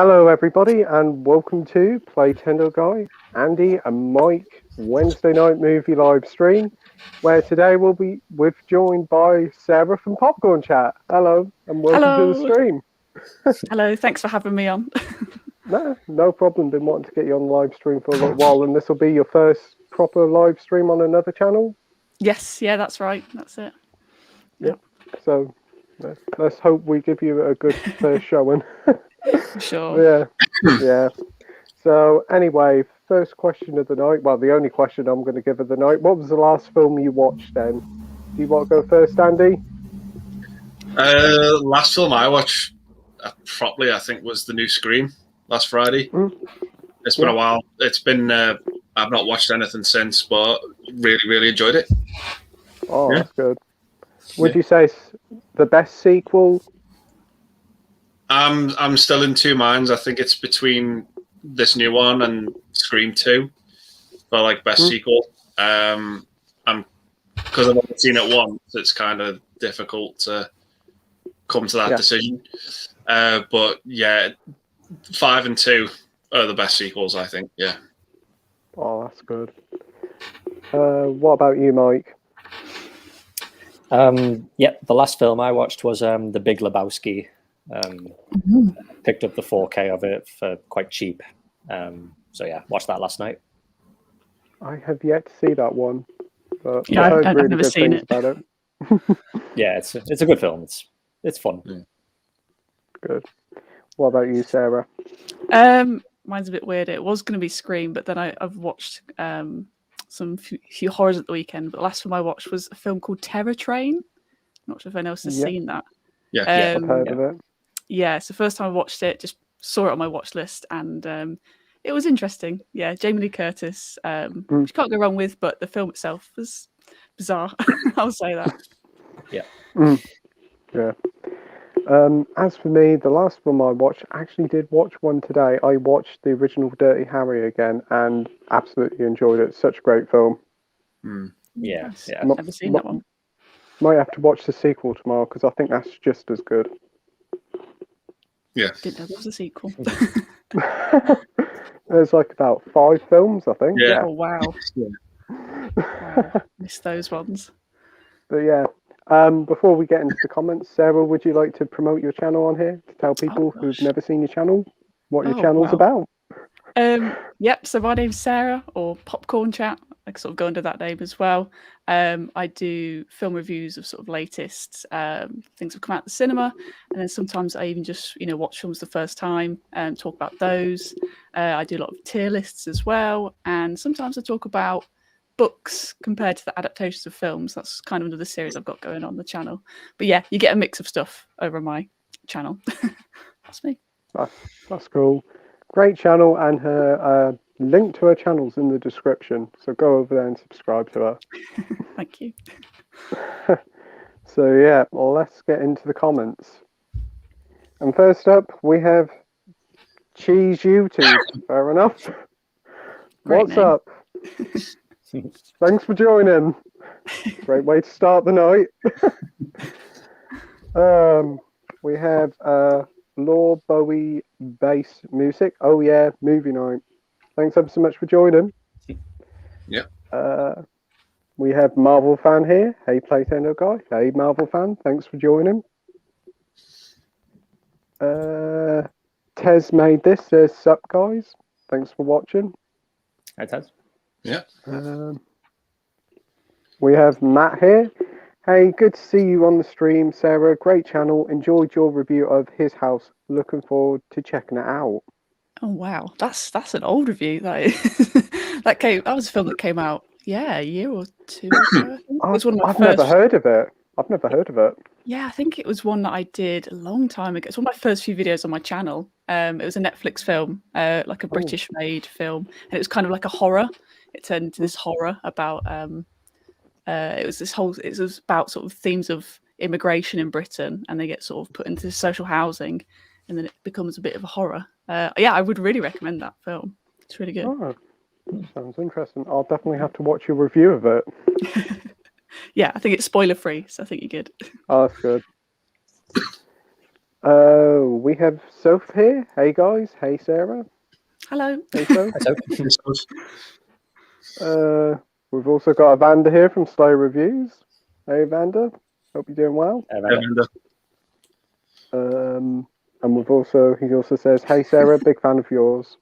Hello, everybody, and welcome to Playtendoguy, Andy and Mike Wednesday night movie live stream, where today we're joined by Sarah from Popcorn Chat. Hello, and welcome to the stream. Hello, thanks for having me on. No problem. Been wanting to get you on live stream for a little while, and this will be your first proper live stream on another channel. Yes, yeah, that's right. That's it. Yep. So let's hope we give you a good first showing. Sure. Yeah. So anyway, first question of the night. Well, the only question I'm going to give of the night. What was the last film you watched then? Do you want to go first, Andy? Last film I watched properly, I think, was the new Scream last Friday. It's been a while. It's been I've not watched anything since, but really enjoyed it. Oh, yeah. That's good. Would you say it's the best sequel? I'm still in two minds. I think it's between this new one and Scream 2 for like best sequel. I'm because I've only seen it once. It's kind of difficult to come to that decision. But yeah, 5 and 2 are the best sequels, I think. Yeah. Oh, that's good. What about you, Mike? The last film I watched was The Big Lebowski. Picked up the 4K of it for quite cheap. So yeah, watched that last night. I have yet to see that one, but yeah, I've never seen it. About it. Yeah, it's a good film. It's fun. Yeah. Good. What about you, Sarah? Mine's a bit weird. It was going to be Scream, but then I've watched some few horrors at the weekend. But the last film I watched was a film called Terror Train. Not sure if anyone else has seen that. Yeah, I've heard of it. Yeah, it's the first time I watched it. Just saw it on my watch list, and it was interesting. Yeah, Jamie Lee Curtis, which you can't go wrong with, but the film itself was bizarre. I'll say that. Yeah. Yeah. As for me, the last film I watched, I actually did watch one today. I watched the original Dirty Harry again and absolutely enjoyed it. Such a great film. Yeah. Never seen that one. Might have to watch the sequel tomorrow because I think that's just as good. Yeah. Didn't know there was a sequel. There's like about 5 films, I think. Yeah. Oh, wow. Wow. Missed those ones. But yeah. Before we get into the comments, Sarah, would you like to promote your channel on here to tell people who've never seen your channel what your channel's about? Yep. So my name's Sarah, or Popcorn Chat. I sort of go under that name as well. I do film reviews of sort of latest things that come out of the cinema, and then sometimes I even just watch films the first time and talk about those. I do a lot of tier lists as well, and sometimes I talk about books compared to the adaptations of films. That's kind of another series I've got going on the channel. But yeah, you get a mix of stuff over my channel. That's me. That's cool. Great channel, and her link to her channel's in the description. So go over there and subscribe to her. Thank you. So yeah, well, let's get into the comments. And first up, we have Cheese YouTube. Fair enough. What's up? Thanks for joining. Great way to start the night. We have Law Bowie bass music. Oh yeah, movie night. Thanks ever so much for joining. Yeah. We have Marvel fan here. Hey, Playtendoguy. Hey, Marvel fan. Thanks for joining. Tez made this. Says sup, guys. Thanks for watching. Hi, Tez. Yeah. We have Matt here. Hey, good to see you on the stream, Sarah. Great channel. Enjoyed your review of His House. Looking forward to checking it out. Oh wow, that's an old review. That is. That was a film that came out a year or 2 ago. I've never heard of it. Yeah, I think it was one that I did a long time ago. It's one of my first few videos on my channel. It was a Netflix film, like a British-made film, and it was kind of like a horror. It turned into this horror about it was about sort of themes of immigration in Britain, and they get sort of put into social housing, and then it becomes a bit of a horror. I would really recommend that film. It's really good. Oh, sounds interesting. I'll definitely have to watch your review of it. Yeah, I think it's spoiler free, so I think you're good. Oh, that's good. We have Soph here. Hey guys. Hey Sarah. Hello. Hey Soph. So, We've also got Evander here from Slow Reviews. Hey Evander. Hope you're doing well. And he also says, hey Sarah, big fan of yours.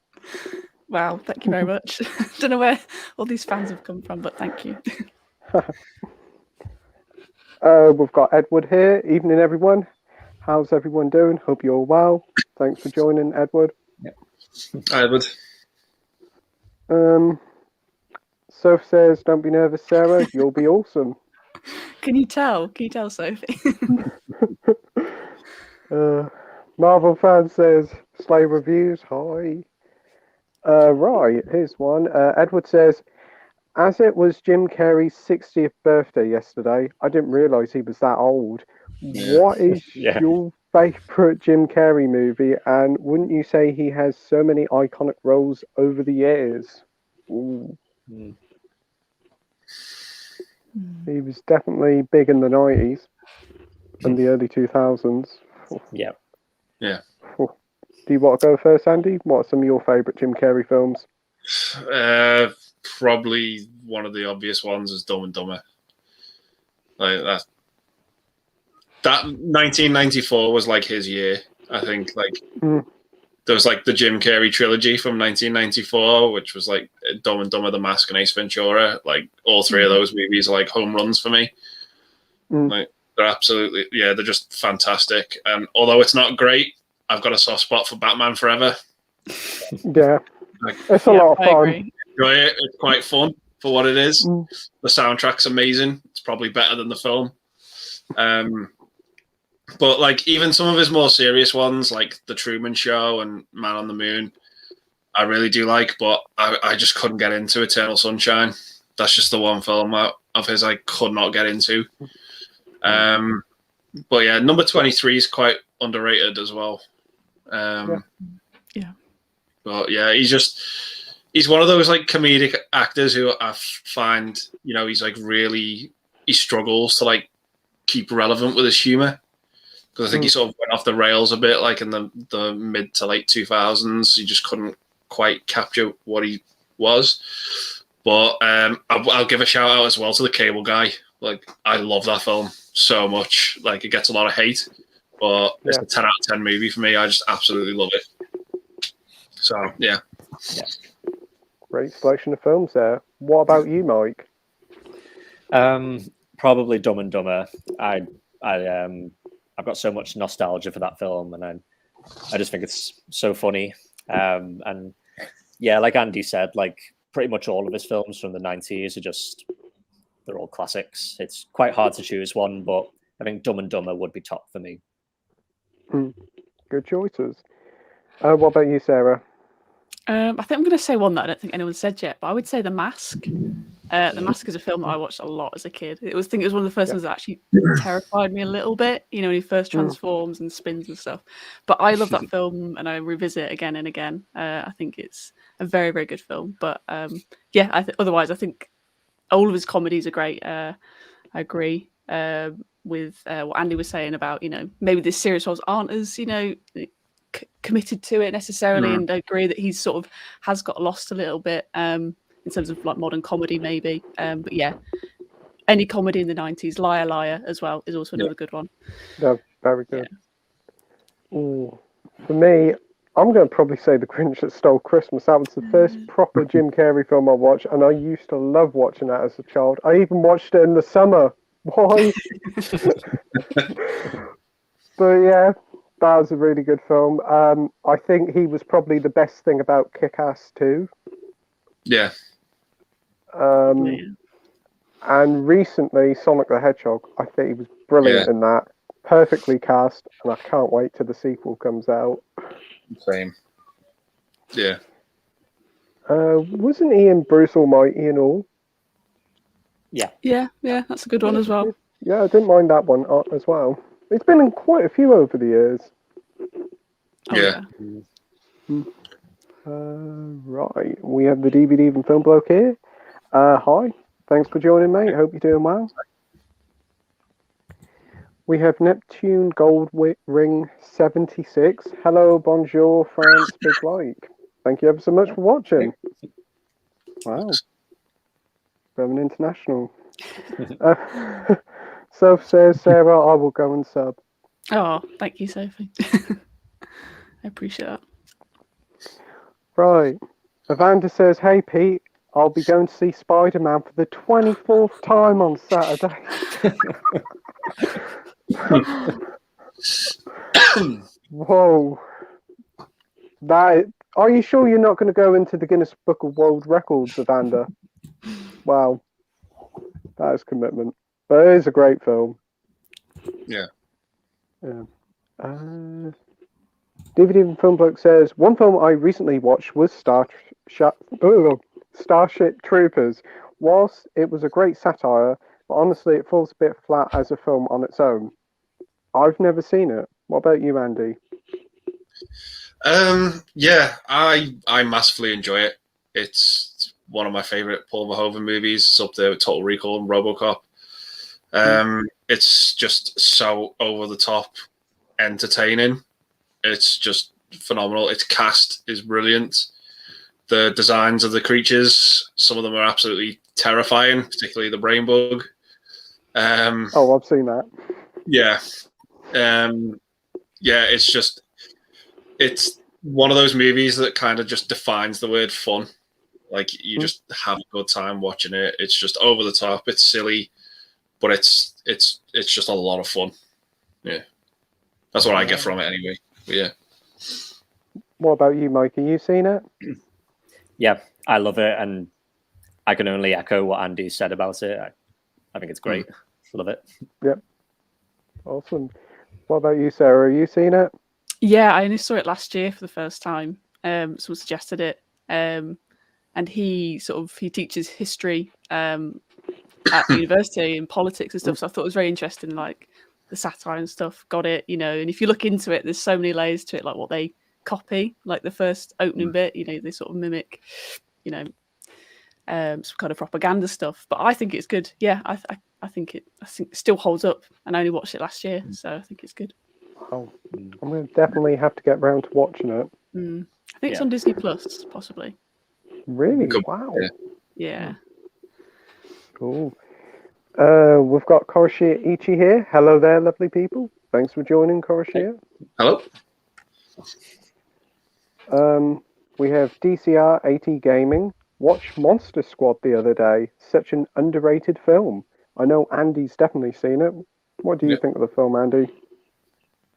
Wow, thank you very much. Don't know where all these fans have come from, but thank you. We've got Edward here. Evening, everyone. How's everyone doing? Hope you're all well. Thanks for joining, Edward. Hi, Edward. Soph says, don't be nervous, Sarah. You'll be awesome. Can you tell? Can you tell, Sophie? Marvel fan says, Slay Reviews. Hi. Right, here's one. Edward says, as it was Jim Carrey's 60th birthday yesterday, I didn't realise he was that old. Yeah. What is your favourite Jim Carrey movie? And wouldn't you say he has so many iconic roles over the years? Ooh. He was definitely big in the 90s and the early 2000s. Yeah. Do you want to go first, Andy? What are some of your favourite Jim Carrey films? Probably one of the obvious ones is Dumb and Dumber. Like that 1994 was like his year. I think there was like the Jim Carrey trilogy from 1994, which was like Dumb and Dumber, The Mask, and Ace Ventura. Like all three of those movies are like home runs for me. Like they're absolutely, they're just fantastic. And although it's not great, I've got a soft spot for Batman Forever. Yeah, it's a lot of fun. Enjoy it. It's quite fun for what it is. The soundtrack's amazing. It's probably better than the film. But like even some of his more serious ones, like The Truman Show and Man on the Moon, I really do like. But I just couldn't get into Eternal Sunshine. That's just the one film of his I could not get into. But yeah, number 23 is quite underrated as well. But yeah, he's one of those like comedic actors who I find, he's like he struggles to like keep relevant with his humor, because I think he sort of went off the rails a bit, like in the mid to late 2000s. He just couldn't quite capture what he was. But I'll give a shout out as well to The Cable Guy. Like I love that film so much. Like it gets a lot of hate, but it's a 10 out of 10 movie for me. I just absolutely love it. So yeah. Great selection of films there. What about you, Mike? Probably Dumb and Dumber. I've got so much nostalgia for that film, and I just think it's so funny. And yeah, like Andy said, like pretty much all of his films from the 90s are they're all classics. It's quite hard to choose one, but I think Dumb and Dumber would be top for me. Good choices. What about you, Sarah? I think I'm going to say one that I don't think anyone said yet, but I would say The Mask. The Mask is a film that I watched a lot as a kid. I think it was one of the first ones that actually terrified me a little bit, when he first transforms and spins and stuff. But I love that film, and I revisit it again and again. I think it's a very, very good film. But otherwise, I think all of his comedies are great. I agree with what Andy was saying about, maybe the serious ones aren't as, committed to it necessarily, and I agree that he's sort of has got lost a little bit in terms of like modern comedy maybe, but yeah, any comedy in the 90s, Liar Liar as well is also another good one. Very good. Ooh. For me, I'm going to probably say The Grinch That Stole Christmas. That was the first proper Jim Carrey film I watched, and I used to love watching that as a child. I even watched it in the summer. Why? But yeah, that was a really good film. I think he was probably the best thing about Kick-Ass 2. Yeah. And recently, Sonic the Hedgehog. I think he was brilliant in that. Perfectly cast, and I can't wait till the sequel comes out. Same. Yeah. Wasn't he in Bruce Almighty and all? Yeah, that's a good one as well. Yeah, I didn't mind that one as well. It's been in quite a few over the years. Right, we have the DVD and film bloke here. Hi, thanks for joining, mate. Hope you're doing well. We have Neptune Gold Ring 76. Hello, bonjour, France, big like. Thank you ever so much for watching. Wow. Very international. Soph says, Sarah, I will go and sub. Oh, thank you, Sophie. I appreciate that. Right. Evander says, hey, Pete, I'll be going to see Spider-Man for the 24th time on Saturday. Whoa. Are you sure you're not going to go into the Guinness Book of World Records, Evander? Wow. That is commitment. But it is a great film. Yeah. DVD and Film Book says, one film I recently watched was Starship Troopers. Whilst it was a great satire, but honestly it falls a bit flat as a film on its own. I've never seen it. What about you, Andy? Yeah, I massively enjoy it. It's one of my favorite Paul Verhoeven movies. It's up there with Total Recall and RoboCop. It's just so over the top entertaining. It's just phenomenal. Its cast is brilliant. The designs of the creatures, some of them are absolutely terrifying, particularly the brain bug. I've seen that. Yeah. It's one of those movies that kind of just defines the word fun. Like, you just have a good time watching it. It's just over the top. It's silly, but it's just a lot of fun. Yeah, that's what I get from it anyway. But yeah. What about you, Mike? Have you seen it? Yeah, I love it, and I can only echo what Andy said about it. I think it's great. Love it. Yep. Awesome. What about you, Sarah? Have you seen it? Yeah, I only saw it last year for the first time. Someone suggested it. And he teaches history at university and politics and stuff. So I thought it was very interesting, like the satire and stuff. Got it, And if you look into it, there's so many layers to it, like what they copy, like the first opening bit. They sort of mimic, some kind of propaganda stuff. But I think it's good. Yeah, I think it still holds up. And I only watched it last year, so I think it's good. Oh, I'm going to definitely have to get round to watching it. I think it's on Disney Plus, possibly. Really? Wow. Yeah. Cool. We've got Koroshia Ichi here. Hello there, lovely people. Thanks for joining, Koroshia. Hello. We have DCR 80 Gaming. Watched Monster Squad the other day. Such an underrated film. I know Andy's definitely seen it. What do you think of the film, Andy?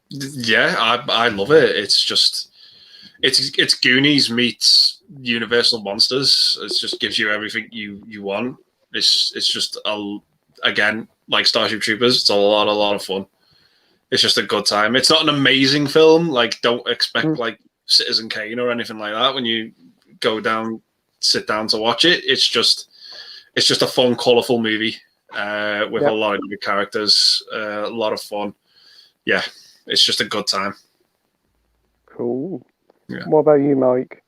Yeah, I love it. It's just it's Goonies meets Universal Monsters. It just gives you everything you want. It's just again, like Starship Troopers. It's a lot of fun. It's just a good time. It's not an amazing film. Like, don't expect like Citizen Kane or anything like that when you sit down to watch it. It's just a fun, colourful movie with a lot of good characters, a lot of fun. Yeah, it's just a good time. Cool. Yeah. What about you, Mike?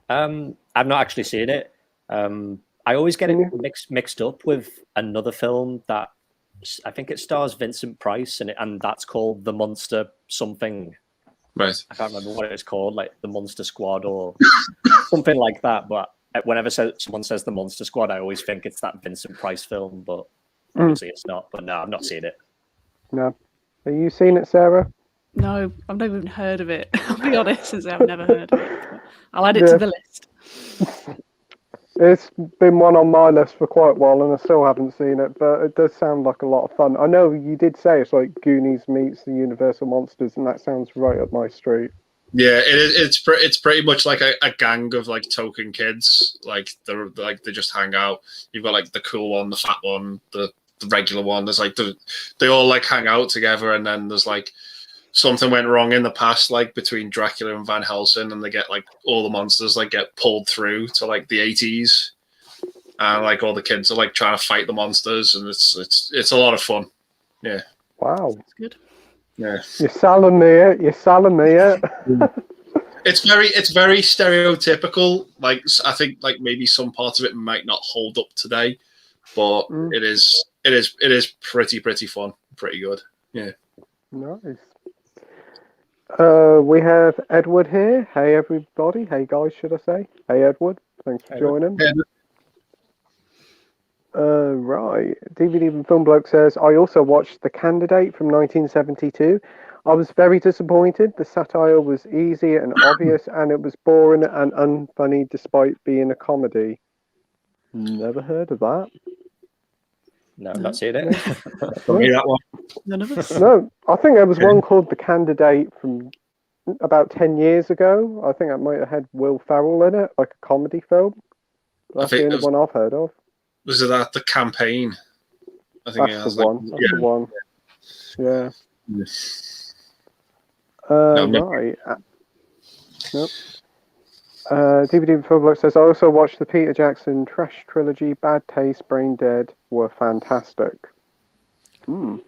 I've not actually seen it. I always get it mixed up with another film that I think it stars Vincent Price and that's called The Monster something. Right. I can't remember what it's called, like The Monster Squad or something like that. But whenever someone says The Monster Squad, I always think it's that Vincent Price film, but obviously it's not. But no, I've not seen it. No. Have you seen it, Sarah? No, I've never even heard of it. I'll be honest, I've never heard of it. But I'll add it to the list. It's been one on my list for quite a while, and I still haven't seen it, but it does sound like a lot of fun. I know you did say it's like Goonies meets the Universal Monsters, and that sounds right up my street. Yeah, it's pretty much like a gang of like token kids. Like they just hang out. You've got like the cool one, the fat one, the regular one. There's like they all like hang out together, and then there's like something went wrong in the past, like between Dracula and Van Helsing, and they get like all the monsters like get pulled through to like the 80s, and like all the kids are like trying to fight the monsters, and it's a lot of fun. Yeah. Wow. That's good. Yeah. You're selling me it. You're selling me it. It's very stereotypical. Like, I think like maybe some parts of it might not hold up today, but it is pretty fun. pretty good. Yeah. Nice. We have Edward here. Hey, everybody. Hey, guys, should I say? Hey, Edward. Thanks for joining. Yeah. Right. DVD and Film Bloke says, I also watched The Candidate from 1972. I was very disappointed. The satire was easy and obvious, and it was boring and unfunny despite being a comedy. Never heard of that. No, not seen it. That one. None of us. No, I think there was one called The Candidate from about 10 years ago. I think that might have had Will Ferrell in it, like a comedy film. That's the only one I've heard of. Was it that The Campaign? I think That's the one. That's the one. Yeah. Right. Nope. DVD Public says, I also watched the Peter Jackson Trash Trilogy. Bad Taste, Brain Dead were fantastic. I've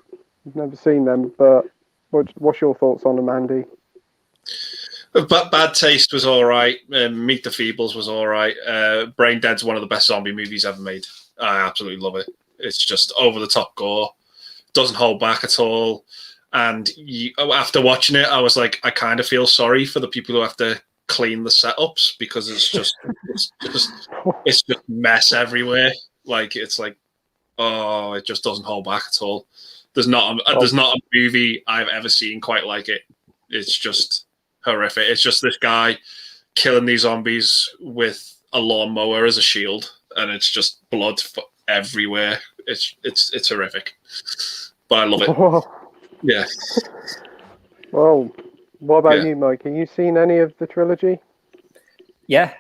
never seen them, but what's your thoughts on them, Andy? Bad Taste was all right. Meet the Feebles was all right. Brain Dead's one of the best zombie movies ever made. I absolutely love it. It's just over the top gore. Doesn't hold back at all. And after watching it, I was like, I kind of feel sorry for the people who have to clean the setups because it's just mess everywhere. Like it's like, oh, it just doesn't hold back at all. There's not a movie I've ever seen quite like it. It's just horrific. It's just this guy killing these zombies with a lawnmower as a shield, and it's just blood everywhere. It's horrific, but I love it. Yeah. Well, what about you, Mike? Have you seen any of the trilogy? Yeah,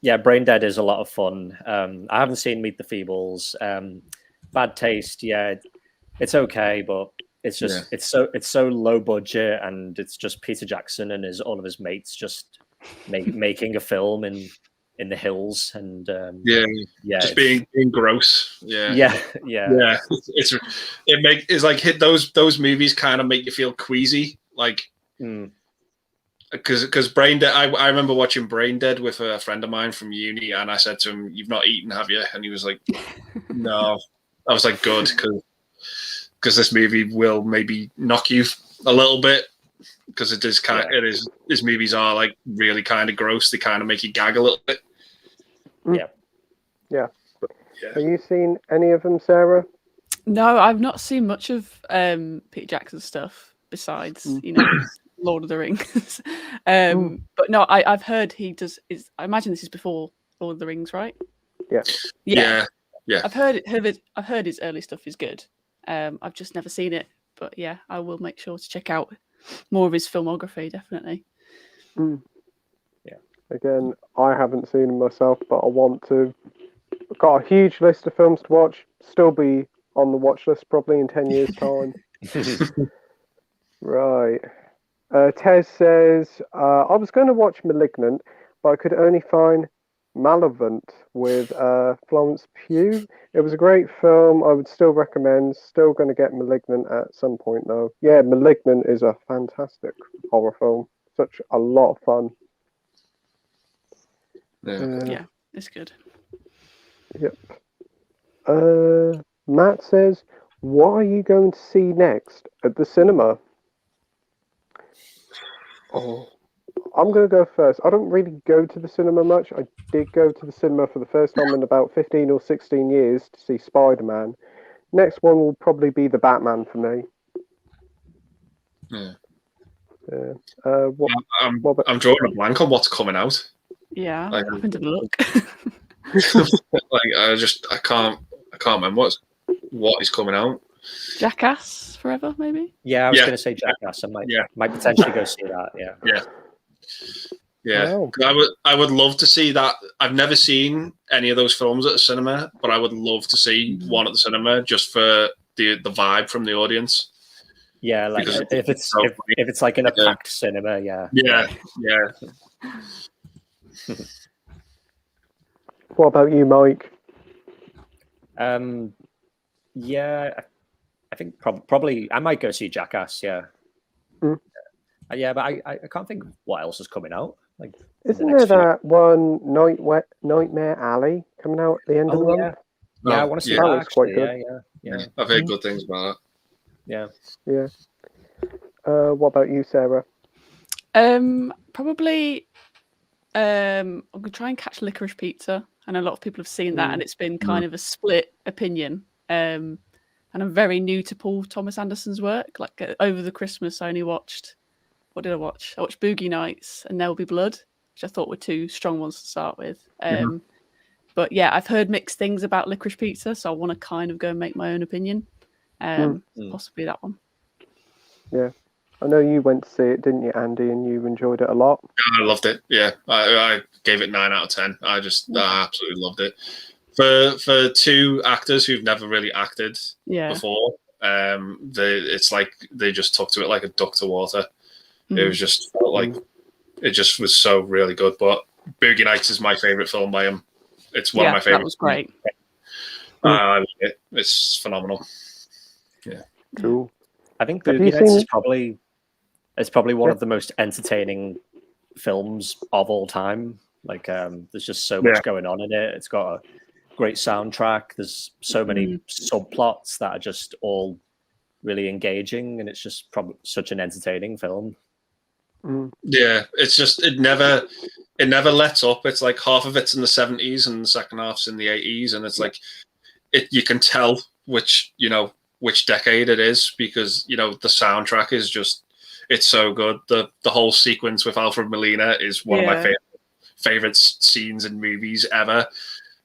Brain Dead is a lot of fun. I haven't seen Meet the Feebles. Bad Taste, yeah, it's okay, but it's just it's so low budget, and it's just Peter Jackson and all of his mates just making a film in the hills, and just being gross. It's like hit those movies kind of make you feel queasy, like because Brain Dead. I remember watching Brain Dead with a friend of mine from uni, and I said to him, "You've not eaten, have you?" And he was like, "No." I was like, "Good," because this movie will maybe knock you a little bit, because it is his movies are like really kind of gross. They kind of make you gag a little bit. Yeah. Have you seen any of them, Sarah? No, I've not seen much of Peter Jackson's stuff besides, Lord of the Rings. But no, I've heard he does. I imagine this is before Lord of the Rings, right? Yeah. I've heard his early stuff is good. I've just never seen it, but yeah, I will make sure to check out more of his filmography, definitely. Yeah. Again, I haven't seen them myself, but I want to. I've got a huge list of films to watch. Still be on the watch list probably in 10 years' time. Right. Tez says, I was going to watch *Malignant*, but I could only find *Malevolent* with Florence Pugh. It was a great film. I would still recommend. Still going to get *Malignant* at some point, though. Yeah, *Malignant* is a fantastic horror film. Such a lot of fun. Yeah, it's good. Yep. Matt says, what are you going to see next at the cinema? Oh, I'm going to go first. I don't really go to the cinema much. I did go to the cinema for the first time in about 15 or 16 years to see Spider-Man. Next one will probably be the Batman for me. I'm drawing a blank on what's coming out. Yeah, I haven't had a look. I can't remember what is coming out. Jackass Forever, maybe. Yeah, I was going to say Jackass. I might potentially go see that. Yeah. Wow. I would love to see that. I've never seen any of those films at the cinema, but I would love to see one at the cinema just for the vibe from the audience. Yeah, like if it's like in a packed cinema, yeah. What about you, Mike? I think probably I might go see Jackass. Yeah, yeah, but I can't think of what else is coming out. Like, isn't there that one Nightmare Alley coming out at the end of the month? Yeah, I want to see that. That looks quite good. Yeah. I've heard good things about Yeah. Yeah. What about you, Sarah? Probably. I'm gonna try and catch Licorice Pizza, and a lot of people have seen that, and it's been kind of a split opinion. And I'm very new to Paul Thomas Anderson's work. Like over the Christmas, I only watched. What did I watch? I watched Boogie Nights and There'll Be Blood, which I thought were two strong ones to start with. But yeah, I've heard mixed things about Licorice Pizza, so I want to kind of go and make my own opinion. Possibly that one. Yeah. I know you went to see it, didn't you, Andy? And you enjoyed it a lot. I loved it. Yeah, I gave it 9 out of 10. I absolutely loved it. For two actors who've never really acted before, it's like they just took to it like a duck to water. It was just felt like it just was so really good. But Boogie Nights is my favorite film by him. It's one of my favorites. That was great. I love it. It's phenomenal. Yeah, cool. I think Boogie Nights is probably one of the most entertaining films of all time. Like, there's just so much going on in it. It's got a great soundtrack. There's so many subplots that are just all really engaging, and it's just probably such an entertaining film. Yeah, it's just it never lets up. It's like half of it's in the 70s and the second half's in the 80s, and it's like you can tell which decade it is, because the soundtrack is just, it's so good. The whole sequence with Alfred Molina is one of my favorite scenes in movies ever.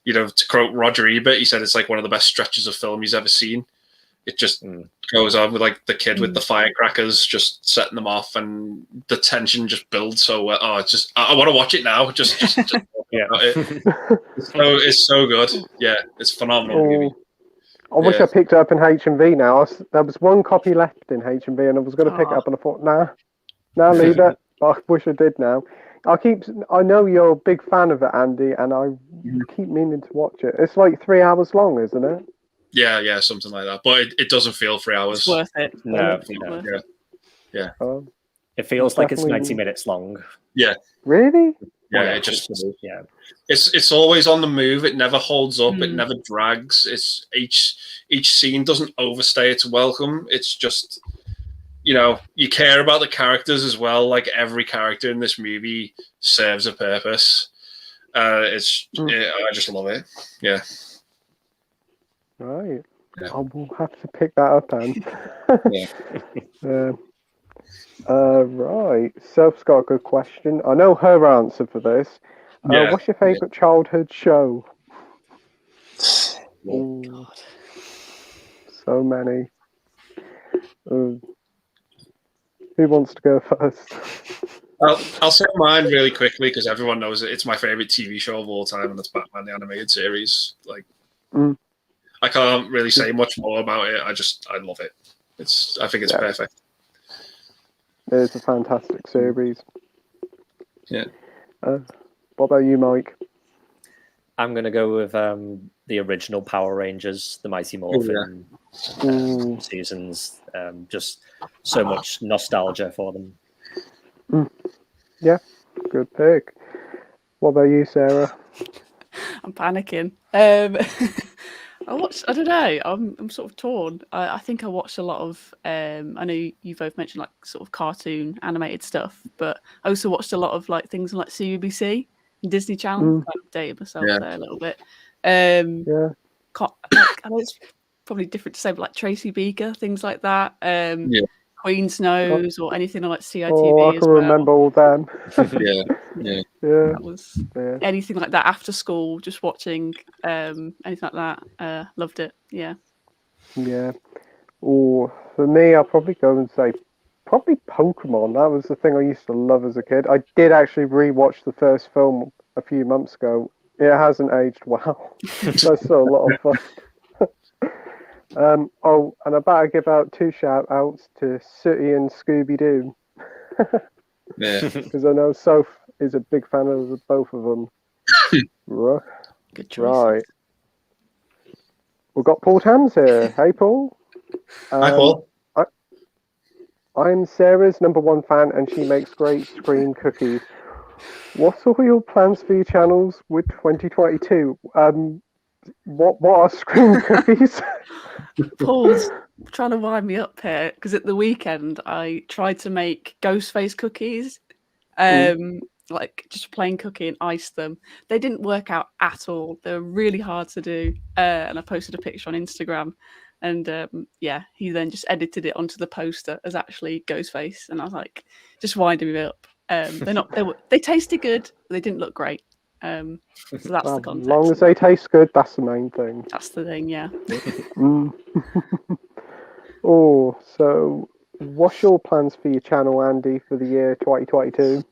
To quote Roger Ebert, he said it's like one of the best stretches of film he's ever seen. It just goes on with like the kid with the firecrackers, just setting them off, and the tension just builds so well. Oh, it's just I want to watch it now. Just yeah. It's so good. Yeah, it's phenomenal movie. I wish I picked it up in HMV now. There was one copy left in HMV, and I was going to pick it up, and I thought, nah, leave it. I wish I did now. I know you're a big fan of it, Andy, and I keep meaning to watch it. It's like 3 hours long, isn't it? Yeah, something like that. But it doesn't feel 3 hours. It's worth it. No. Yeah. It feels like it's 90 minutes long. Yeah. Really? Yeah, it's always on the move. It never holds up. It never drags. It's each scene doesn't overstay its welcome. It's just, you care about the characters as well. Like every character in this movie serves a purpose. I just love it. Yeah. Right. Yeah. I will have to pick that up then. Right. Soph's got a good question. I know her answer for this. What's your favourite childhood show? Oh, God. So many. Who wants to go first? I'll say mine really quickly because everyone knows it. It's my favourite TV show of all time, and it's Batman the Animated Series. Like, I can't really say much more about it. I love it. I think it's perfect. It's a fantastic series. Yeah. What about you, Mike? I'm going to go with the original Power Rangers, the Mighty Morphin seasons. Just so much nostalgia for them. Yeah, good pick. What about you, Sarah? I'm panicking. I don't know. I'm sort of torn. I think I watched a lot of. I know you both mentioned like sort of cartoon animated stuff, but I also watched a lot of like things on like CBBC and Disney Channel. I've dated myself there a little bit. I know it's probably different to say, but like Tracy Beaker, things like that. Queen's Nose or anything on like CITV. I can remember all them. Yeah. That was anything like that after school, just watching anything like that. Loved it. Yeah. Or for me, I'll probably go and say probably Pokemon. That was the thing I used to love as a kid. I did actually rewatch the first film a few months ago. It hasn't aged well. That's still a lot of fun. And I better give out 2 shout outs to Sooty and Scooby Doo. Because I know Soph is a big fan of both of them. Right. Good choice. Right. We've got Paul Tams here. Hey, Paul. Hi, Paul. I'm Sarah's #1 fan, and she makes great screen cookies. What are your plans for your channels with 2022? What are Scream cookies? Paul's trying to wind me up here because at the weekend I tried to make Ghostface cookies, like just a plain cookie and ice them. They didn't work out at all. They were really hard to do, and I posted a picture on Instagram. And yeah, he then just edited it onto the poster as actually Ghostface, and I was like, just winding me up. They tasted good, but they didn't look great. So that's Well, the context. as long as they taste good, that's the main thing. That's the thing, yeah. Oh, so what's your plans for your channel, Andy, for the year 2022?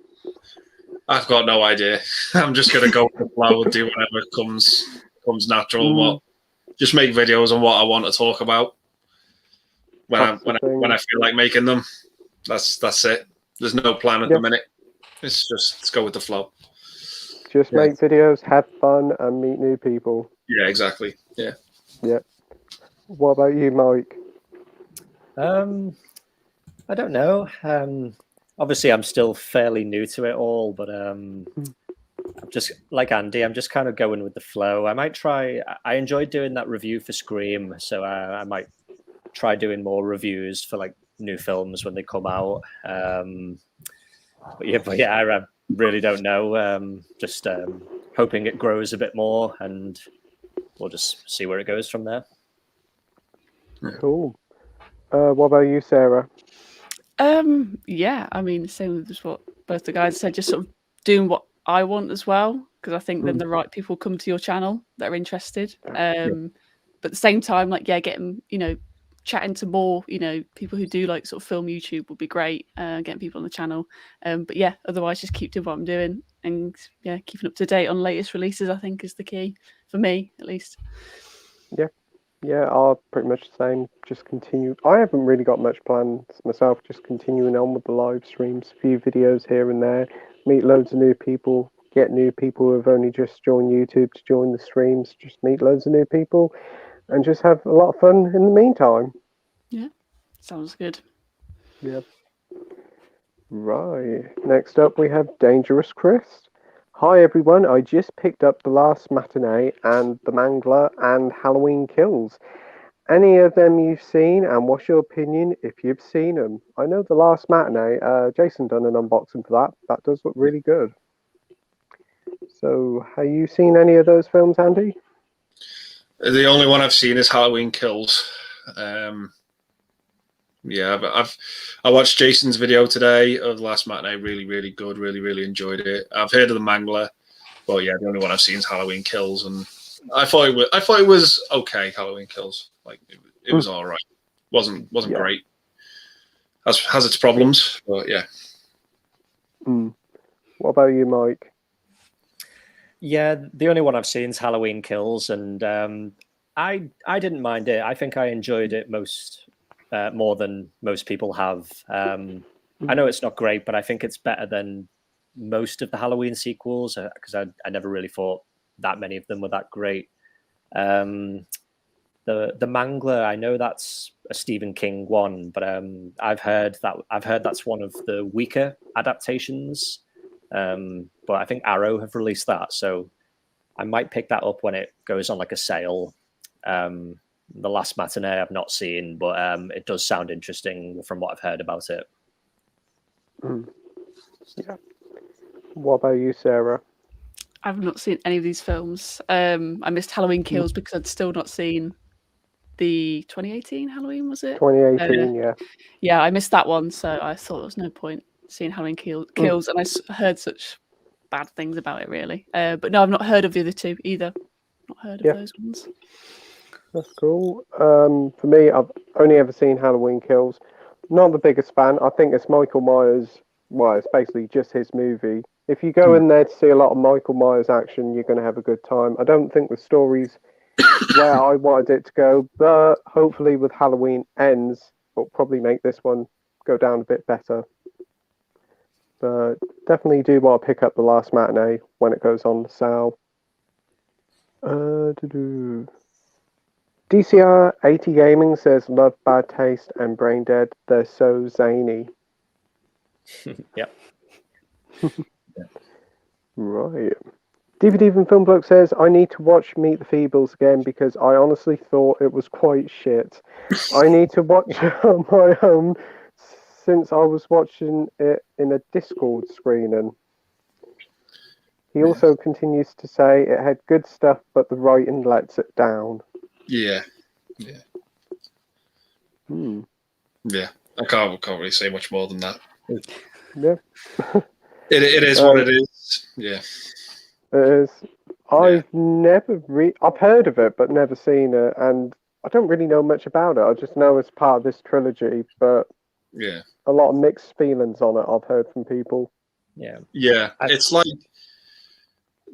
I've got no idea. I'm just gonna go with the flow, do whatever comes natural, and what just make videos on what I want to talk about when I feel like making them. That's it. There's no plan at the minute. Let's go with the flow. Just make videos, have fun, and meet new people. Yeah, exactly. Yeah. Yep. What about you, Mike? I don't know. Obviously, I'm still fairly new to it all, but I'm just like Andy. I'm just kind of going with the flow. I might try. I enjoyed doing that review for Scream, so I might try doing more reviews for like new films when they come out. But yeah, I really don't know. Just hoping it grows a bit more, and we'll just see where it goes from there. Cool. What about you, Sarah? Yeah, I mean, same with what both the guys said, just sort of doing what I want as well, because I think then the right people come to your channel that are interested. But at the same time, like, yeah, getting, chatting to more, people who do like sort of film YouTube would be great, getting people on the channel. But yeah, otherwise just keep doing what I'm doing, and yeah, keeping up to date on latest releases, I think, is the key for me, at least. Yeah, I'll pretty much the same. Just continue. I haven't really got much plans myself. Just continuing on with the live streams, a few videos here and there, meet loads of new people, get new people who have only just joined YouTube to join the streams, just meet loads of new people, and just have a lot of fun in the meantime. Yeah, sounds good. Yep. Right. Next up, we have Dangerous Chris. Hi everyone, I just picked up The Last Matinee and The Mangler and Halloween Kills. Any of them you've seen, and what's your opinion if you've seen them? I know The Last Matinee, Jason done an unboxing for that. That does look really good. So, have you seen any of those films, Andy? The only one I've seen is Halloween Kills. Yeah, but I watched Jason's video today of The Last Matinee. Really, really good. Really, really enjoyed it. I've heard of The Mangler, but yeah, the only one I've seen is Halloween Kills, and I thought it was okay. Halloween Kills, like it was all right. wasn't great. Has its problems, but yeah. What about you, Mike? Yeah, the only one I've seen is Halloween Kills, and I didn't mind it. I think I enjoyed it more than most people have. I know it's not great, but I think it's better than most of the Halloween sequels, because I never really thought that many of them were that great. The Mangler, I know that's a Stephen King one, but I've heard that's one of the weaker adaptations. But I think Arrow have released that, so I might pick that up when it goes on like a sale. The Last Matinee I've not seen, but it does sound interesting from what I've heard about it. Yeah. What about you, Sarah? I've not seen any of these films. I missed Halloween Kills because I'd still not seen the 2018 Halloween, was it? 2018, yeah. Yeah, I missed that one, so I thought there was no point seeing Halloween Kills, and I heard such bad things about it, really. But no, I've not heard of the other two either. Not heard of those ones. That's cool. For me, I've only ever seen Halloween Kills. Not the biggest fan. I think it's Michael Myers. Well, it's basically just his movie. If you go in there to see a lot of Michael Myers action, you're going to have a good time. I don't think the story's where I wanted it to go, but hopefully with Halloween Ends, it'll probably make this one go down a bit better. But definitely do want to pick up The Last Matinee when it goes on sale. DCR 80 Gaming says, love Bad Taste and Brain Dead. They're so zany. Yep. Right. DVD and Film Bloke says, I need to watch Meet the Feebles again because I honestly thought it was quite shit. I need to watch it on my own since I was watching it in a Discord screening. He also continues to say it had good stuff, but the writing lets it down. Yeah. Yeah. I can't really say much more than that. Yeah. It is what it is. Yeah. It is. I've heard of it, but never seen it, and I don't really know much about it. I just know it's part of this trilogy, but yeah, a lot of mixed feelings on it. I've heard from people. Yeah. It's like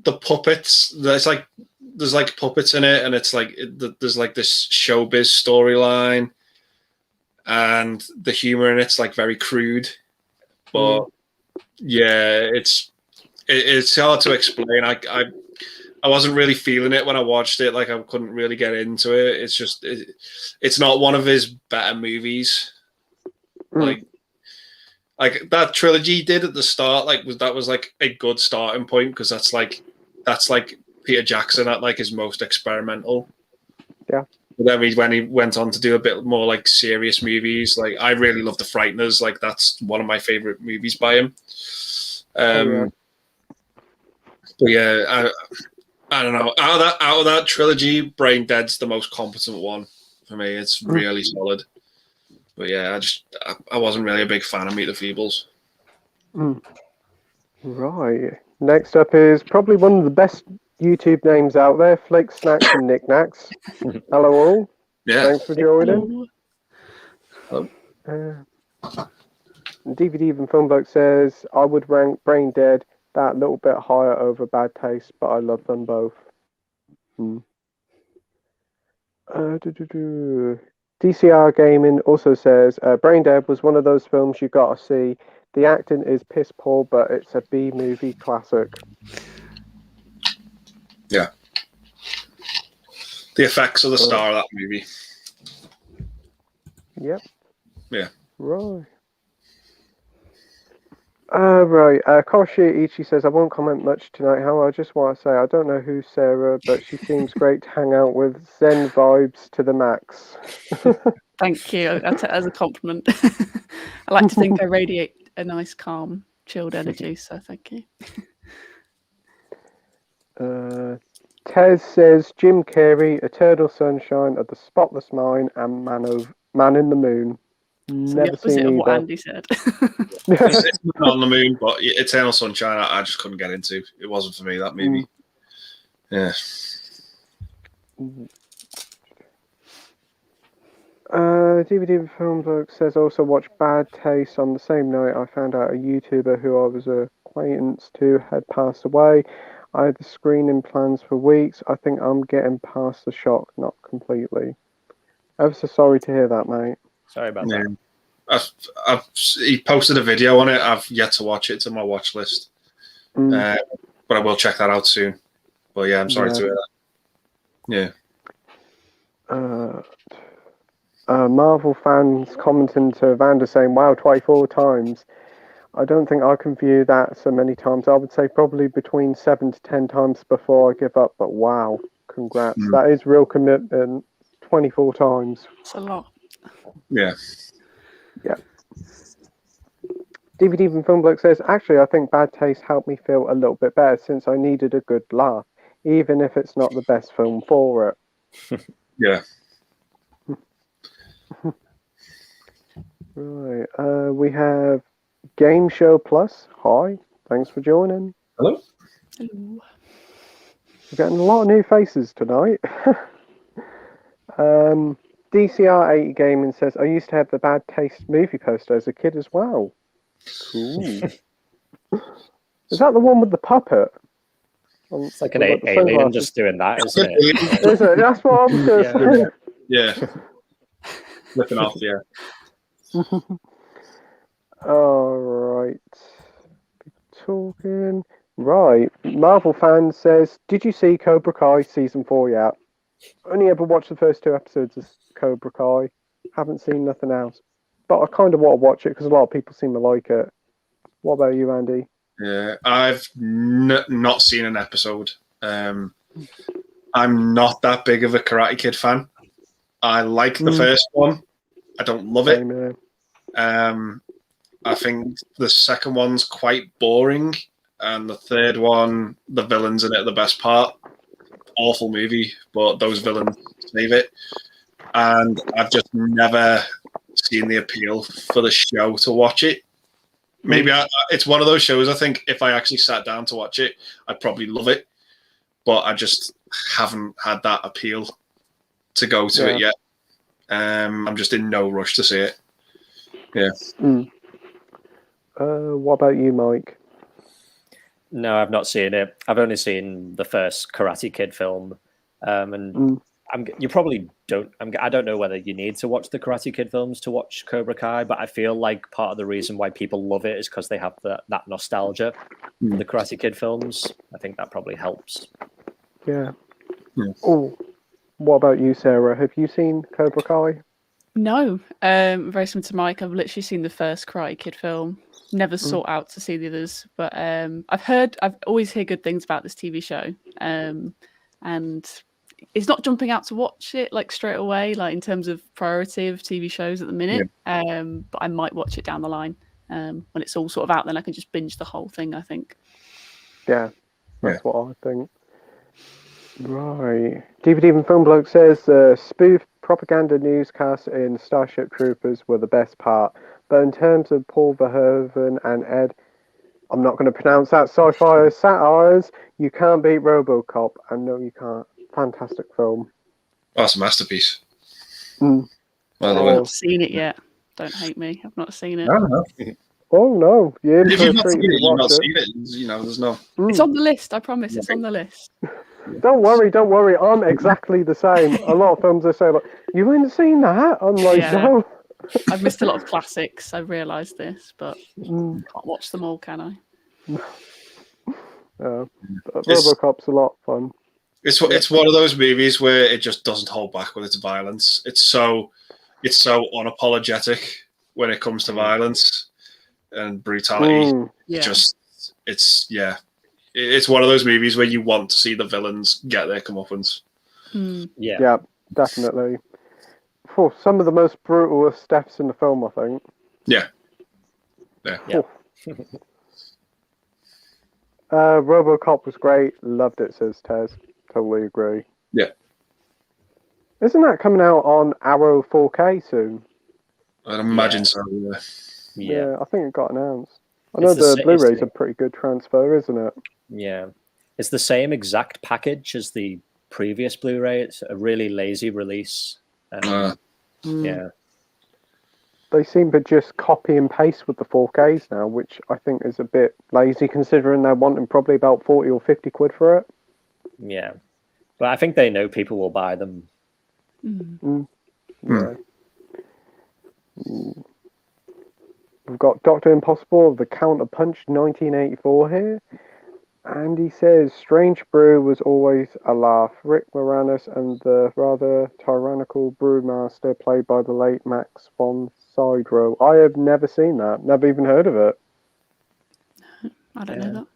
the puppets. There's like puppets in it, and it's like there's like this showbiz storyline, and the humor in it's like very crude, but yeah, it's hard to explain. I wasn't really feeling it when I watched it. Like I couldn't really get into it. It's just it's not one of his better movies. Like that trilogy did at the start. That was like a good starting point because that's like Peter Jackson at like his most experimental. Yeah. But then when he went on to do a bit more like serious movies, like I really love The Frighteners. Like that's one of my favorite movies by him. But yeah, I don't know. Out of that trilogy, Brain Dead's the most competent one for me. It's really solid. But yeah, I wasn't really a big fan of Meet the Feebles. Right. Next up is probably one of the best YouTube names out there, Flake Snacks and Knickknacks. Hello all. Yeah. Thanks for joining. Hello. DVD Even Filmbook says, I would rank Brain Dead that little bit higher over Bad Taste, but I love them both. DCR Gaming also says, Brain Dead was one of those films you gotta see. The acting is piss poor, but it's a B movie classic. Yeah. The effects are the star of that movie. Yep. Yeah. Right. Right. Koshi Ichi says, I won't comment much tonight. How I just want to say, I don't know who's Sarah, but she seems great to hang out with. Zen vibes to the max. Thank you. I'll take that as a compliment. I like to think I radiate a nice, calm, chilled energy, so thank you. Tez says, Jim Carrey, Eternal Sunshine of the Spotless Mind, and Man in the Moon. Never the opposite seen of either. what Andy said. It's not on the moon, but Eternal Sunshine, I just couldn't get into. It wasn't for me, that movie. Yeah. DVD Film Book says also watch Bad Taste. On the same night I found out a YouTuber who I was a acquaintance to had passed away. I had the screening plans for weeks. I think I'm getting past the shock, not completely. I'm so sorry to hear that, mate. Sorry about that. He posted a video on it. I've yet to watch it. It's on my watch list. But I will check that out soon. But yeah, I'm sorry to hear that. Yeah. Marvel fans commenting to Evander saying, wow, 24 times. I don't think I can view that so many times. I would say probably between 7 to 10 times before I give up. But wow, congrats. That is real commitment. 24 times. It's a lot. Yeah. Yeah. DVD from Film Bloke says, actually, I think Bad Taste helped me feel a little bit better since I needed a good laugh, even if it's not the best film for it. Yeah. Right. We have Game Show Plus. Hi. Thanks for joining. Hello. Hello. We're getting a lot of new faces tonight. DCR80 Gaming says, I used to have the Bad Taste movie poster as a kid as well. Cool. Is that the one with the puppet? It's like an alien just doing that, isn't it? Is it? That's what I was going to say. Yeah. Flipping off, yeah. All right. Talking. Right. Marvel fan says, did you see Cobra Kai season 4 yet? Only ever watched the first 2 episodes of Cobra Kai. Haven't seen nothing else. But I kind of want to watch it because a lot of people seem to like it. What about you, Andy? Yeah, I've not seen an episode. I'm not that big of a Karate Kid fan. I like the first one. I don't love it. I think the second one's quite boring, and the third one, the villains in it are the best part. Awful movie, but those villains save it. And I've just never seen the appeal for the show to watch it. Maybe it's one of those shows, I think, if I actually sat down to watch it, I'd probably love it. But I just haven't had that appeal to go to it yet. I'm just in no rush to see it. Yeah. What about you, Mike? No, I've not seen it. I've only seen the first Karate Kid film, and you probably don't. I don't know whether you need to watch the Karate Kid films to watch Cobra Kai, but I feel like part of the reason why people love it is because they have that nostalgia for the Karate Kid films. I think that probably helps. Yeah. Oh, what about you, Sarah? Have you seen Cobra Kai? No, very similar to Mike. I've literally seen the first Karate Kid film. Never sought out to see the others, but I've always heard good things about this TV show, and it's not jumping out to watch it like straight away, like in terms of priority of TV shows at the minute. But I might watch it down the line when it's all sort of out. Then I can just binge the whole thing, I think. Yeah, that's what I think. Right. DVD and Film Bloke says spoof propaganda newscasts in Starship Troopers were the best part. But in terms of Paul Verhoeven and Ed, I'm not going to pronounce that, sci-fi satires, you can't beat RoboCop. And no, you can't. Fantastic film. Oh, it's a masterpiece. I've not seen it yet. Don't hate me. I've not seen it. No. Oh no! If you've not seen it, you've not seen it. You know, there's no. It's on the list. I promise. It's on the list. Don't worry. I'm exactly the same. A lot of films they say like, "You ain't seen that." I'm like, no. I've missed a lot of classics. I've realised this, but I can't watch them all, can I? RoboCop's a lot of fun. It's one of those movies where it just doesn't hold back with its violence. It's so unapologetic when it comes to violence and brutality. It's one of those movies where you want to see the villains get their comeuppance. Yeah, definitely. For some of the most brutalest deaths in the film, I think. Yeah. RoboCop was great. Loved it, says Tez. Totally agree. Yeah. Isn't that coming out on Arrow 4K soon? I'd imagine so. Yeah, I think it got announced. I know the Blu-ray's a pretty good transfer, isn't it? Yeah. It's the same exact package as the previous Blu-ray. It's a really lazy release. Yeah. They seem to just copy and paste with the 4Ks now, which I think is a bit lazy considering they're wanting probably about 40 or 50 quid for it. Yeah. But I think they know people will buy them. Yeah. We've got Dr. Impossible, The Counter-Punch 1984 here. And he says, Strange Brew was always a laugh. Rick Moranis and the rather tyrannical brewmaster played by the late Max von Sydow. I have never seen that. Never even heard of it. I don't know that.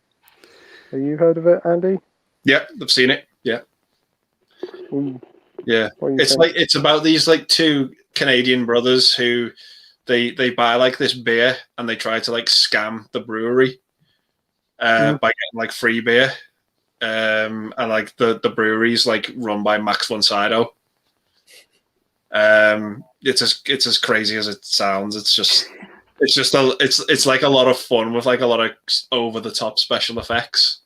Have you heard of it, Andy? Yeah, I've seen it. Yeah. Yeah. It's about these like two Canadian brothers who they buy like this beer and they try to like scam the brewery. By getting like free beer, and like the brewery's like run by Max von Sydow. It's as crazy as it sounds. It's like a lot of fun with like a lot of over the top special effects.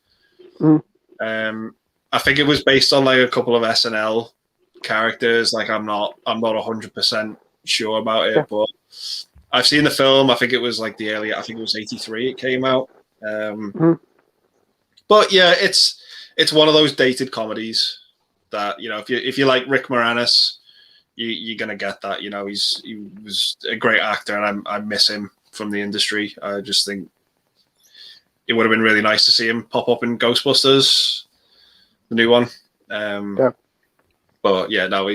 I think it was based on like a couple of SNL characters. Like I'm not 100% sure about it, but I've seen the film. I think it was like I think it was 1983 it came out. But yeah, it's one of those dated comedies that, you know, if you like Rick Moranis, you're gonna get that. You know, he was a great actor, and I miss him from the industry. I just think it would have been really nice to see him pop up in Ghostbusters, the new one. But yeah, no,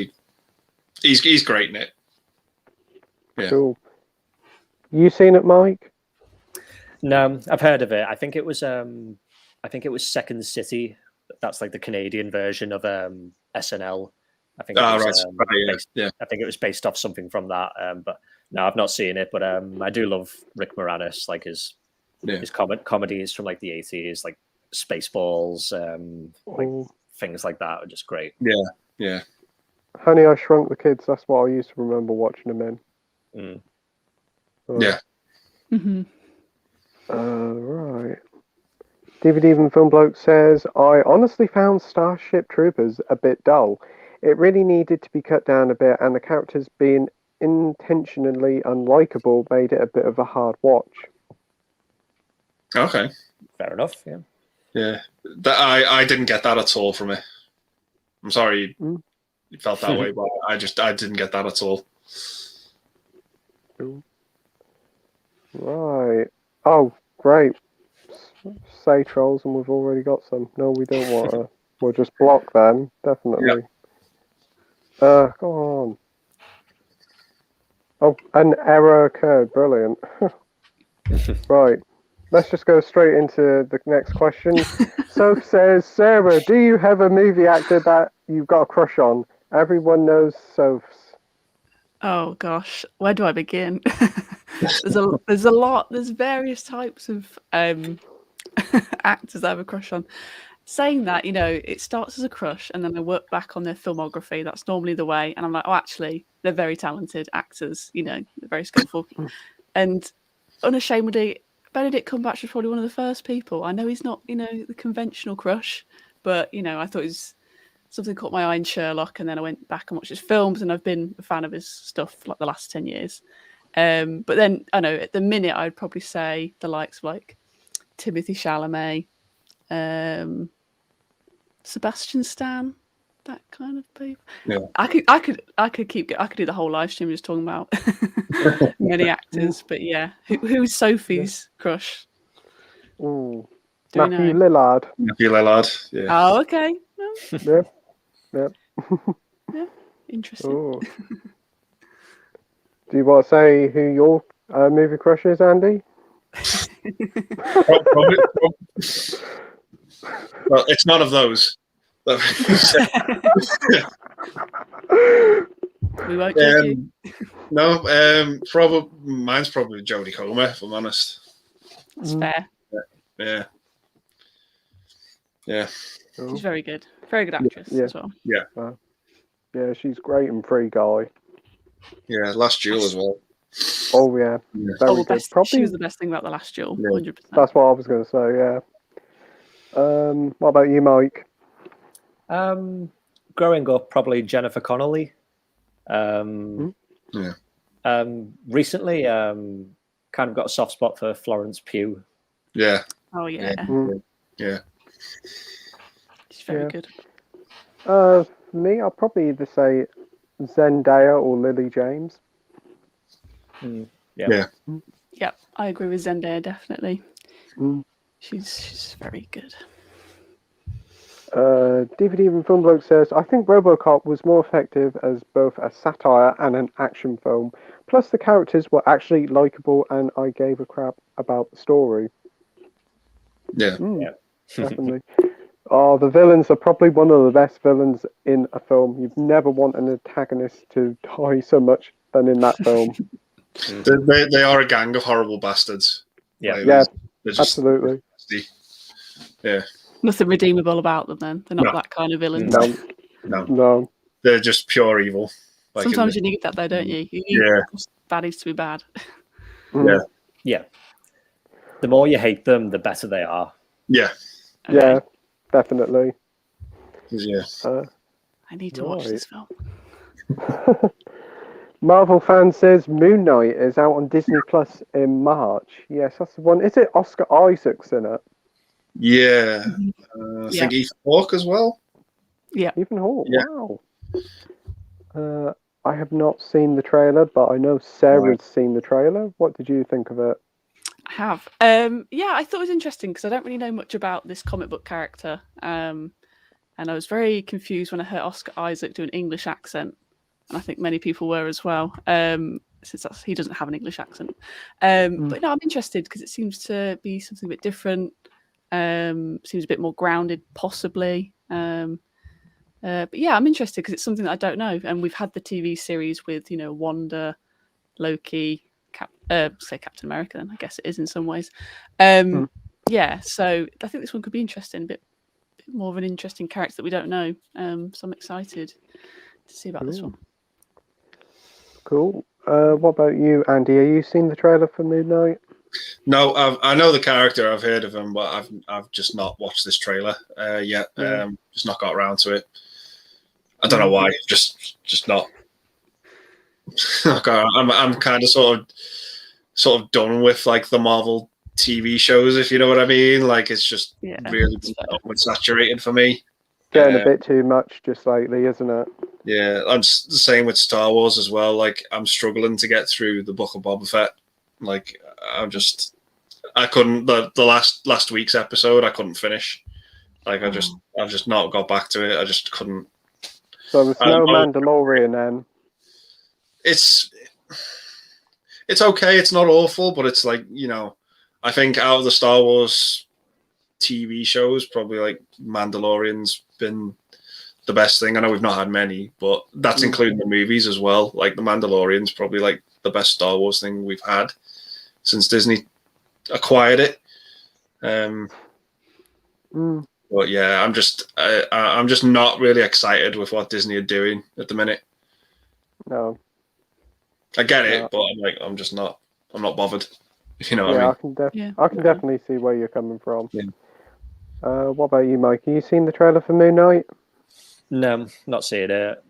he's great in it. Yeah. Cool. You seen it, Mike? No, I've heard of it. I think it was Second City. That's like the Canadian version of SNL. I think it was, I think it was based off something from that. But no, I've not seen it. But I do love Rick Moranis, like his comedies from like the 80s, like Spaceballs, like things like that are just great. Yeah. Honey, I Shrunk the Kids. That's what I used to remember watching them in. Yeah. Mm-hmm. Right. DVD Even Film Bloke says, I honestly found Starship Troopers a bit dull. It really needed to be cut down a bit, and the characters being intentionally unlikable made it a bit of a hard watch. Okay. Fair enough. Yeah. Yeah. I didn't get that at all from it. I'm sorry you felt that way, but I didn't get that at all. Right. Oh, great. Say trolls, and we've already got some. No, we don't want to. We'll just block them, definitely. Go on. Oh, an error occurred. Brilliant. Right. Let's just go straight into the next question. Soph says, Sarah, do you have a movie actor that you've got a crush on? Everyone knows Soph's. Oh gosh, where do I begin? There's a lot. There's various types of actors I have a crush on. Saying that, it starts as a crush, and then I work back on their filmography. That's normally the way, and I'm like, oh, actually, they're very talented actors. They're very skillful, and unashamedly, Benedict Cumberbatch was probably one of the first people. I know he's not, the conventional crush, but I thought something caught my eye in Sherlock, and then I went back and watched his films, and I've been a fan of his stuff for like the last 10 years. But then I know at the minute I'd probably say the likes of like Timothy Chalamet, Sebastian Stan, that kind of people. Yeah. I could do the whole live stream just talking about many actors, but yeah, who's Sophie's crush? Ooh. Matthew Lillard. Yeah. Oh, okay. Yeah. Yeah. Interesting. Ooh. Do you want to say who your movie crush is, Andy? Probably. Well, it's none of those. We won't judge you. No, mine's probably Jodie Comer, if I'm honest. That's fair. Yeah. She's very good. Very good actress as well. Yeah. Yeah, she's great in Free Guy. Yeah, Last Duel as well. Oh, yeah. Very good. Probably, she was the best thing about The Last Duel, 100%. That's what I was going to say, yeah. What about you, Mike? Growing up, probably Jennifer Connelly. Recently, kind of got a soft spot for Florence Pugh. Yeah. Oh, yeah. Yeah. She's very good. For me, I'll probably either say Zendaya or Lily James. Yeah, I agree with Zendaya, definitely. She's very good. DVD Even Film Bloke says, I think RoboCop was more effective as both a satire and an action film. Plus, the characters were actually likable, and I gave a crap about the story. Yeah. Definitely. Oh, the villains are probably one of the best villains in a film. You'd never want an antagonist to die so much than in that film. They are a gang of horrible bastards. Yeah. Like, Yeah, they're just absolutely. nasty. Yeah. Nothing redeemable about them, then. They're not that kind of villains. No. They're just pure evil. Like Sometimes you need that, though, don't you? You need baddies to be bad. Yeah. The more you hate them, the better they are. Yeah. Okay. Yeah, definitely. Yeah. I need to watch this film. Marvel fan says Moon Knight is out on Disney Plus in March. Yes, that's the one. Is it Oscar Isaac's in it? Yeah. I think Ethan Hawke as well. Yeah. Ethan Hawke. Yeah. Wow. I have not seen the trailer, but I know Sarah's seen the trailer. What did you think of it? I have. I thought it was interesting because I don't really know much about this comic book character. And I was very confused when I heard Oscar Isaac do an English accent. And I think many people were as well. since he doesn't have an English accent. But no, I'm interested because it seems to be something a bit different. Seems a bit more grounded, possibly. But yeah, I'm interested because it's something that I don't know. And we've had the TV series with, Wanda, Loki, say Captain America, then I guess it is in some ways. Yeah, so I think this one could be interesting, a bit more of an interesting character that we don't know. So I'm excited to see about this one. Cool. What about you, Andy? Have you seen the trailer for Moon Knight? No, I know the character. I've heard of him, but I've just not watched this trailer yet. Just not got around to it. I don't know why. Just not. I'm kind of sort of done with like the Marvel TV shows, if you know what I mean. Like it's just really saturated for me. Getting a bit too much just lately, isn't it? Yeah, I'm the same with Star Wars as well. Like I'm struggling to get through the Book of Boba Fett. Like I couldn't. The last week's episode, I couldn't finish. Like I've just not got back to it. I just couldn't. So there's no Mandalorian then. It's okay. It's not awful, but it's like, I think out of the Star Wars TV shows, probably like Mandalorian's been the best thing. I know we've not had many, but that's including the movies as well. Like the Mandalorian's probably like the best Star Wars thing we've had since Disney acquired it. But yeah, I'm just not really excited with what Disney are doing at the minute. No. I get it, but I'm not bothered. If you know what I mean. I can definitely see where you're coming from. Yeah. What about you, Mike? Have you seen the trailer for Moon Knight? No, not seeing it.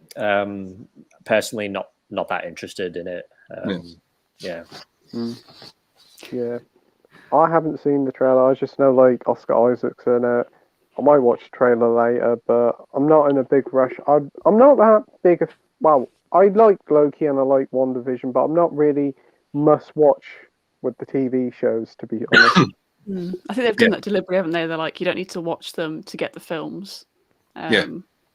Personally, not that interested in it. Yeah. Yeah. I haven't seen the trailer. I just know like Oscar Isaac's in it. I might watch the trailer later, but I'm not in a big rush. I'm not that big. Well, I like Loki and I like WandaVision, but I'm not really must watch with the TV shows, to be honest. I think they've done that deliberately, haven't they? They're like, you don't need to watch them to get the films. Yeah.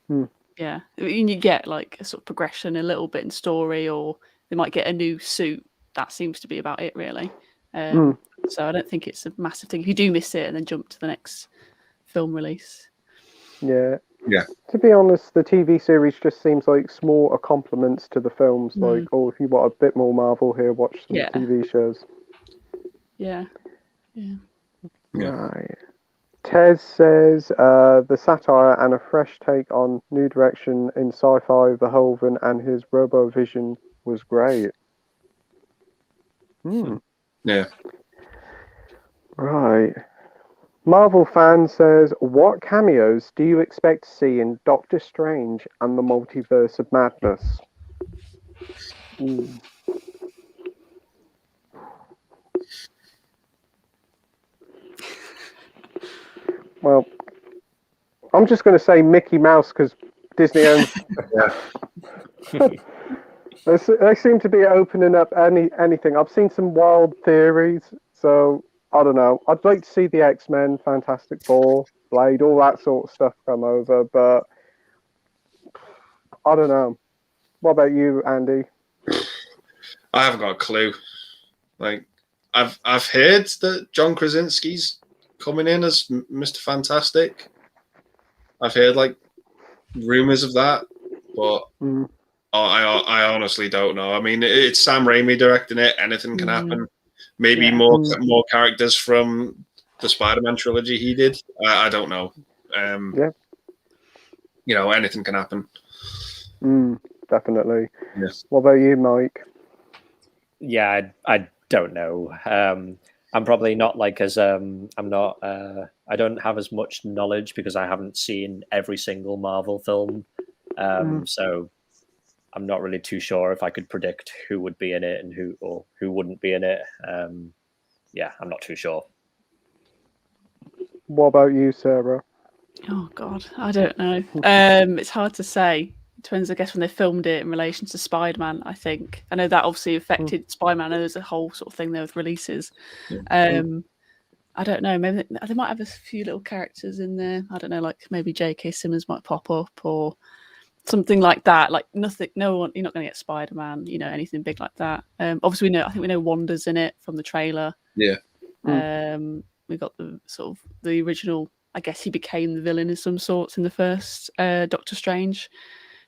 You get like a sort of progression a little bit in story, or they might get a new suit. That seems to be about it, really. So I don't think it's a massive thing if you do miss it and then jump to the next film release. Yeah. To be honest, the TV series just seems like small compliments to the films. Like, if you want a bit more Marvel here, watch some TV shows. Yeah. Right. Tez says the satire and a fresh take on new direction in sci-fi, Verhoeven and his Robo-Vision was great. Yeah. Right. Marvel fan says, what cameos do you expect to see in Doctor Strange and the Multiverse of Madness? Well, I'm just going to say Mickey Mouse because Disney owns. They seem to be opening up anything. I've seen some wild theories, so I don't know. I'd like to see the X-Men, Fantastic Four, Blade, all that sort of stuff come over, but I don't know. What about you, Andy? I haven't got a clue. Like, I've heard that John Krasinski's coming in as Mr. Fantastic. I've heard like rumors of that, but I honestly don't know. I mean, it's Sam Raimi directing it. Anything can happen. Maybe more characters from the Spider-Man trilogy he did. I don't know. Anything can happen. Definitely. Yes. What about you, Mike? Yeah, I don't know. I'm probably not like as I'm not. I don't have as much knowledge because I haven't seen every single Marvel film. So I'm not really too sure if I could predict who would be in it and who wouldn't be in it. I'm not too sure. What about you, Sarah? Oh God, I don't know. It's hard to say. It depends, I guess, when they filmed it in relation to Spider-Man. I think I know that obviously affected Spider-Man. And there's a whole sort of thing there with releases. I don't know. Maybe they might have a few little characters in there. I don't know, like maybe J.K. Simmons might pop up, or something like that. Like nothing. No one. You're not going to get Spider-Man. Anything big like that. Obviously, I think we know Wanda's in it from the trailer. Yeah. We got the sort of the original. I guess he became the villain in some sorts in the first Doctor Strange.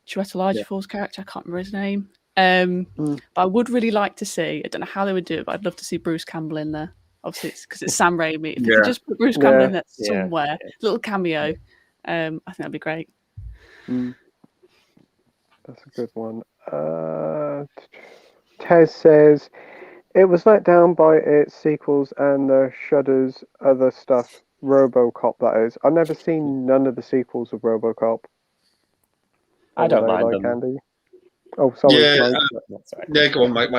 Chiwetel Ejiofor's character. I can't remember his name. But I would really like to see. I don't know how they would do it, but I'd love to see Bruce Campbell in there. Obviously, it's because it's Sam Raimi. If they could just put Bruce Campbell in there somewhere, little cameo, I think that'd be great. That's a good one. Tez says it was let down by its sequels and the Shudder's other stuff. RoboCop, that is. I've never seen none of the sequels of RoboCop. I don't mind them. Andy? Oh, sorry. Yeah, Mike. Go on, Mike.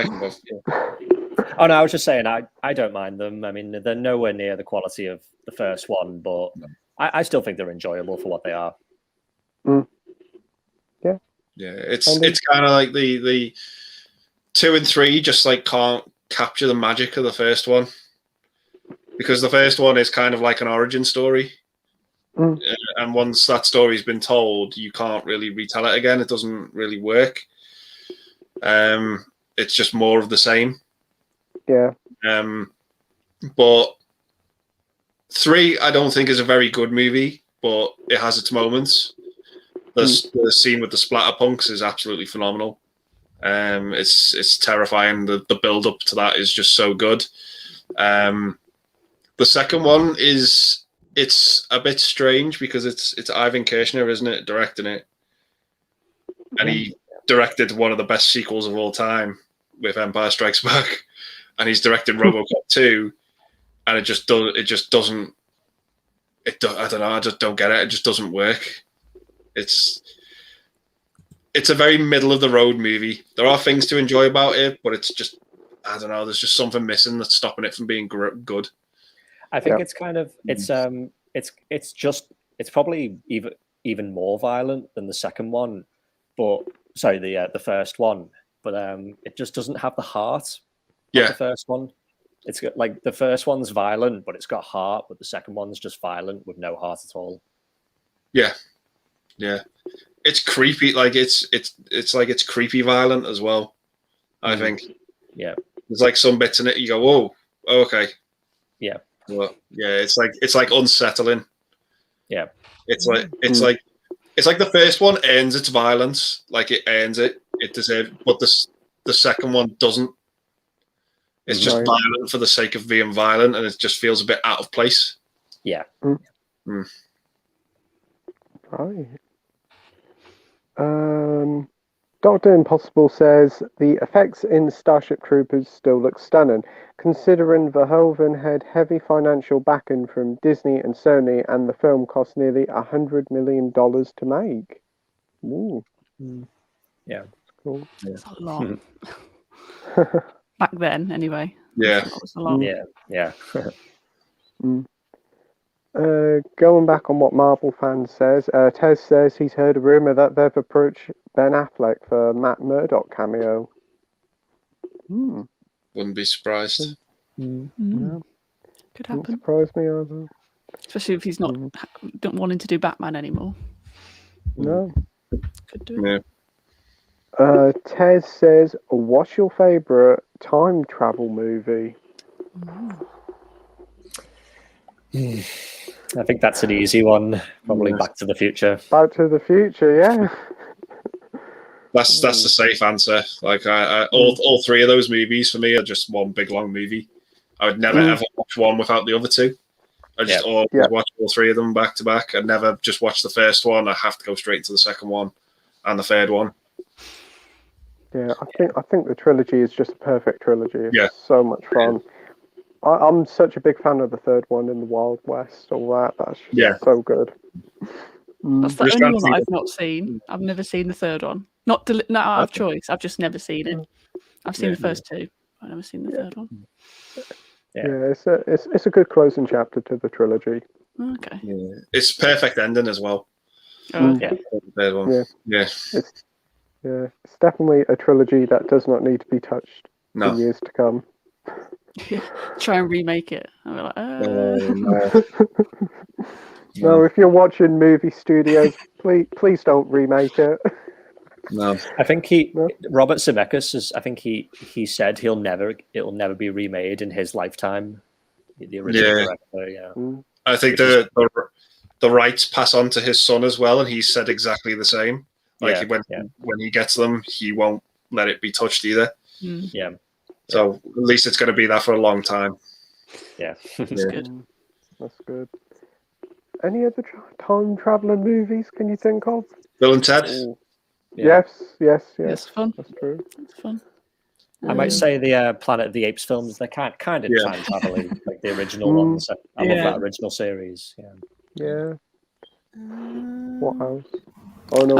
Oh no, I was just saying I don't mind them. I mean, they're nowhere near the quality of the first one, but I still think they're enjoyable for what they are. Yeah. Yeah, it's kind of like the 2 and 3 just like can't capture the magic of the first one, because the first one is kind of like an origin story. And once that story's been told, you can't really retell it again. It doesn't really work. It's just more of the same. Yeah. But 3, I don't think is a very good movie, but it has its moments. The scene with the splatterpunks is absolutely phenomenal. It's terrifying. The build up to that is just so good. The second one it's a bit strange because it's Ivan Kershner, isn't it, directing it? And he directed one of the best sequels of all time with Empire Strikes Back, and he's directed RoboCop 2, and it just doesn't. I don't know. I just don't get it. It just doesn't work. It's a very middle of the road movie. There are things to enjoy about it, but it's just, I don't know. There's just something missing that's stopping it from being good. I think it's kind of it's probably even more violent than the second one, but sorry, the first one, but it just doesn't have the heart. Of the first one. It's got, like, the first one's violent, but it's got heart, but the second one's just violent with no heart at all. Yeah. It's creepy. Like it's creepy violent as well. I think. Yeah. There's like some bits in it you go, whoa, okay. Yeah. Well, yeah, it's like unsettling. Yeah. It's like the first one earns its violence, like it earns it. It deserves, but the second one doesn't. It's just violent for the sake of being violent, and it just feels a bit out of place. Yeah. Right. Dr. Impossible says the effects in Starship Troopers still look stunning, considering Verhoeven had heavy financial backing from Disney and Sony, and the film cost nearly $100 million to make. Ooh. Yeah. That's cool. That's a lot. Back then, anyway. Yeah. That was a lot. Yeah. Going back on what Marvel fans says, Tez says he's heard a rumor that they've approached Ben Affleck for Matt Murdock cameo. Wouldn't be surprised. Could Wouldn't happen. surprise me either. Especially if he's not wanting to do Batman anymore. No. Could do it. Yeah. Tez says, what's your favourite time travel movie? I think that's an easy one. Probably Back to the Future. Back to the Future, yeah. That's the safe answer. Like all 3 of those movies for me are just one big long movie. I would never ever watch one without the other 2. I just always watch all 3 of them back to back. I never just watch the first one. I have to go straight into the second one and the third one. Yeah, I think the trilogy is just a perfect trilogy. It's so much fun. I'm such a big fan of the third one in the Wild West. All that. That's just so good. That's the only one that I've not seen. I've never seen the third one. Not out of choice. I've just never seen it. I've seen the first 2. I've never seen the third one. Yeah, it's a good closing chapter to the trilogy. Okay. Yeah. It's perfect ending as well. Oh, okay. The third one. Yeah. It's definitely a trilogy that does not need to be touched No. in years to come. Try and remake it. I'll be like, No. No, if you're watching movie studios, please don't remake it. No. I think Robert Zemeckis is. I think he said it'll never be remade in his lifetime. The original director, yeah. I think the rights pass on to his son as well, and he said exactly the same. Like when he gets them, he won't let it be touched either. Yeah. So at least it's going to be that for a long time. Yeah, that's good. That's good. Any other time traveling movies can you think of? Bill and Ted. Yeah. Yes. It's fun. That's true. It's fun. I might say the Planet of the Apes films. They're kind of time traveling, like the original ones. I love that original series. Yeah. What else? Oh no!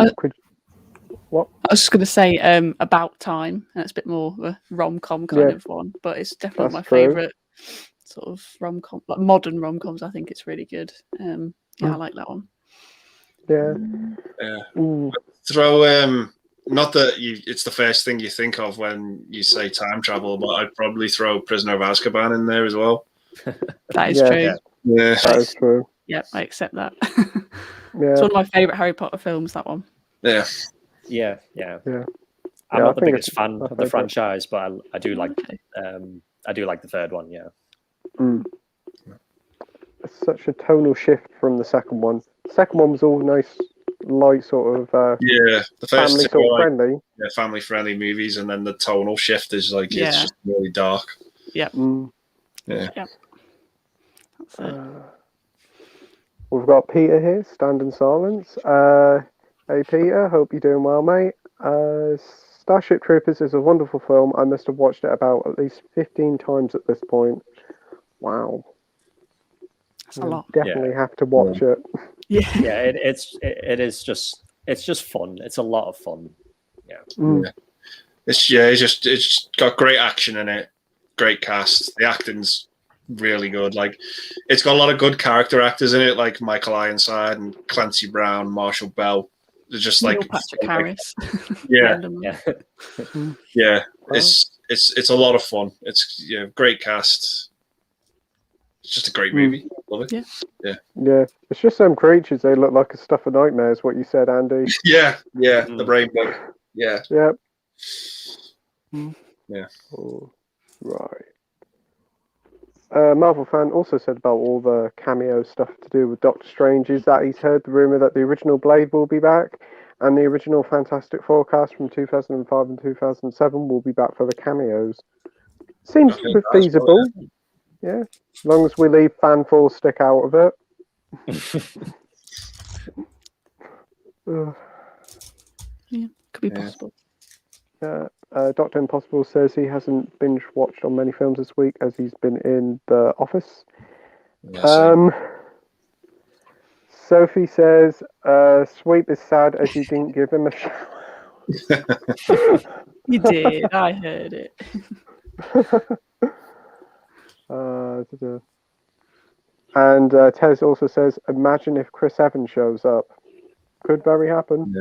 What? I was just going to say About Time, and it's a bit more of a rom-com kind of one, but it's definitely my favourite sort of rom-com, like modern rom-coms. I think it's really good. I like that one. Yeah. Throw not that it's the first thing you think of when you say time travel, but I'd probably throw Prisoner of Azkaban in there as well. That is true. Yeah, that is true. Yep, I accept that. Yeah. It's one of my favourite Harry Potter films, that one. Yeah. I'm not the biggest fan of the franchise, but I do like the third one. Yeah. It's such a tonal shift from the second one. The second one was all nice, light sort of. The first family sort of friendly. Yeah, family friendly movies, and then the tonal shift is like it's just really dark. Yep. Yeah. That's it. We've got Peter here, stand in silence. Hey Peter, hope you're doing well, mate. Starship Troopers is a wonderful film. I must have watched it about at least 15 times at this point. Wow. That's a lot. Definitely have to watch it. Yeah. Yeah, it's just fun. It's a lot of fun. It's got great action in it, great cast. The acting's really good. Like, it's got a lot of good character actors in it, like Michael Ironside and Clancy Brown, Marshall Bell. They're just Neil like Patrick Harris. It's a lot of fun. It's great cast. It's just a great movie. Love it. Yeah. It's just some creatures. They look like a stuff of nightmares. What you said, Andy. The rainbow. Yeah. Yep. Yeah. Oh, right. Marvel fan also said about all the cameo stuff to do with Doctor Strange is that he's heard the rumor that the original Blade will be back, and the original Fantastic Four cast from 2005 and 2007 will be back for the cameos. Seems feasible. Yeah, as long as we leave Fan Four stick out of it. Could be possible. Dr. Impossible says he hasn't binge watched on many films this week as he's been in the office. Sophie says, Sweep is sad as you didn't give him a shout. You did. I heard it. And Tez also says, imagine if Chris Evans shows up. Could very happen.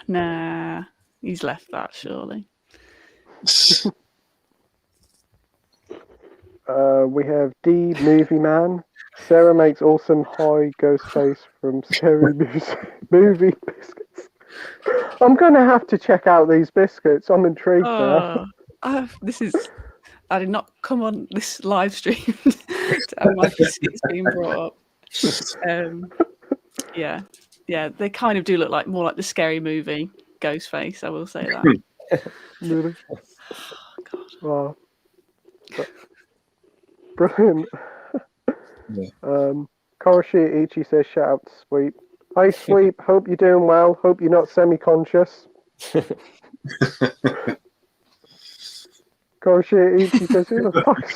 Nah, he's left that, surely. We have D Movie Man. Sarah makes awesome high ghost face from Scary Movie biscuits. I'm going to have to check out these biscuits. I'm intrigued now. I did not come on this live stream to have my biscuits being brought up. Yeah, they kind of do look more like the Scary Movie ghost face. I will say that. Really? Oh, God. Wow. Brilliant. Koroshi Ichi says, shout out to Sweep. Hi Sweep, hope you're doing well. Hope you're not semi-conscious. Koroshi Ichi says, who the fuck is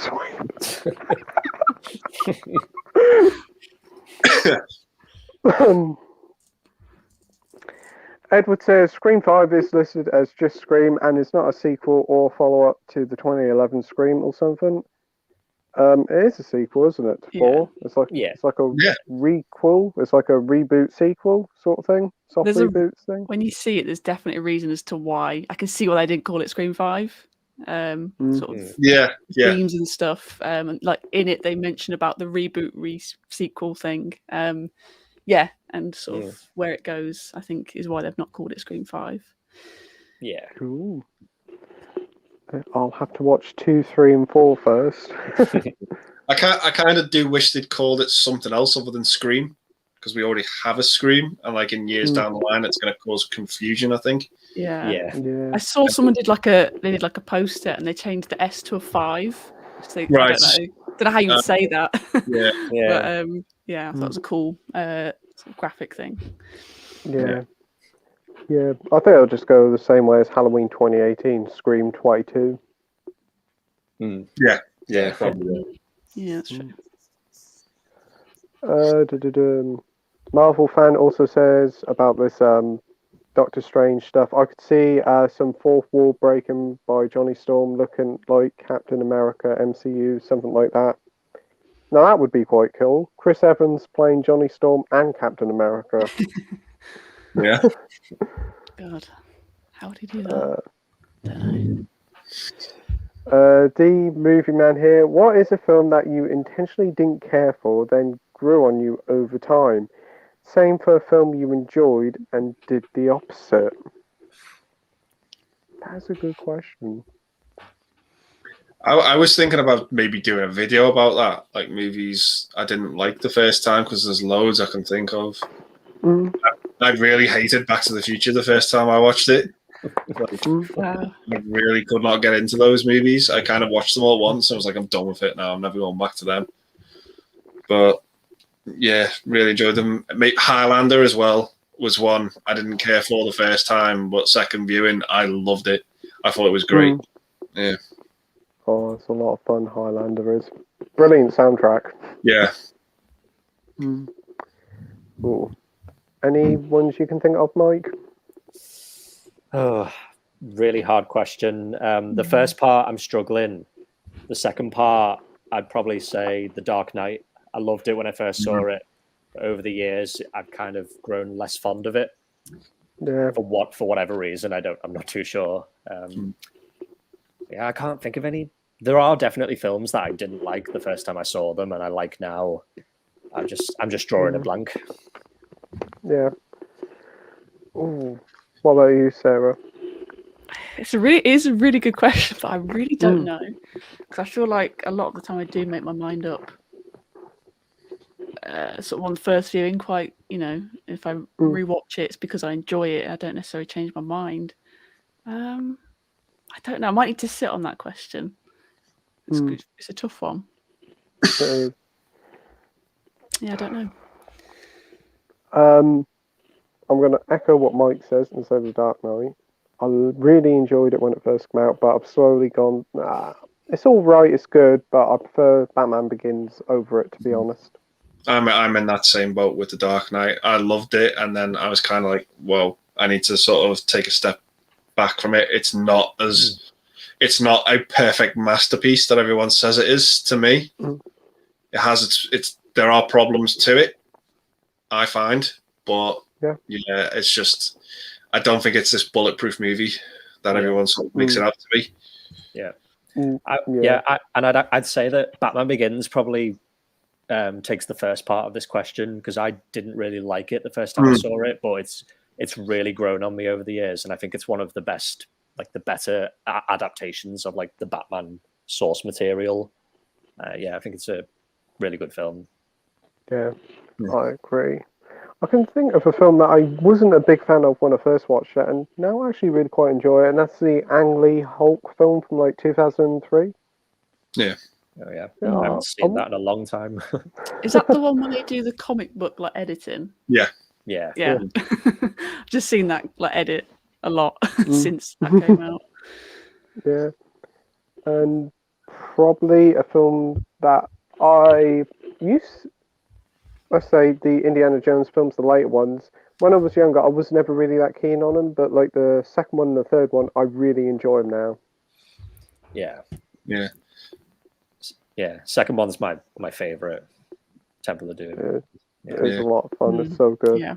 Sweep? Edward says Scream 5 is listed as just Scream and is not a sequel or follow-up to the 2011 Scream or something. It is a sequel, isn't it? To 4? It's like a requel. It's like a reboot sequel sort of thing. Soft reboot thing. When you see it, there's definitely a reason as to why. I can see why they didn't call it Scream 5. Sort of themes and stuff. And like in it, they mention about the reboot sequel thing. yeah, and sort of where it goes, I think, is why they've not called it Scream 5. Yeah. Cool. I'll have to watch 2, 3, and 4 first. I kind of do wish they'd called it something else other than Scream, because we already have a Scream, and like in years down the line, it's going to cause confusion, I think. Yeah. Yeah. I saw someone did like a poster and they changed the S to a 5. So Right. I don't know how you would say that. Yeah. But yeah, I thought it was a cool sort of graphic thing. Yeah. Yeah. I think I'll just go the same way as Halloween 2018, Scream 22. Yeah. Yeah. Probably. Yeah, that's true. Marvel fan also says about this Doctor Strange stuff. I could see some fourth wall breaking by Johnny Storm, looking like Captain America MCU, something like that. Now that would be quite cool. Chris Evans playing Johnny Storm and Captain America. Yeah. God, how would he do that? Don't know. D Movie Man here. What is a film that you intentionally didn't care for, then grew on you over time? Same for a film you enjoyed and did the opposite. That's a good question. I was thinking about maybe doing a video about that, like movies I didn't like the first time, because there's loads I can think of. I really hated Back to the Future the first time I watched it. Wow. I really could not get into those movies. I kind of watched them all once. I was like, I'm done with it now. I'm never going back to them. But yeah, really enjoyed them. Highlander as well was one I didn't care for the first time, but second viewing, I loved it. I thought it was great. Yeah. Oh, it's a lot of fun, Highlander is. Brilliant soundtrack. Yeah. Ooh. Any ones you can think of, Mike? Oh, really hard question. The first part, I'm struggling. The second part, I'd probably say The Dark Knight. I loved it when I first saw it. But over the years, I've kind of grown less fond of it. Yeah. For whatever reason, I'm not too sure. Yeah, I can't think of any. There are definitely films that I didn't like the first time I saw them, and I like now. I'm just drawing a blank. Yeah. Ooh. What about you, Sarah? It is a really good question, but I really don't know, because I feel like a lot of the time I do make my mind up sort of on first viewing. Quite, if I rewatch it, it's because I enjoy it. I don't necessarily change my mind. I don't know. I might need to sit on that question. It's a tough one. Yeah, I don't know. I'm going to echo what Mike says and say The Dark Knight. I really enjoyed it when it first came out, but I've slowly gone, it's all right, it's good, but I prefer Batman Begins over it, to be honest. I'm in that same boat with The Dark Knight. I loved it, and then I was kind of like, well, I need to sort of take a step back from it. It's not a perfect masterpiece that everyone says it is to me. It has there are problems to it, I find, but yeah, it's just, I don't think it's this bulletproof movie that everyone sort of makes it out to be. Yeah. I'd say that Batman Begins probably takes the first part of this question, because I didn't really like it the first time I saw it, but it's really grown on me over the years, and I think it's one of the best, like the better adaptations of like the Batman source material. I think it's a really good film. Yeah, I agree. I can think of a film that I wasn't a big fan of when I first watched it, and now I actually really quite enjoy it, and that's the Ang Lee Hulk film from like 2003. Yeah. Oh yeah, I haven't seen that in a long time. Is that the one where they do the comic book like editing? Yeah. I've just seen that like edit a lot since that came out. Yeah, and probably a film that let's say the Indiana Jones films, the later ones. When I was younger, I was never really that keen on them, but like the second one and the third one, I really enjoy them now. Yeah. Second one's my favorite. Temple of Doom. It's a lot of fun. It's so good. Yeah.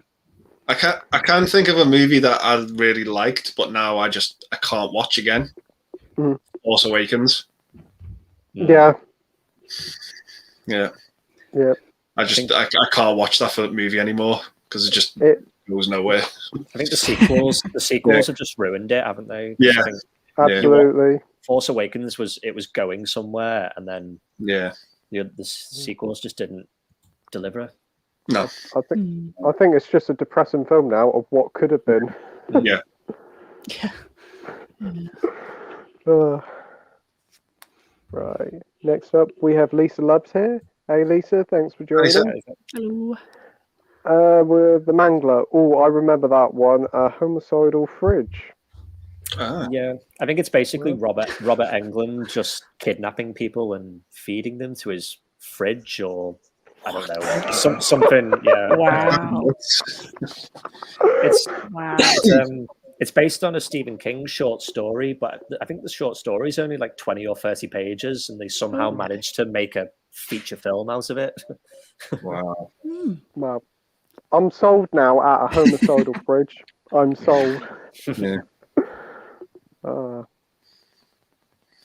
I can't think of a movie that I really liked, but now I can't watch again. Force Awakens. Yeah. Yeah. Yeah. I can't watch that movie anymore because it goes nowhere. I think the sequels have just ruined it, haven't they? Yeah, I think absolutely. Force Awakens was going somewhere, and then the sequels just didn't deliver. No, I think it's just a depressing film now of what could have been. Yeah. Right. Next up, we have Lisa Lubbs here. Hey, Lisa, thanks for joining. Hello. With the Mangler. Oh, I remember that one. Homicidal Fridge. Yeah, I think it's basically Robert Englund just kidnapping people and feeding them to his fridge, or I don't know, something. Yeah. Wow. It's based on a Stephen King short story, but I think the short story is only like 20 or 30 pages, and they somehow managed to make a feature film out of it. Wow. Well, I'm sold now at a homicidal fridge. I'm sold. Yeah.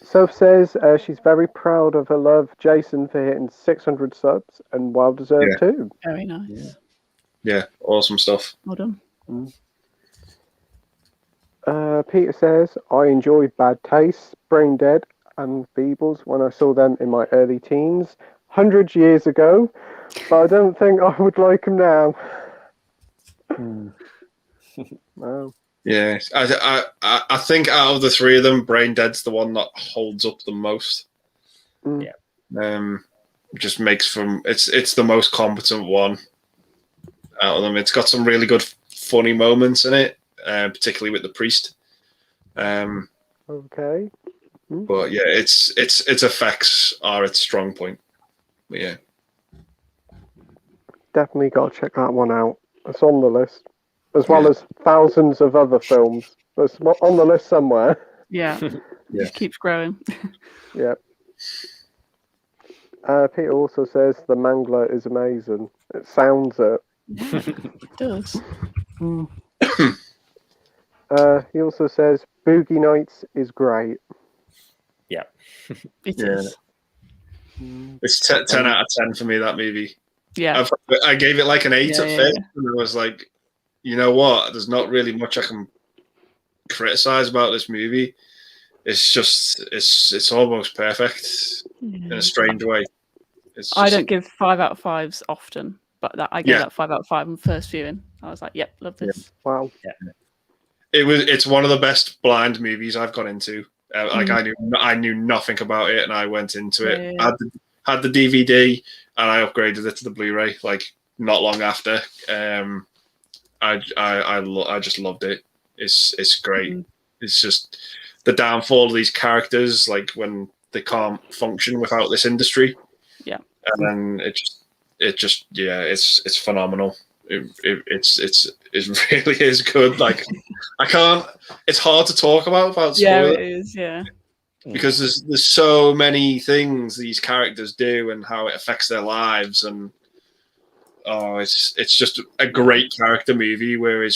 Soph says she's very proud of her love, Jason, for hitting 600 subs, and well deserved too. Very nice. Yeah, awesome stuff. Well done. Peter says, I enjoyed Bad Taste, Brain Dead, and Feebles when I saw them in my early teens, hundreds years ago, but I don't think I would like them now. Wow. Yeah, I think out of the three of them, Brain Dead's the one that holds up the most. Just makes it's the most competent one out of them. It's got some really good funny moments in it, particularly with the priest. Okay. But yeah, its effects are its strong point. But yeah, definitely got to check that one out. It's on the list, as well as thousands of other films. It's on the list somewhere. Yeah. Just keeps growing. Yeah. Peter also says the Mangler is amazing. It sounds it. Yeah, it does. He also says Boogie Nights is great. Yeah. It is. It's 10 out of 10 for me, that movie. Yeah. I gave it like an 8 at first, and I was like, you know what? There's not really much I can criticize about this movie. It's just, it's almost perfect in a strange way. I don't give 5 out of 5s often, but I gave that 5 out of 5 on first viewing. I was like, yep, love this. Wow. Yeah. It's one of the best blind movies I've got into. Like I knew nothing about it, and I went into it. Yeah. Had the DVD, and I upgraded it to the Blu-ray like not long after. I just loved it. It's great. It's just the downfall of these characters, like when they can't function without this industry. Yeah, and then it's phenomenal. It really is good. Like I can't. It's hard to talk about spoilers. Yeah, it is. Yeah, because there's so many things these characters do and how it affects their lives, and it's just a great character movie where it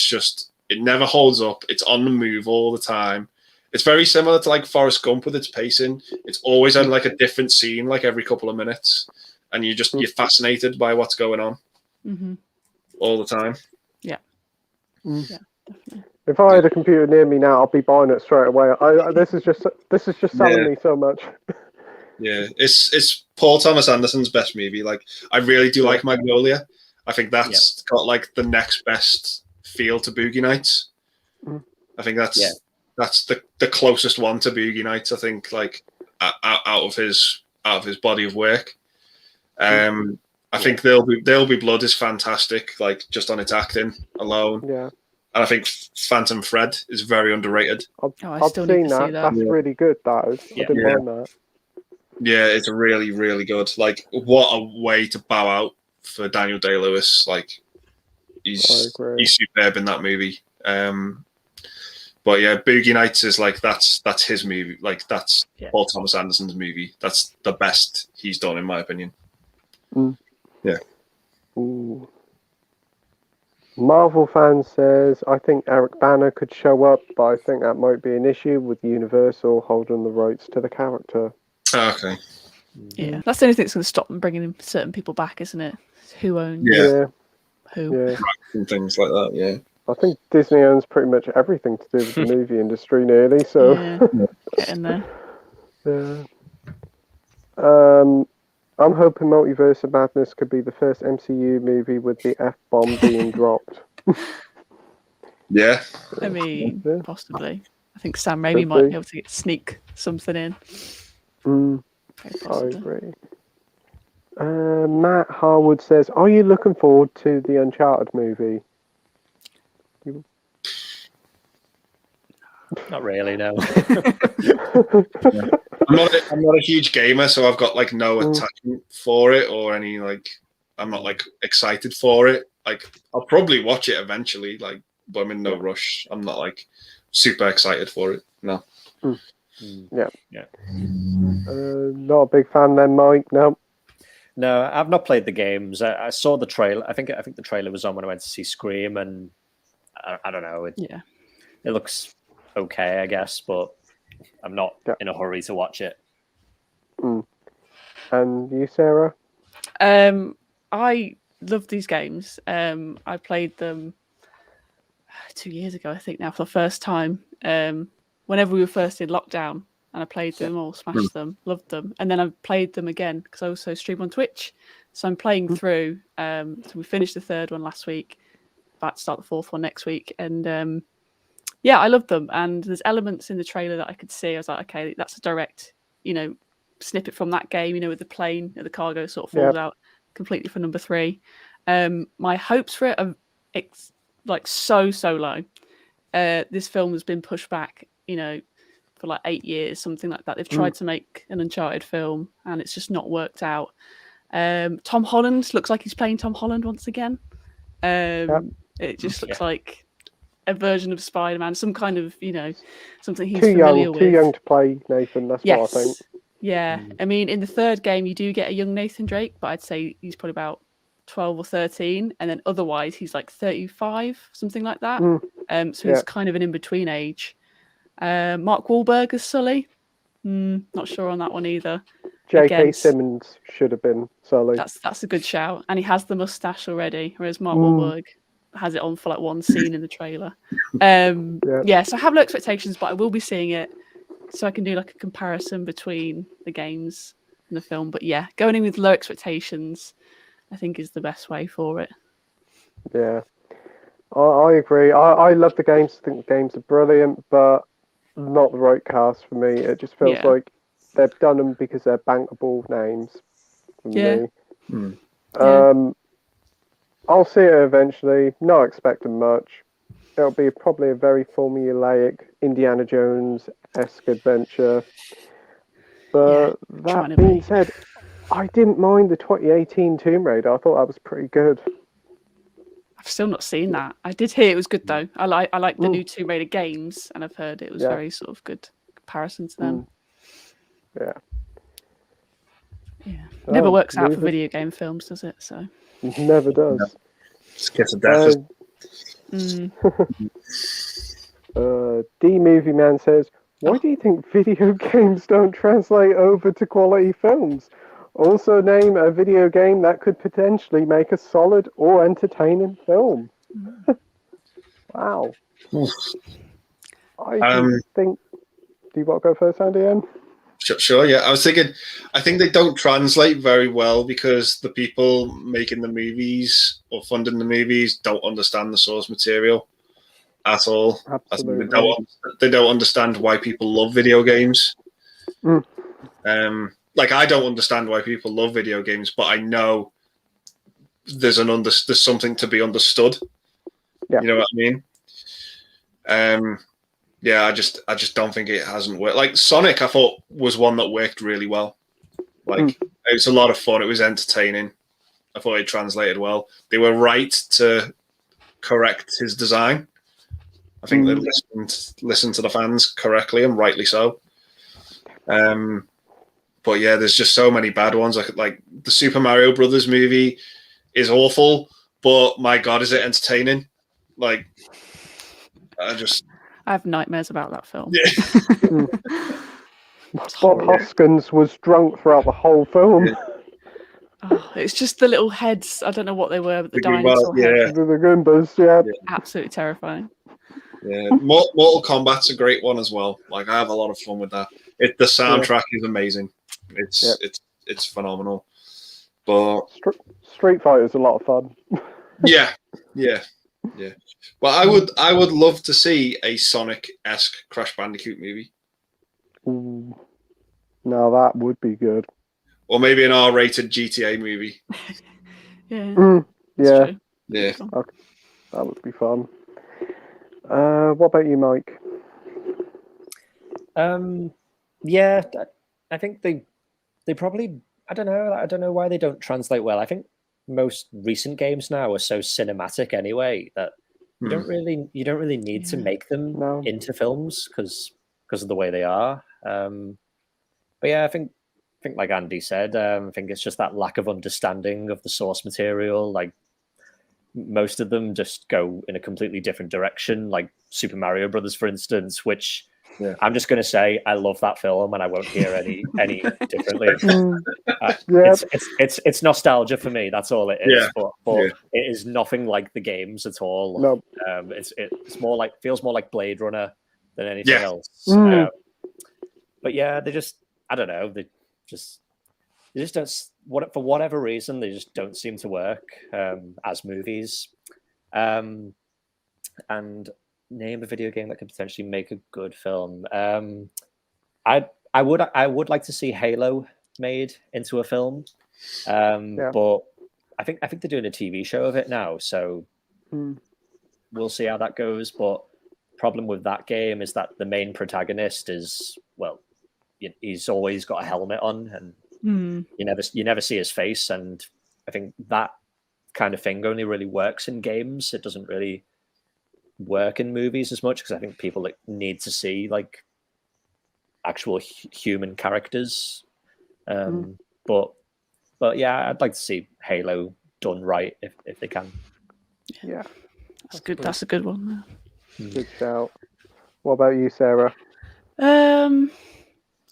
never holds up. It's on the move all the time. It's very similar to like Forrest Gump with its pacing. It's always on like a different scene, like every couple of minutes, and you're fascinated by what's going on all the time. Yeah. Yeah, definitely. If I had a computer near me now, I'd be buying it straight away. This is just selling me so much. Yeah, it's Paul Thomas Anderson's best movie. Like I really do like Magnolia. I think that's got like the next best feel to Boogie Nights. I think that's the closest one to Boogie Nights. I think like out of his body of work. I think There'll Be Blood is fantastic, like just on its acting alone. Yeah. And I think Phantom Thread is very underrated. I've seen that. That's really good. That is. I didn't mind that. Yeah, it's really, really good. Like, what a way to bow out for Daniel Day-Lewis. Like, he's superb in that movie. But yeah, Boogie Nights is like that's his movie. Like that's Paul Thomas Anderson's movie. That's the best he's done, in my opinion. Yeah. Ooh. Marvel fan says, I think Eric Bana could show up, but I think that might be an issue with Universal holding the rights to the character. Okay. Yeah, that's the only thing that's going to stop them bringing certain people back, isn't it? who owns Yeah. who. Yeah. And things like that. Yeah. I think Disney owns pretty much everything to do with the movie industry, nearly. So. Yeah, get in there. Yeah. I'm hoping Multiverse of Madness could be the first MCU movie with the F-bomb being dropped. Yeah. I mean, Yeah. possibly. I think Sam Raimi Could might be. be able to sneak something in. Very I possibly. agree. Matt Harwood says, "Are you looking forward to the Uncharted movie?" Not really, no. I'm not a huge gamer, so I've got like no attachment for it or any like. I'm not like excited for it. Like I'll probably watch it eventually, like, but I'm in no rush. I'm not like super excited for it. No. Yeah. Yeah. Not a big fan then, Mike. No. No, I've not played the games. I saw the trailer. I think the trailer was on when I went to see Scream, and I don't know. It looks okay, I guess, but I'm not in a hurry to watch it. And you, Sarah? I love these games. I played them 2 years ago, I think now, for the first time. Whenever we were first in lockdown, and I played them all, smashed them, loved them. And then I played them again because I also stream on Twitch. So I'm playing through. So we finished the third one last week, about to start the fourth one next week. And yeah, I loved them. And there's elements in the trailer that I could see. I was like, okay, that's a direct, snippet from that game, with the plane, the cargo sort of falls out completely for number 3. My hopes for it are like so low. This film has been pushed back, for like 8 years, something like that. They've tried to make an Uncharted film and it's just not worked out. Tom Holland looks like he's playing Tom Holland once again. It just looks like a version of Spider-Man, some kind of, something he's familiar with. Too young to play Nathan, that's what I think. Yeah. I mean, in the third game, you do get a young Nathan Drake, but I'd say he's probably about 12 or 13. And then otherwise, he's like 35, something like that. So he's kind of an in-between age. Mark Wahlberg as Sully. Not sure on that one either. J.K. Simmons should have been Sully. That's a good shout. And he has the mustache already, whereas Mark Wahlberg has it on for like one scene in the trailer. So I have low expectations, but I will be seeing it so I can do like a comparison between the games and the film. But yeah, going in with low expectations, I think is the best way for it. Yeah, I agree. I love the games. I think the games are brilliant, but not the right cast for me. It just feels like they've done them because they're bankable names for me. I'll see it eventually. Not expecting much. It'll be probably a very formulaic Indiana Jones-esque adventure. But that being said, I didn't mind the 2018 Tomb Raider. I thought that was pretty good. I've still not seen that. I did hear it was good though. I like the new Tomb Raider games, and I've heard it was very sort of good comparison to them. Yeah. Never works out for video game films, does it? So it never does. Just gets a death. D Movie Man says, "Why do you think video games don't translate over to quality films? Also name a video game that could potentially make a solid or entertaining film." Wow. I think... Do you want to go first, Andy? Sure, yeah. I was thinking, I think they don't translate very well because the people making the movies or funding the movies don't understand the source material at all. Absolutely. They don't understand why people love video games. Like, I don't understand why people love video games, but I know there's something to be understood. Yeah. You know what I mean? I just don't think it hasn't worked. Like Sonic, I thought was one that worked really well. Like it was a lot of fun. It was entertaining. I thought it translated well. They were right to correct his design. I think they listened to the fans correctly and rightly so. But yeah, there's just so many bad ones. Like the Super Mario Brothers movie is awful, but my God, is it entertaining? Like, I have nightmares about that film. Bob Hoskins was drunk throughout the whole film. Oh, it's just the little heads. I don't know what they were, but the dinosaur heads. The Goombas, yeah. Absolutely terrifying. Yeah, Mortal Kombat's a great one as well. Like I have a lot of fun with that. The soundtrack is amazing. It's phenomenal. But Street Fighter's a lot of fun. yeah. But I would love to see a Sonic-esque Crash Bandicoot movie. Ooh. Now that would be good. Or maybe an R-rated GTA movie. Yeah. Yeah. Yeah. Okay. That would be fun. What about you, Mike? Yeah, I think they probably, I don't know why they don't translate well. I think most recent games now are so cinematic anyway that you don't really need to make them into films because of the way they are. But yeah, I think like Andy said, I think it's just that lack of understanding of the source material. Like most of them just go in a completely different direction, like Super Mario Brothers, for instance, which I'm just going to say I love that film and I won't hear any differently. It's nostalgia for me. That's all it is. But it is nothing like the games at all. No. It's more like feels more like Blade Runner than anything else. But yeah, they just I don't know. They just don't. For whatever reason, they just don't seem to work as movies. And name a video game that could potentially make a good film. I would like to see Halo made into a film. But I think they're doing a TV show of it now, so we'll see how that goes. But problem with that game is that the main protagonist is he's always got a helmet on, and you never see his face. And I think that kind of thing only really works in games. It doesn't really work in movies as much because I think people need to see like actual human characters. But yeah, I'd like to see Halo done right if they can. Yeah, that's good. That's a good one. Good shout. What about you, Sarah?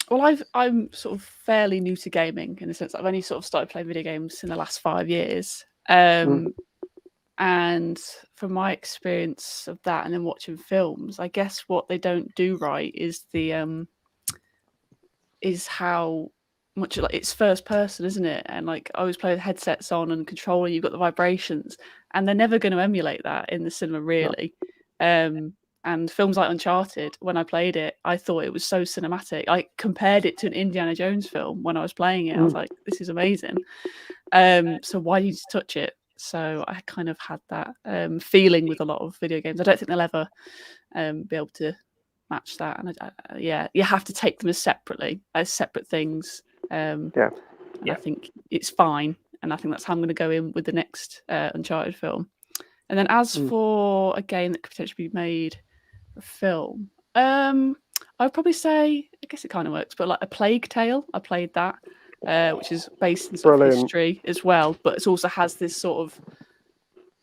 Well, I'm sort of fairly new to gaming in the sense that I've only sort of started playing video games in the last 5 years. And from my experience of that and then watching films, I guess what they don't do right is is how much like it's first person, isn't it? And like I always play with headsets on and controlling, you've got the vibrations, and they're never going to emulate that in the cinema, really. And films like Uncharted, when I played it, I thought it was so cinematic. I compared it to an Indiana Jones film when I was playing it. I was like, this is amazing. So why do you just touch it? So I kind of had that feeling with a lot of video games. I don't think they'll ever be able to match that. And you have to take them as separate things. I think it's fine. And I think that's how I'm going to go in with the next Uncharted film. And then as for a game that could potentially be made a film, I'd probably say, I guess it kind of works, but like A Plague Tale, I played that, which is based in sort of history as well, but it also has this sort of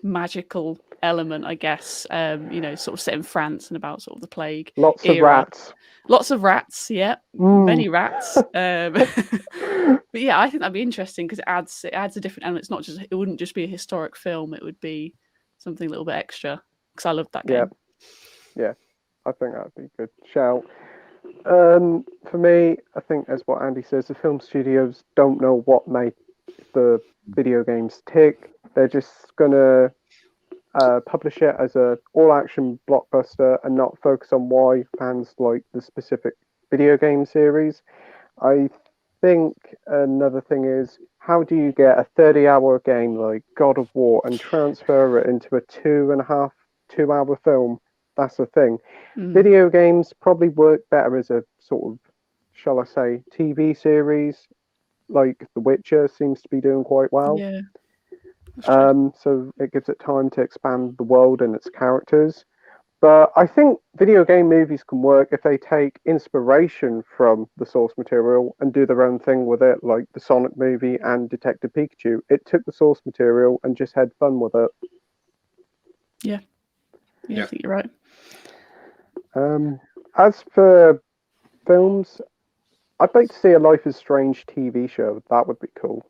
magical element, I guess, sort of set in France and about sort of the plague era. Lots of rats, yeah, many rats. But yeah, I think that'd be interesting because it adds a different element. It wouldn't just be a historic film; it would be something a little bit extra. Because I love that game. Yeah, I think that'd be a good shout. For me, I think as what Andy says, the film studios don't know what made the video games tick. They're just gonna publish it as a all-action blockbuster and not focus on why fans like the specific video game series. I think another thing is, how do you get a 30-hour game like God of War and transfer it into a 2.5-2-hour film? That's the thing. Video games probably work better as a sort of, shall I say, TV series, like The Witcher seems to be doing quite well. Yeah. So it gives it time to expand the world and its characters. But I think video game movies can work if they take inspiration from the source material and do their own thing with it, like the Sonic movie and Detective Pikachu. It took the source material and just had fun with it. Yeah, I think you're right. As for films, I'd like to see a Life is Strange TV show. That would be cool.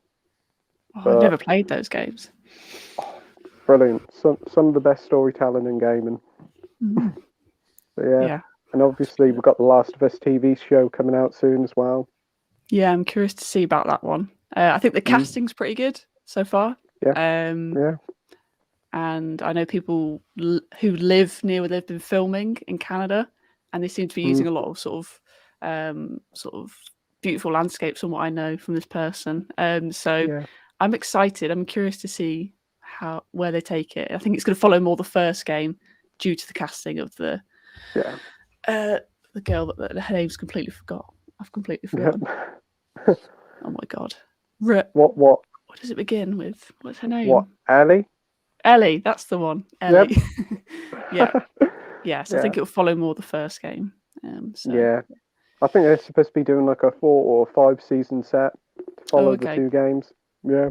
I've never played those games. Brilliant. Some of the best storytelling in gaming. But yeah. And obviously we've got the Last of Us TV show coming out soon as well. Yeah, I'm curious to see about that one. I think the casting's pretty good so far. Yeah. And I know people who live near where they've been filming in Canada, and they seem to be using a lot of sort of beautiful landscapes from what I know from this person. So I'm excited. I'm curious to see where they take it. I think it's going to follow more the first game due to the casting of the girl that her name's completely forgot. I've completely forgotten. Oh my god. What does it begin with? What's her name? What, Ellie? Ellie, that's the one. Ellie. Yes, I think it'll follow more the first game. Yeah. I think they're supposed to be doing like a 4 or 5 season set to follow the 2 games. Yeah.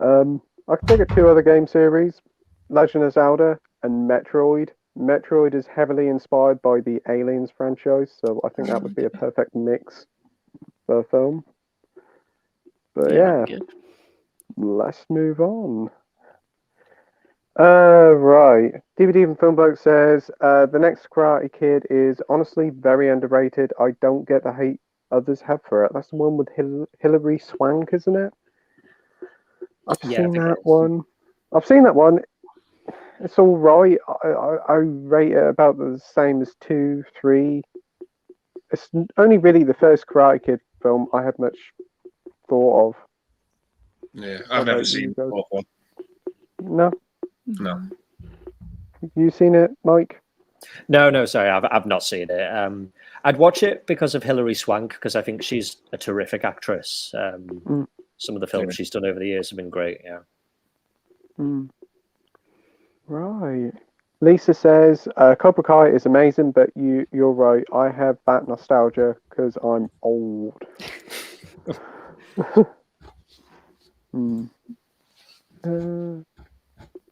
I can think of 2 other game series, Legend of Zelda and Metroid. Metroid is heavily inspired by the Aliens franchise, so I think that would be a perfect mix for a film. But yeah, let's move on. Right. DVD and Film Bloke says, the next Karate Kid is honestly very underrated. I don't get the hate others have for it. That's the one with Hilary Swank, isn't it? I've seen that one. It's all right. I rate it about the same as 2, 3. It's only really the first Karate Kid film I had much thought of. Yeah, I've never seen the fourth one. No. You seen it, Mike? No, sorry, I've not seen it. I'd watch it because of Hilary Swank, because I think she's a terrific actress. Some of the films she's done over the years have been great. Yeah. Right. Lisa says, Cobra Kai is amazing, but you're right. I have that nostalgia because I'm old.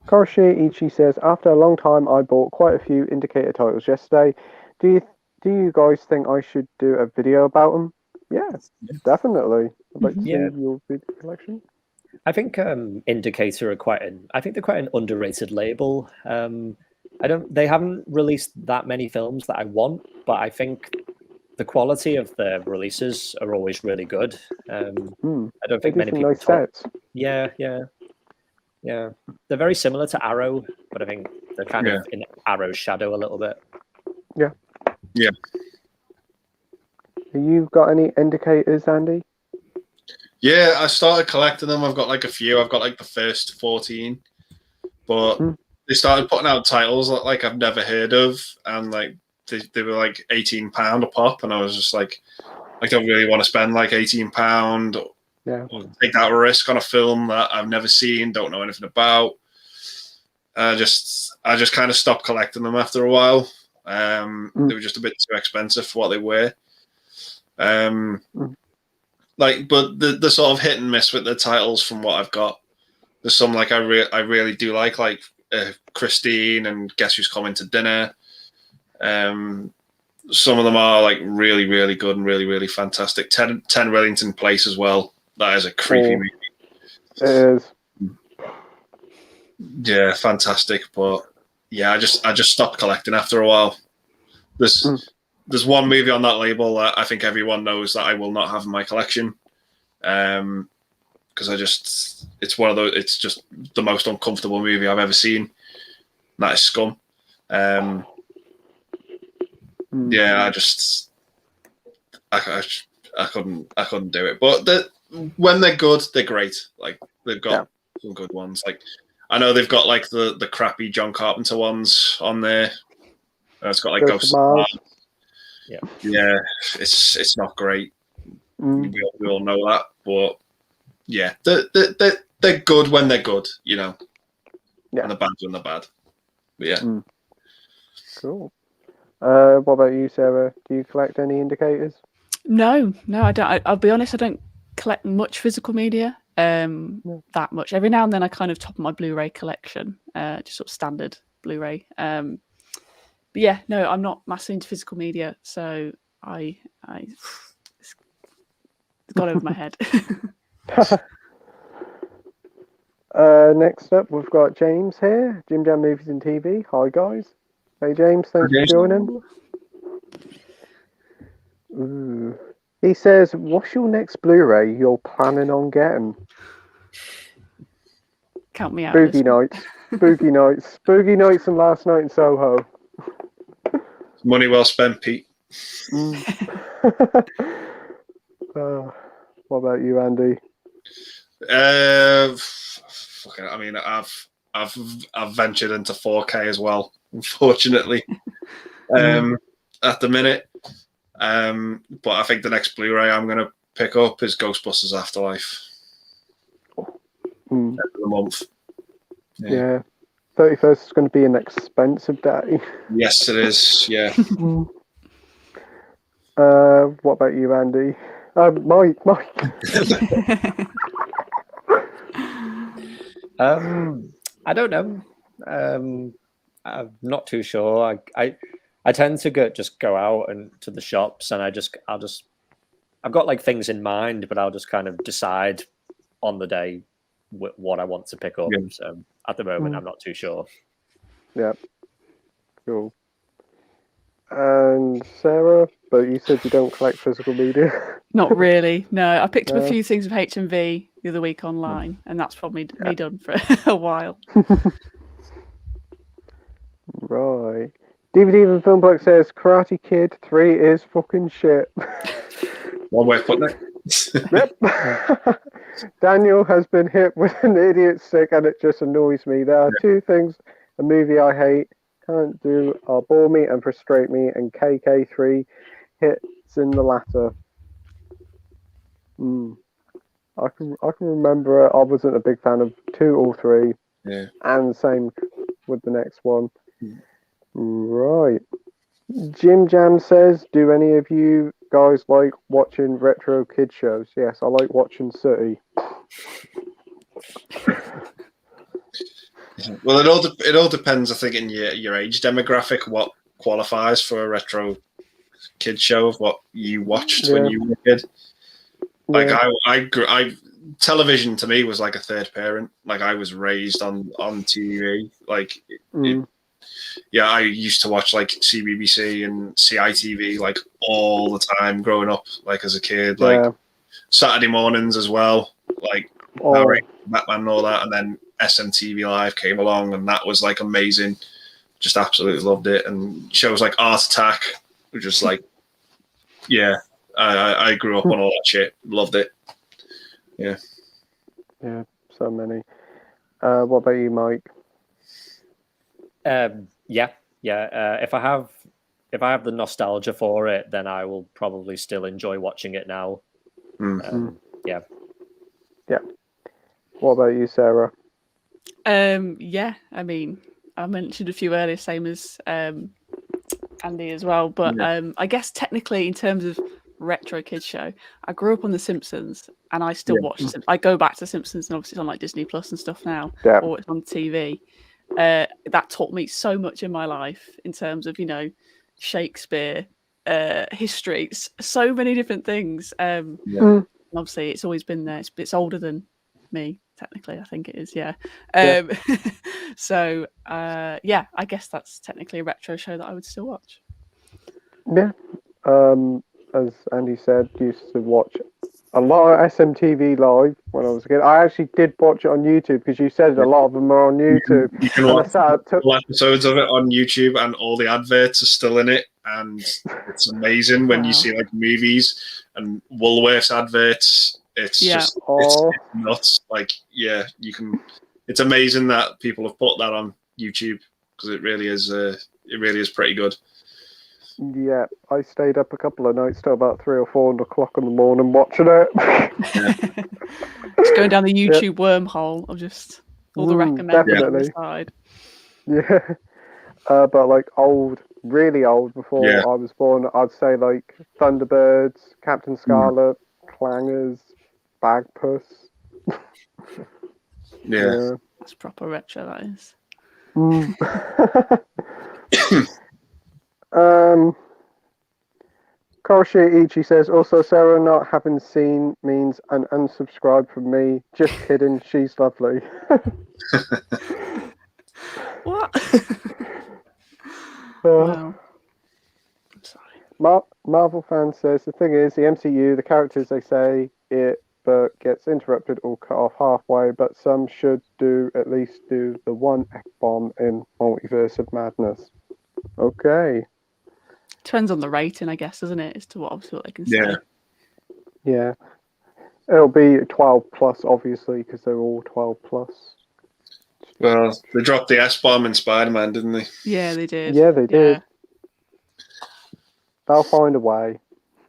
Koroshi Ichi says, after a long time, I bought quite a few Indicator titles yesterday. Do you guys think I should do a video about them? Yeah, definitely. I'd like to see your video collection. I think Indicator are they're quite an underrated label. They haven't released that many films that I want, but I think the quality of their releases are always really good. I don't think many people sets. Yeah. They're very similar to Arrow, but I think they're kind of in Arrow's shadow a little bit. Yeah. Have you got any Indicators, Andy? Yeah, I started collecting them. I've got like a few. I've got like the first 14, but they started putting out titles that like I've never heard of, and like they were like £18 a pop, and I was just like, I don't really want to spend like £18 or take that risk on a film that I've never seen, don't know anything about. I just kind of stopped collecting them after a while. They were just a bit too expensive for what they were. But the sort of hit and miss with the titles from what I've got. There's some like I really do like Christine and Guess Who's Coming to Dinner. Some of them are like really, really good and really, really fantastic. 10 Wellington Place as well. That is a creepy movie. It is. Yeah, fantastic. But yeah, I just stopped collecting after a while. There's one movie on that label that I think everyone knows that I will not have in my collection. Because it's one of those, it's just the most uncomfortable movie I've ever seen. And that is Scum. Yeah, I couldn't do it. But when they're good, they're great. Like they've got some good ones. Like I know they've got like the crappy John Carpenter ones on there. It's got like Ghost of Mars. Yeah, it's not great. We all know that, but yeah, they're good when they're good, you know. Yeah, and they're bad when they're bad. But yeah, cool. What about you, Sarah? Do you collect any Indicators? No, I don't. I'll be honest, I don't collect much physical media. That much. Every now and then, I kind of top my Blu-ray collection, just sort of standard Blu-ray. But yeah, no, I'm not massively into physical media, so it's gone over my head. Next up, we've got James here. Jim Jam Movies and TV. Hi, guys. Hey, James. Thanks for joining. Ooh. He says, what's your next Blu-ray you're planning on getting? Count me out. Boogie Nights. Boogie Nights. Boogie Nights and Last Night in Soho. Money well spent, Pete. What about you, Andy? I mean, I've ventured into 4K as well, unfortunately. At the minute. But I think the next Blu-ray I'm going to pick up is Ghostbusters Afterlife. End of the month. Yeah. 31st is going to be an expensive day. Yes, it is. Yeah. What about you, Andy? Mike. I don't know. I'm not too sure. I tend to just go out and to the shops, and I've got like things in mind, but I'll just kind of decide on the day what I want to pick up. Yeah. So at the moment, I'm not too sure. Yeah. Cool. And Sarah, but you said you don't collect physical media. Not really. No, I picked up a few things of HMV the other week online, and that's probably me done for a while. Right. DVD and Filmplex says Karate Kid 3 is fucking shit. One way of putting it. Yep. Daniel has been hit with an idiot stick and it just annoys me. There are two things a movie I hate can't do are bore me and frustrate me, and KK3 hits in the latter. I can remember it. I wasn't a big fan of 2 or 3. Yeah. And same with the next one. Right. Jim Jam says, do any of you guys like watching retro kid shows? Yes, I like watching City. Well, it all depends, I think, in your age demographic, what qualifies for a retro kid show of what you watched when you were a kid. Like I television to me was like a third parent. Like I was raised on TV. Like I used to watch like CBBC and CITV like all the time growing up, like as a kid. Like Saturday mornings as well, like Batman and all that, and then SMTV Live came along, and that was like amazing. Just absolutely loved it. And shows like Art Attack were just like, I grew up on all that shit. Loved it. Yeah. Yeah, so many. What about you, Mike? If I have the nostalgia for it, then I will probably still enjoy watching it now. Yeah. What about you, Sarah? I mean, I mentioned a few earlier, same as Andy as well. But I guess technically, in terms of retro kids show, I grew up on The Simpsons, and I still watch them. I go back to Simpsons, and obviously it's on like Disney Plus and stuff now, or it's on TV. That taught me so much in my life in terms of Shakespeare, history, so many different things. Obviously, it's always been there. It's older than me, technically. I think it is. So I guess that's technically a retro show that I would still watch. Yeah. As Andy said, used to watch a lot of SMTV Live when I was a kid. I actually did watch it on YouTube because you said a lot of them are on YouTube. You can watch all episodes of it on YouTube, and all the adverts are still in it. And it's amazing when you see like movies and Woolworths adverts. It's just it's nuts. Like you can. It's amazing that people have put that on YouTube because it really is. It really is pretty good. Yeah, I stayed up a couple of nights till about 3 or 4 o'clock in the morning watching it. Just going down the YouTube wormhole of just all the recommended on the side. Yeah, but like really old before I was born, I'd say like Thunderbirds, Captain Scarlet, Clangers, Bagpuss. Yeah, that's proper retro. That is. Koroshi says, also Sarah not having seen means an unsubscribe from me. Just kidding, she's lovely. What? Wow. I'm sorry. Marvel fan says, the thing is, the MCU, the characters, they say it, but gets interrupted or cut off halfway, but some should at least do the one F-bomb in Multiverse of Madness. Okay. Depends on the rating, I guess, doesn't it? As to what they can say. Yeah. It'll be 12 plus, obviously, because they're all 12 plus. Well, they dropped the S-bomb in Spider-Man, didn't they? Yeah, they did. Yeah, they did. Yeah. They'll find a way.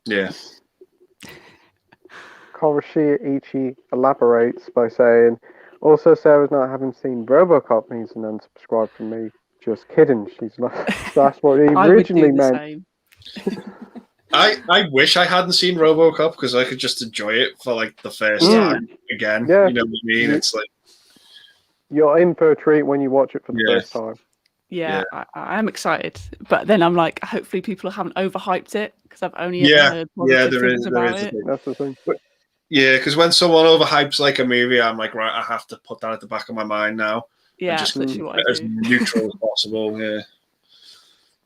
Yeah. Koroshi elaborates by saying, also Sarah's not having seen RoboCop means an unsubscribe from me. Just kidding. She's not. That's what he originally meant. I wish I hadn't seen RoboCop because I could just enjoy it for like the first time again. Yeah. You know what I mean? It's like you're in for a treat when you watch it for the first time. Yeah, I am excited, but then I'm like, hopefully people haven't overhyped it because I've only ever heard positive things about it. That's the thing. Yeah, because when someone overhypes like a movie, I'm like, right, I have to put that at the back of my mind now. Yeah, just literally what I as do. neutral as possible. Yeah,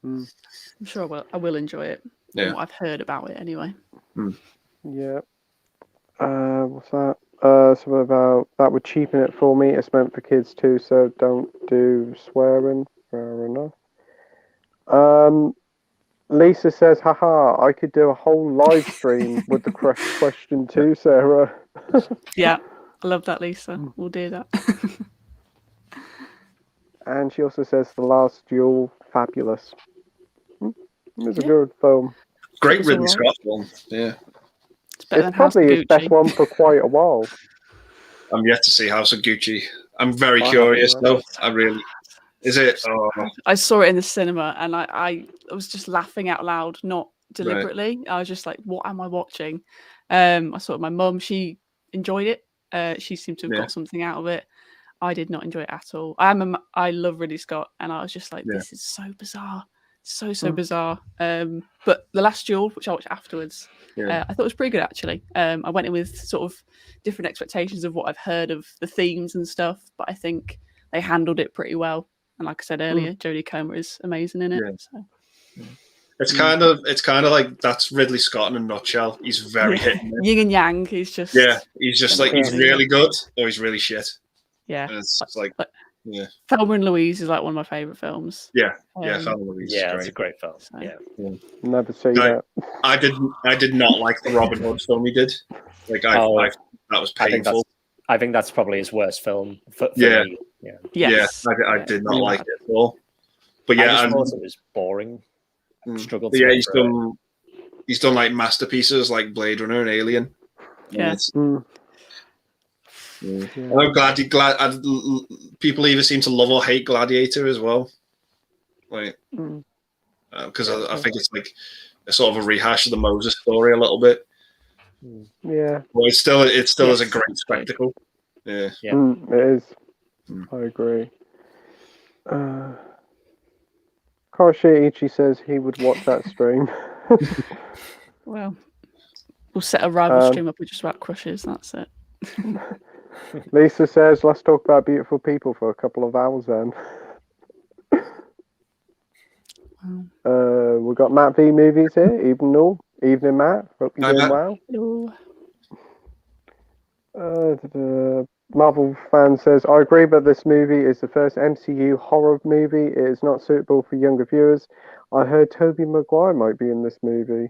I'm sure I will enjoy it. From what I've heard about it, anyway. Yeah. What's that? Something about that would cheapen it for me. It's meant for kids too, so don't do swearing. Fair enough. Lisa says, haha, I could do a whole live stream with the crush question too, Sarah. Yeah, I love that, Lisa. We'll do that. And she also says, The Last Duel, fabulous. It's a good film. Great Ridley Scott film. Yeah. It's probably his best one for quite a while. I'm yet to see House of Gucci. I'm very curious, though. I really... Is it? Oh. I saw it in the cinema and I was just laughing out loud, not deliberately. Right. I was just like, what am I watching? I saw it with my mum. She enjoyed it. She seemed to have got something out of it. I did not enjoy it at all. I love Ridley Scott and I was just like, this is so bizarre. So bizarre. But The Last Duel, which I watched afterwards, I thought was pretty good, actually. I went in with sort of different expectations of what I've heard of the themes and stuff, but I think they handled it pretty well. And like I said earlier, Jodie Comer is amazing in it. Yeah. So. It's kind of like that's Ridley Scott in a nutshell. He's very hit and miss. Yin and yang. He's just like he's really good or he's really shit. Yeah, and it's like Thelma and Louise is like one of my favorite films. Yeah, Thelma and Louise. Yeah, it's a great film. So. Yeah, never seen that. I did not like the Robin Hood film he did. Like that was painful. I think that's probably his worst film. For me. Yes. I did not like it at all. But I just thought it was boring. Struggled. Yeah, he's done like masterpieces like Blade Runner and Alien. Yeah. I'm glad people either seem to love or hate Gladiator as well. Like, because I think it's like a sort of a rehash of the Moses story a little bit. Yeah. Well, it still is a great spectacle. Yeah. It is. I agree. Koroshi says he would watch that stream. Well, we'll set a rival stream up with just about crushes. That's it. Lisa says, let's talk about beautiful people for a couple of hours then. We've got Matt V movies here. Evening, Matt. Hope you're doing well. Hello. Marvel fan says, I agree, but this movie is the first MCU horror movie. It is not suitable for younger viewers. I heard Tobey Maguire might be in this movie.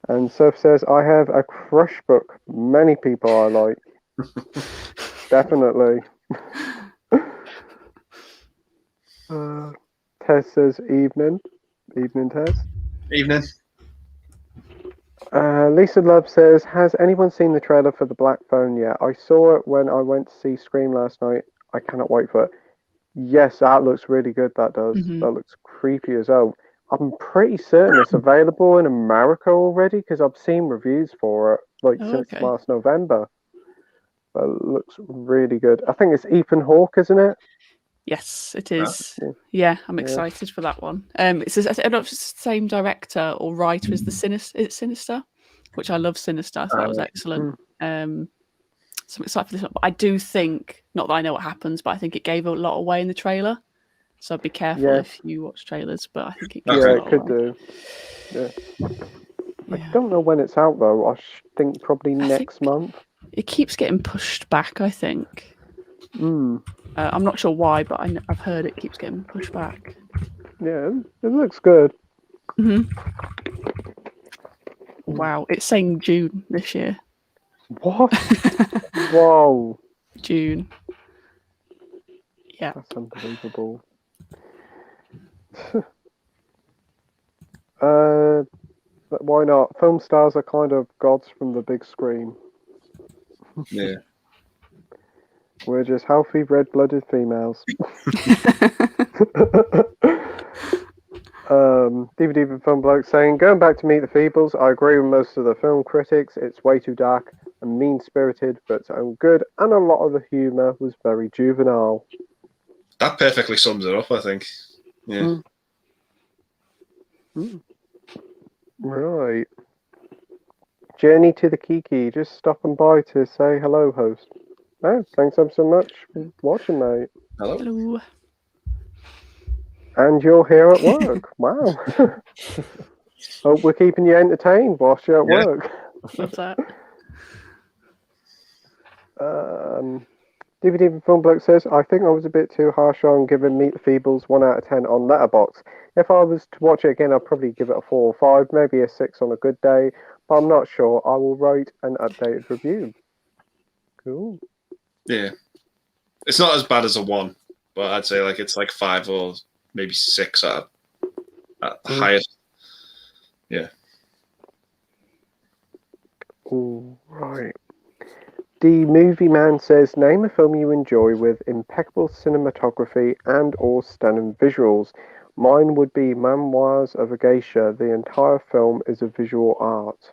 And Surf says, I have a crush book. Many people I like. Definitely. Tez says, evening. Evening, Tez. Evening. Lisa Love says, has anyone seen the trailer for The Black Phone yet? I saw it when I went to see Scream last night. I cannot wait for it. Yes, that looks really good, that does. That looks creepy as hell. I'm pretty certain it's available in America already because I've seen reviews for it since last November. But it looks really good. I think it's Ethan Hawke, isn't it? Yes, it is. Yeah. Yeah, I'm Yeah. excited for that one. It's I don't know if it's the same director or writer as the Sinister, which I love Sinister. I thought that was excellent. So I'm excited for this one. But I do think, not that I know what happens, but I think it gave a lot away in the trailer. So be careful if you watch trailers. But I think it gives a lot it could away. do. Yeah. I Yeah. don't know when it's out though. I think probably next month. It keeps getting pushed back, I think. Mm. I'm not sure why, but I've heard it keeps getting pushed back. Yeah, it looks good. Wow, it's saying June this year. What? Whoa. June. Yeah. That's unbelievable. But why not? Film stars are kind of gods from the big screen. Yeah. We're just healthy, red-blooded females. DVD for Film Bloke saying, going back to Meet the Feebles, I agree with most of the film critics. It's way too dark and mean-spirited, but its own good, and a lot of the humour was very juvenile. That perfectly sums it up, I think. Yeah. Right. Journey to the Kiki, just stopping by to say hello, host. Oh, thanks ever so much for watching, mate. Hello. Hello. And you're here at work. Wow. Hope we're keeping you entertained whilst you're at work. Love that. DVD Film Bloke says, I think I was a bit too harsh on giving Meet the Feebles 1 out of 10 on Letterboxd. If I was to watch it again, I'd probably give it a 4 or 5, maybe a 6 on a good day, but I'm not sure. I will write an updated review. Cool. Yeah. It's not as bad as a 1, but I'd say like it's like 5 or maybe 6 at the highest. Yeah. All right. The Movie Man says, name a film you enjoy with impeccable cinematography and or stunning visuals. Mine would be Memoirs of a Geisha. The entire film is a visual art.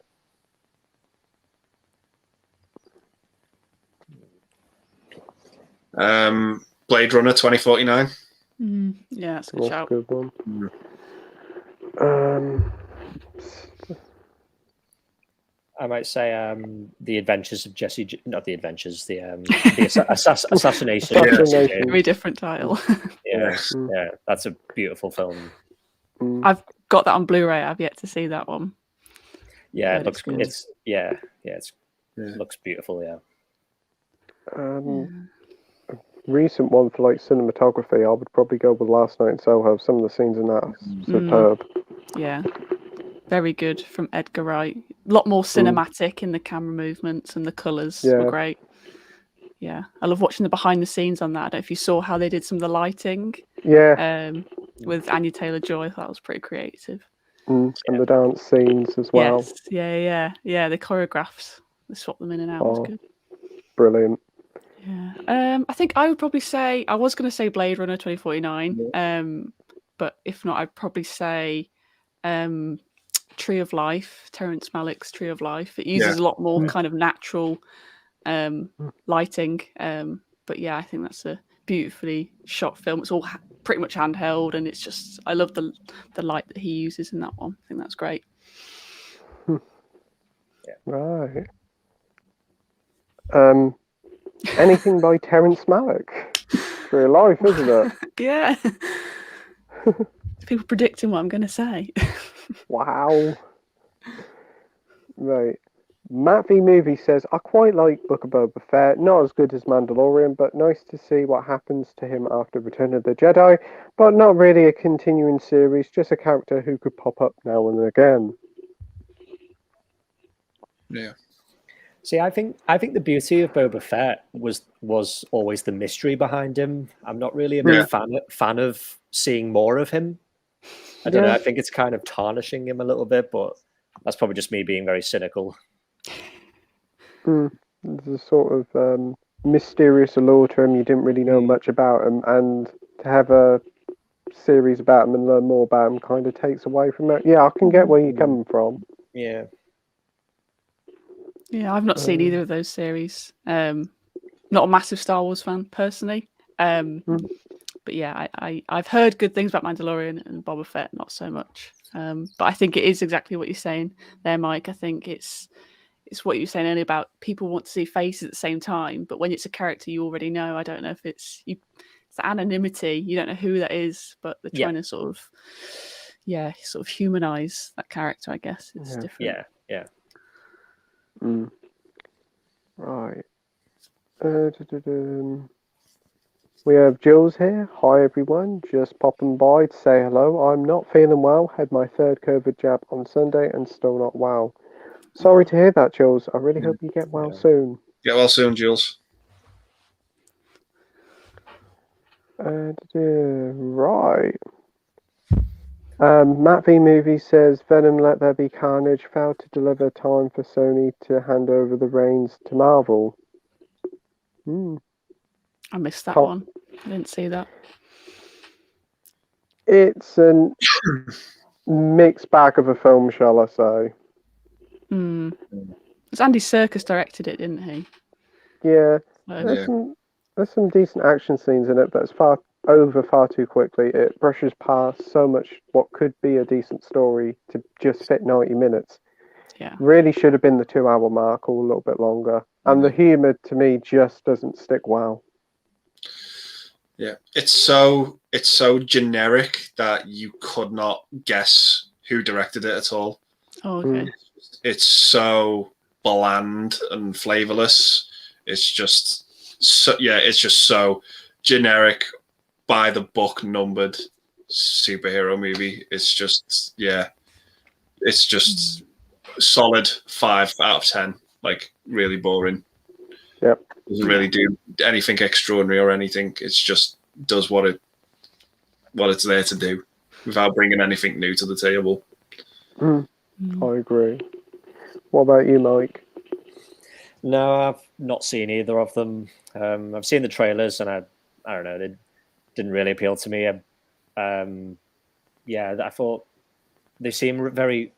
Blade Runner 2049. Yeah, that's a good shout. A good one. I might say The Adventures of Jesse. Not The Adventures. The Assassination. Assassination. Very different title. Yeah, that's a beautiful film. I've got that on Blu-ray. I've yet to see that one. Yeah, But it looks. good. It looks beautiful. Yeah. Recent one for like cinematography, I would probably go with Last Night in Soho. Some of the scenes in that are superb. Yeah, very good from Edgar Wright. A lot more cinematic in the camera movements, and the colours were great. Yeah, I love watching the behind the scenes on that. I don't know if you saw how they did some of the lighting. Yeah. With Anya Taylor-Joy, that was pretty creative. And the dance scenes as well. Yes, yeah. The choreographs, they swapped them in and out. Was good. Brilliant. Yeah. I think I would probably say, I was going to say Blade Runner 2049. But if not, I'd probably say Tree of Life, Terrence Malick's Tree of Life. It uses a lot more kind of natural lighting. But yeah, I think that's a beautifully shot film. It's all pretty much handheld, and it's just, I love the light that he uses in that one. I think that's great. Right. Anything by Terrence Malick. Tree of Life, isn't it? Yeah. People predicting what I'm going to say. Wow. Right. Matt V Movie says, I quite like Book of Boba Fett. Not as good as Mandalorian, but nice to see what happens to him after Return of the Jedi. But not really a continuing series, just a character who could pop up now and again. Yeah. See, I think the beauty of Boba Fett was always the mystery behind him. I'm not really a big fan of seeing more of him. I don't know. I think it's kind of tarnishing him a little bit, but that's probably just me being very cynical. There's a sort of mysterious allure to him. You didn't really know much about him, and to have a series about him and learn more about him kind of takes away from it. Yeah, I can get where you're coming from. Yeah. Yeah, I've not seen either of those series. Not a massive Star Wars fan personally. But but yeah, I've heard good things about Mandalorian and Boba Fett, not so much. But I think it is exactly what you're saying there, Mike. I think it's what you were saying earlier about people want to see faces at the same time, but when it's a character you already know, I don't know if it's anonymity. You don't know who that is, but they're trying to sort of humanize that character. I guess it's different. Yeah. Right. We have Jules here. Hi everyone, just popping by to say hello. I'm not feeling well. Had my third COVID jab on Sunday and still not well. Sorry to hear that, Jules. I really hope you get well soon. Get well soon, Jules. Right. Matt V Movie says Venom Let There Be Carnage failed to deliver time for Sony to hand over the reins to Marvel. I missed that one. I didn't see that. It's a mixed bag of a film, shall I say. It's Andy Serkis directed it, didn't he? Yeah. There's some decent action scenes in it, but it's far too quickly. It brushes past so much what could be a decent story to just fit 90 minutes. Yeah. Really should have been the 2-hour mark or a little bit longer. And the humor to me just doesn't stick well. Yeah, it's so generic that you could not guess who directed it at all. Oh, okay. It's so bland and flavorless. It's just so generic, by the book numbered superhero movie. It's just solid 5 out of 10. Like really boring. Yep. Doesn't really do anything extraordinary or anything. It's just does what it's there to do without bringing anything new to the table. I agree. What about you, Mike? No, I've not seen either of them. I've seen the trailers, and I don't know, they didn't really appeal to me. I thought they seem very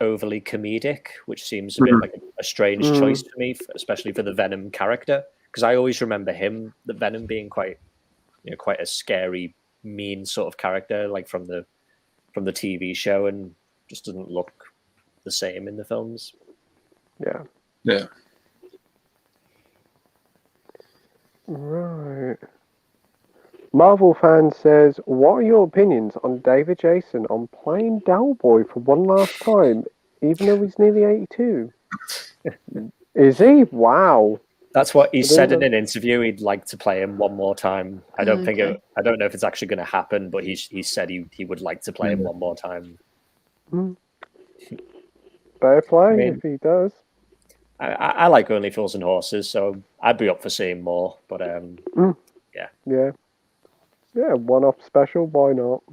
overly comedic, which seems a bit like a strange choice for me, especially for the Venom character, because I always remember the Venom being quite a scary, mean sort of character, like from the TV show, and just doesn't look the same in the films. Yeah. Right. Marvel fan says, what are your opinions on David Jason on playing Delboy for one last time, even though he's nearly 82? Is he? Wow. That's what he said in an interview. He'd like to play him one more time. I don't know if it's actually going to happen, but he said he would like to play him one more time. Fair play if he does. I like Only Fools and Horses, so I'd be up for seeing more. But yeah, one-off special. Why not?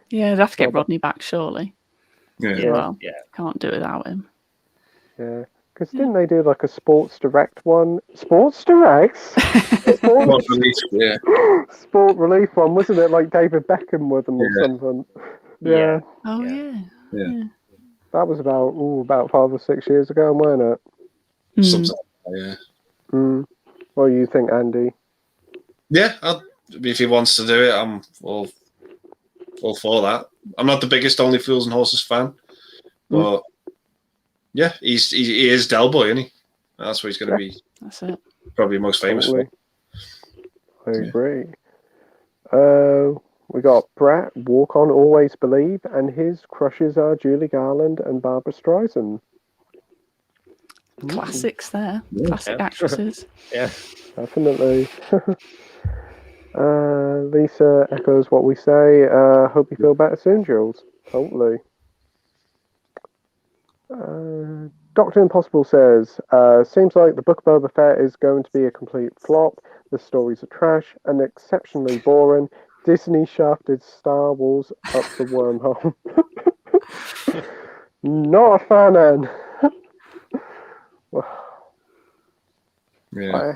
Yeah, they'd have to get Rodney back, surely. Yeah. Can't do it without him. Yeah, because didn't they do like a Sports Direct one? Sports Direct? Sport Relief one, wasn't it? Like David Beckham with them or something. Yeah. Oh yeah. That was about 5 or 6 years ago, wasn't it? Something like that, What do you think, Andy? Yeah, if he wants to do it, I'm all for that. I'm not the biggest Only Fools and Horses fan, but yeah, he is Delboy, isn't he? That's what he's going to be. That's it. Probably most famous for. I agree. We got Brett, Walk On, Always Believe, and his crushes are Julie Garland and Barbara Streisand. Classics there. Classic actresses. Yeah. Definitely. Lisa echoes what we say. Hope you feel better soon, Jules. Totally. Dr. Impossible says, seems like the Book of Boba Fett is going to be a complete flop. The stories are trash and exceptionally boring. Disney shafted Star Wars up the wormhole. Not a fan, Anne. Yeah.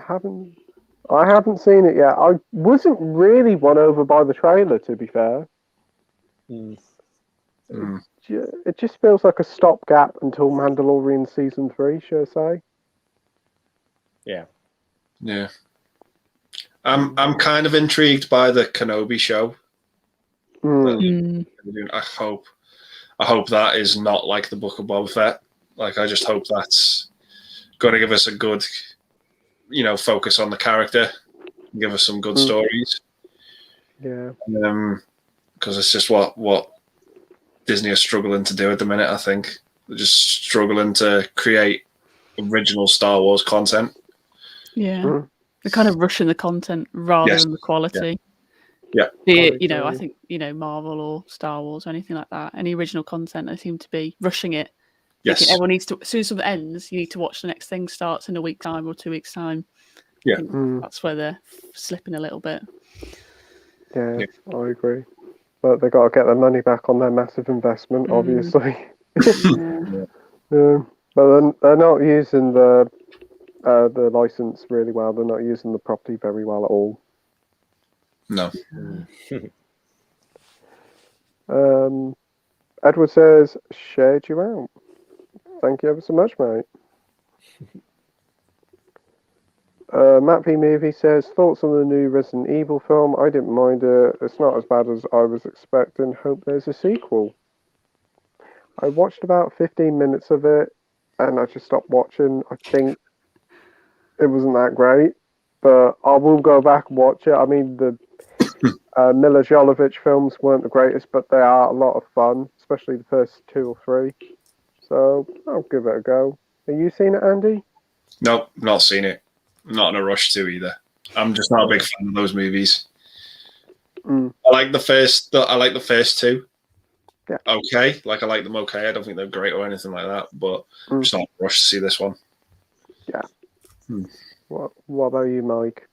I haven't seen it yet. I wasn't really won over by the trailer, to be fair. It just feels like a stopgap until Mandalorian season 3, shall I say? Yeah. Yeah. I'm kind of intrigued by the Kenobi show. I hope that is not like the Book of Boba Fett. Like, I just hope that's going to give us a good, focus on the character, and give us some good stories. Yeah. Because it's just what Disney are struggling to do at the minute. I think they're just struggling to create original Star Wars content. Yeah, they're kind of rushing the content rather than the quality. Yeah. Be it, I think, Marvel or Star Wars or anything like that. Any original content, they seem to be rushing it. Yes. Thinking everyone needs to, as soon as something ends, you need to watch the next thing starts in a week's time or 2 weeks' time. Yeah. That's where they're slipping a little bit. Yeah, I agree. But they got to get their money back on their massive investment, obviously. But then they're not using the license really well. They're not using the property very well at all. No. Edward says, shared you out. Thank you ever so much, mate. Matt V Movie says, thoughts on the new Resident Evil film? I didn't mind it. It's not as bad as I was expecting. Hope there's a sequel. I watched about 15 minutes of it and I just stopped watching. I think it wasn't that great, but I will go back and watch it. I mean, the Mila Jovovich films weren't the greatest, but they are a lot of fun, especially the first 2 or 3. So I'll give it a go. Have you seen it, Andy? Nope, not seen it. Not in a rush to either. I'm just not a big fan of those movies. I like the first 2. Yeah. Okay, like I like them okay. I don't think they're great or anything like that, but I'm just not in a rush to see this one. Yeah. What about you, Mike?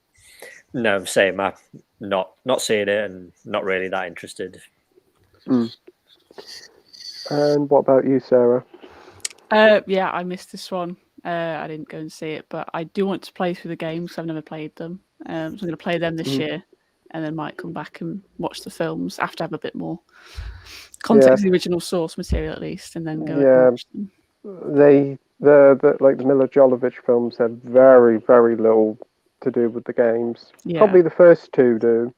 No, same. I'm not seeing it and not really that interested. And what about you, Sarah? Yeah, I missed this one. I didn't go and see it, but I do want to play through the games because I've never played them. So I'm going to play them this year, and then might come back and watch the films after I have a bit more context of the original source material at least, and then go and watch them. The Mila Jovovich films have very, very little to do with the games. Yeah. Probably the first 2 do,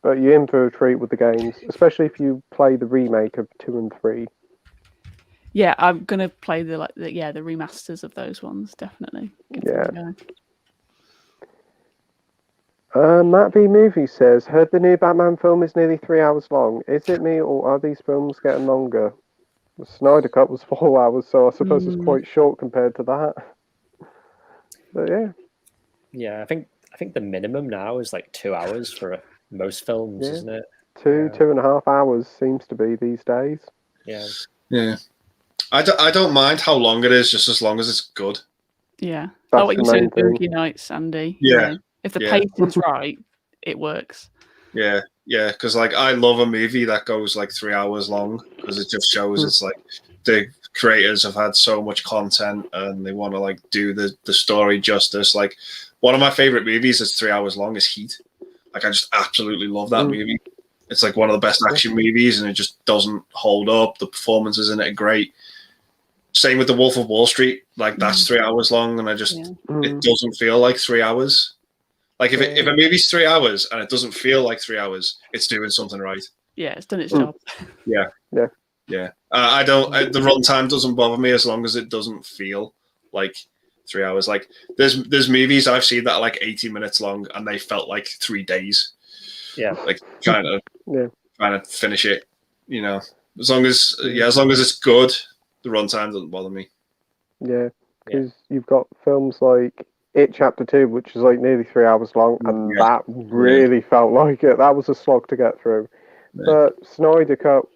but you're in for a treat with the games, especially if you play the remake of 2 and 3. Yeah, I'm gonna play the remasters of those ones, definitely. Matt V Movie says, heard the new Batman film is nearly 3 hours long. Is it me or are these films getting longer? The Snyder Cut was 4 hours, so I suppose it's quite short compared to that. But yeah, I think the minimum now is like 2 hours for most films, isn't it? 2.5 hours seems to be these days. Yeah. I don't mind how long it is, just as long as it's good. Yeah, That's like what you the said main with Boogie Nights, Andy. Yeah. If the pacing's right, it works. Yeah, because like I love a movie that goes like 3 hours long because it just shows it's like the creators have had so much content and they want to like do the story justice. Like one of my favorite movies that's 3 hours long is Heat. Like I just absolutely love that movie. It's like one of the best action movies and it just doesn't hold up. The performances in it are great. Same with The Wolf of Wall Street. Like that's 3 hours long and it doesn't feel like 3 hours. Like if a movie's 3 hours and it doesn't feel like 3 hours, it's doing something right. Yeah, it's done its job. Yeah. The runtime doesn't bother me as long as it doesn't feel like 3 hours. Like there's movies I've seen that are like 80 minutes long and they felt like 3 days. Yeah. Like trying to finish it, As long as it's good, the runtime doesn't bother me. Yeah, because you've got films like It Chapter 2, which is like nearly 3 hours long, and that really felt like it. That was a slog to get through. Yeah. But Snyder Cut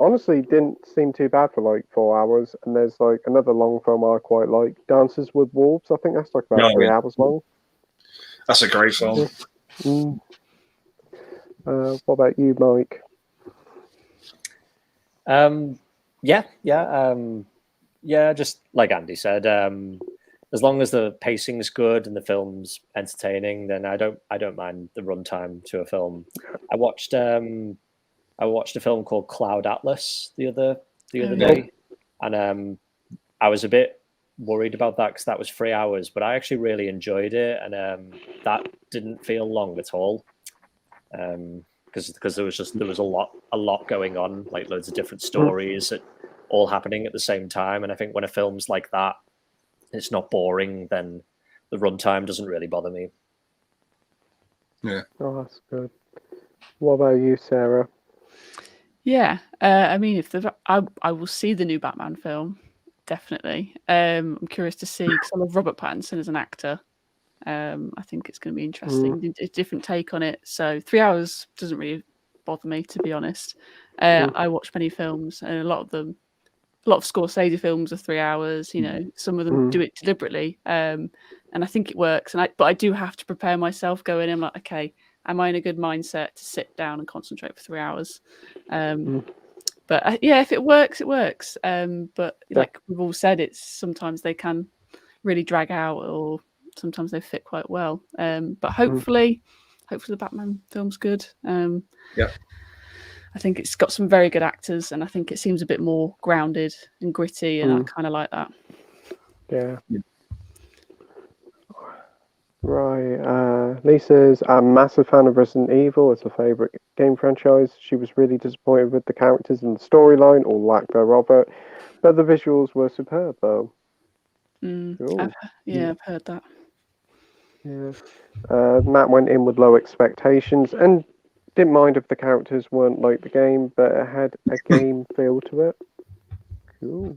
honestly didn't seem too bad for like 4 hours. And there's like another long film I quite like, Dances with Wolves. I think that's like about 3 hours long. That's a great film. What about you, Mike? Just like Andy said, as long as the pacing's good and the film's entertaining, then I don't mind the runtime to a film. I watched a film called Cloud Atlas the other day, and I was a bit worried about that because that was 3 hours, but I actually really enjoyed it, and that didn't feel long at all. Because there was a lot going on, like loads of different stories that all happening at the same time. And I think when a film's like that, it's not boring, then the runtime doesn't really bother me. Yeah. Oh, that's good. What about you, Sarah? Yeah, I mean, I will see the new Batman film, definitely. I'm curious to see, because I love Robert Pattinson as an actor. I think it's going to be interesting, a different take on it. So 3 hours doesn't really bother me, to be honest. I watch many films, and a lot of Scorsese films are 3 hours. You know, some of them do it deliberately, and I think it works. But I do have to prepare myself going in. I'm like, okay, am I in a good mindset to sit down and concentrate for 3 hours? But yeah, if it works, it works. But like we've all said, it's sometimes they can really drag out, or sometimes they fit quite well. But hopefully the Batman film's good. Yeah. I think it's got some very good actors, and I think it seems a bit more grounded and gritty, and I kind of like that. Yeah. Right. Lisa's a massive fan of Resident Evil. It's her favourite game franchise. She was really disappointed with the characters and the storyline, or lack thereof, but the visuals were superb, though. Cool. I've heard that. Yeah. Matt went in with low expectations and didn't mind if the characters weren't like the game, but it had a game feel to it. Cool.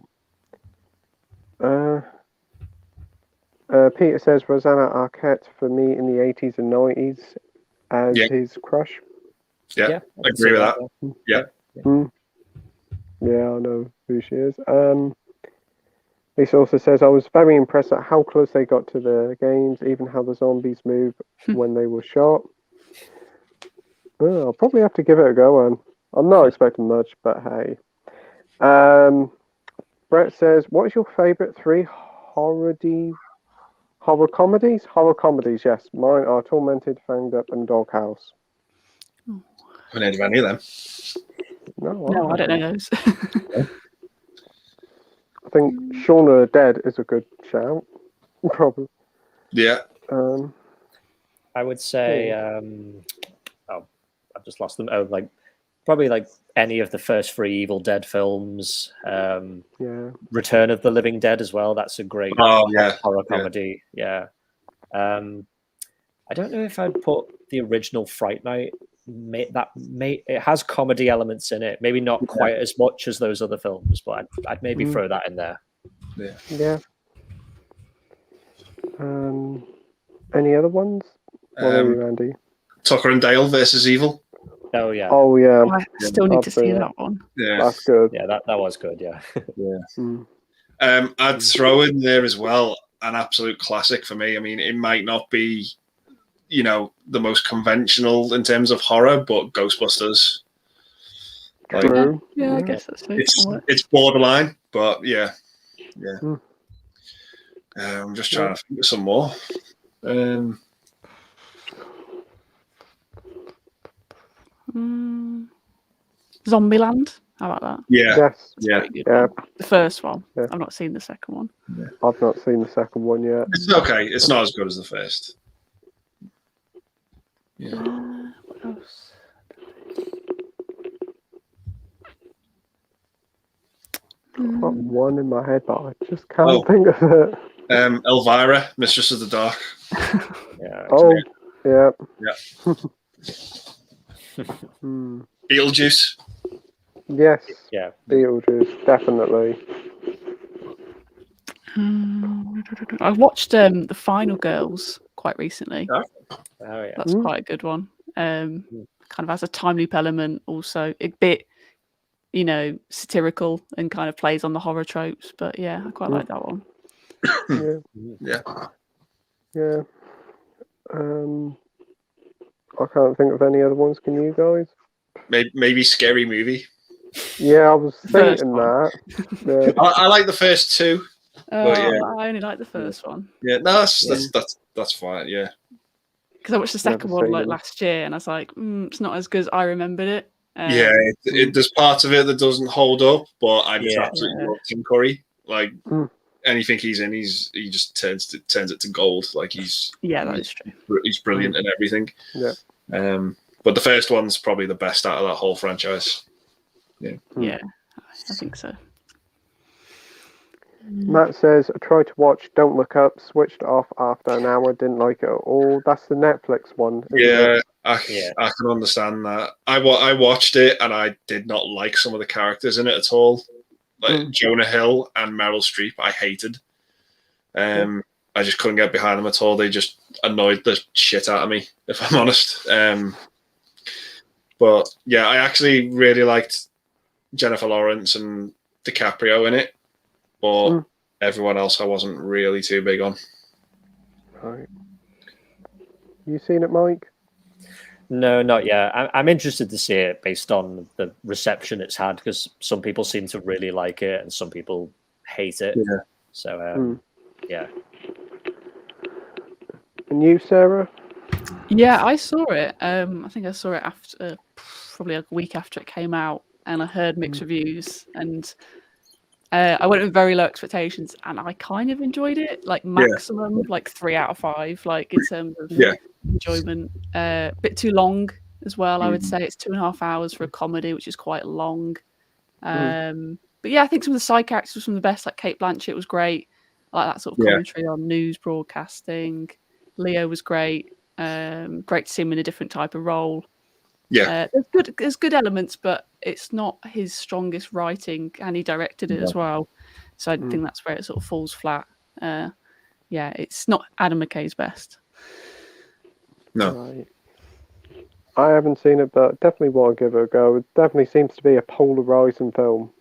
Peter says Rosanna Arquette for me in the 80s and 90s as his crush. Yeah, I agree with that. Yeah. Yeah, I know who she is. Lisa also says, I was very impressed at how close they got to the games, even how the zombies move when they were shot. I'll probably have to give it a go, and I'm not expecting much, but hey. Brett says, what is your favourite 3 horror comedies? Horror comedies, yes. Mine are Tormented, Fanged Up, and Doghouse. I haven't heard of any of them. No, I don't know those. I think Shaun of the Dead is a good shout. Probably. Yeah. I would say, I've just lost them. Oh, probably any of the first 3 Evil Dead films. Return of the Living Dead as well. That's a great horror comedy. Yeah. I don't know if I'd put the original Fright Night. It has comedy elements in it. Maybe not quite as much as those other films, but I'd maybe throw that in there. Yeah. Any other ones? What are you, Andy? Tucker and Dale versus Evil. Oh yeah. Oh yeah. I still need to see that one. Yeah, that's good. Yeah, that was good. Yeah. I'd throw in there as well an absolute classic for me. I mean, it might not be, the most conventional in terms of horror, but Ghostbusters. True. Yeah, I guess that's it. It's borderline, but yeah. I'm just trying to think of some more. Zombieland. How about that? Yeah. Yeah. The first one. Yeah. I've not seen the second one. Yeah. I've not seen the second one yet. It's okay. It's not as good as the first. Yeah. What else? I've got one in my head, but I just can't think of it. Elvira, Mistress of the Dark. Yeah. Beetlejuice. Yes. Yeah. Beetlejuice, definitely. I watched The Final Girls quite recently. Oh yeah. That's quite a good one. Kind of has a time loop element, also a bit, satirical and kind of plays on the horror tropes. But yeah, I quite like that one. Yeah. I can't think of any other ones. Can you guys? Maybe Scary Movie. Yeah, I was thinking that. Yeah. I like the first 2. I only like the first one. Yeah, no, that's fine. Yeah. Because I watched the second one last year, and I was like, it's not as good as I remembered it. There's parts of it that doesn't hold up, but I just absolutely love Tim Curry. anything he's in, he just turns it to gold. Like that is true. He's brilliant in everything. Yeah. But the first one's probably the best out of that whole franchise. Yeah, I think so. Matt says, I tried to watch Don't Look Up, switched it off after an hour, didn't like it at all. That's the Netflix one. Yeah, I can understand that. I watched it and I did not like some of the characters in it at all. Like Jonah Hill and Meryl Streep, I hated. I just couldn't get behind them at all. They just annoyed the shit out of me, if I'm honest. But yeah, I actually really liked Jennifer Lawrence and DiCaprio in it. But everyone else I wasn't really too big on. Right. You seen it, Mike? No, not yet. I'm interested to see it based on the reception it's had, because some people seem to really like it and some people hate it. Yeah. So, yeah. And you, Sarah? Yeah, I saw it. I think I saw it after probably a week after it came out, and I heard mixed reviews, and I went with very low expectations, and I kind of enjoyed it. Like maximum, like 3 out of 5. Like in terms of enjoyment. A bit too long as well. I would say it's 2.5 hours for a comedy, which is quite long. But yeah, I think some of the side characters were some of the best. Like Kate Blanchett was great. I like that sort of commentary on news broadcasting. Leo was great. Great to see him in a different type of role. Yeah, there's good elements, but it's not his strongest writing, and he directed it as well. So I think that's where it sort of falls flat. Yeah, it's not Adam McKay's best. No, right. I haven't seen it, but definitely want to give it a go. It definitely seems to be a polarizing film.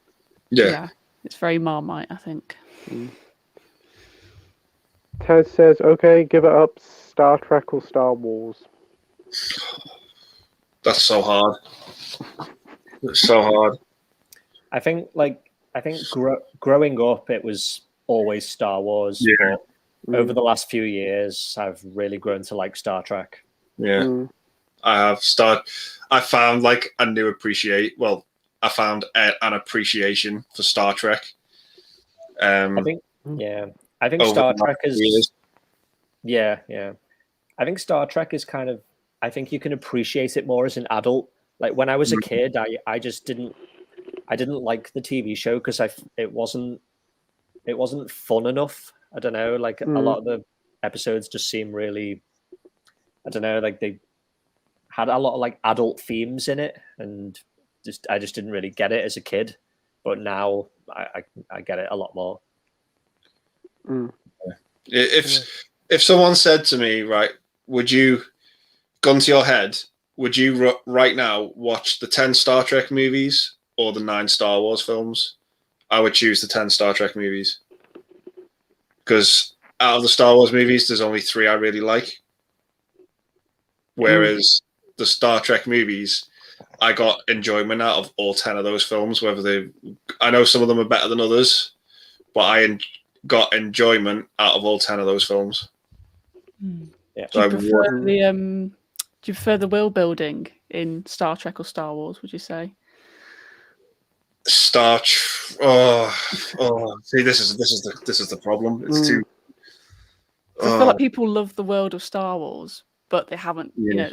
Yeah, it's very Marmite, I think. Ted says, "Okay, give it up. Star Trek or Star Wars?" That's so hard. It's so hard. I think growing up, it was always Star Wars. Yeah. But over the last few years, I've really grown to like Star Trek. Yeah. I found like a new I found an appreciation for Star Trek. I think Star Trek is I think Star Trek is kind of, I think you can appreciate it more as an adult. Like when I was a kid, I just didn't like the TV show because it wasn't fun enough. I don't know, like a lot of the episodes just seem really, I don't know, like they had a lot of like adult themes in it, and I just didn't really get it as a kid. But now I get it a lot more. If someone said to me, right, would you, gun to your head, would you right now watch the 10 Star Trek movies or the 9 Star Wars films? I would choose the 10 Star Trek movies. Because out of the Star Wars movies, there's only 3 I really like. Whereas the Star Trek movies, I got enjoyment out of all 10 of those films. I know some of them are better than others, but I got enjoyment out of all 10 of those films. Yeah. Do you prefer the world building in Star Trek or Star Wars, would you say? See, this is the problem. It's too. I feel like people love the world of Star Wars, but they haven't. You know,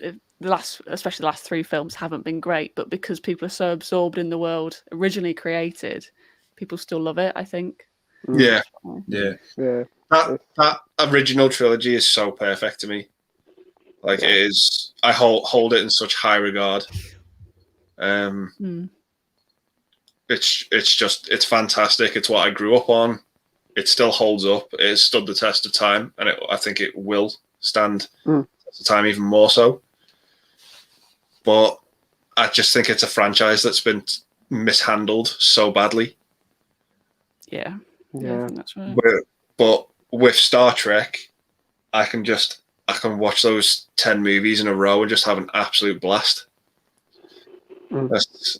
especially the last 3 films haven't been great. But because people are so absorbed in the world originally created, people still love it, I think. Yeah. That original trilogy is so perfect to me. Like it is, I hold it in such high regard. It's fantastic. It's what I grew up on. It still holds up. It has stood the test of time, and I think it will stand the test of time even more so. But I just think it's a franchise that's been mishandled so badly. Yeah, I think that's right. But with Star Trek, I can watch those 10 movies in a row and just have an absolute blast. That's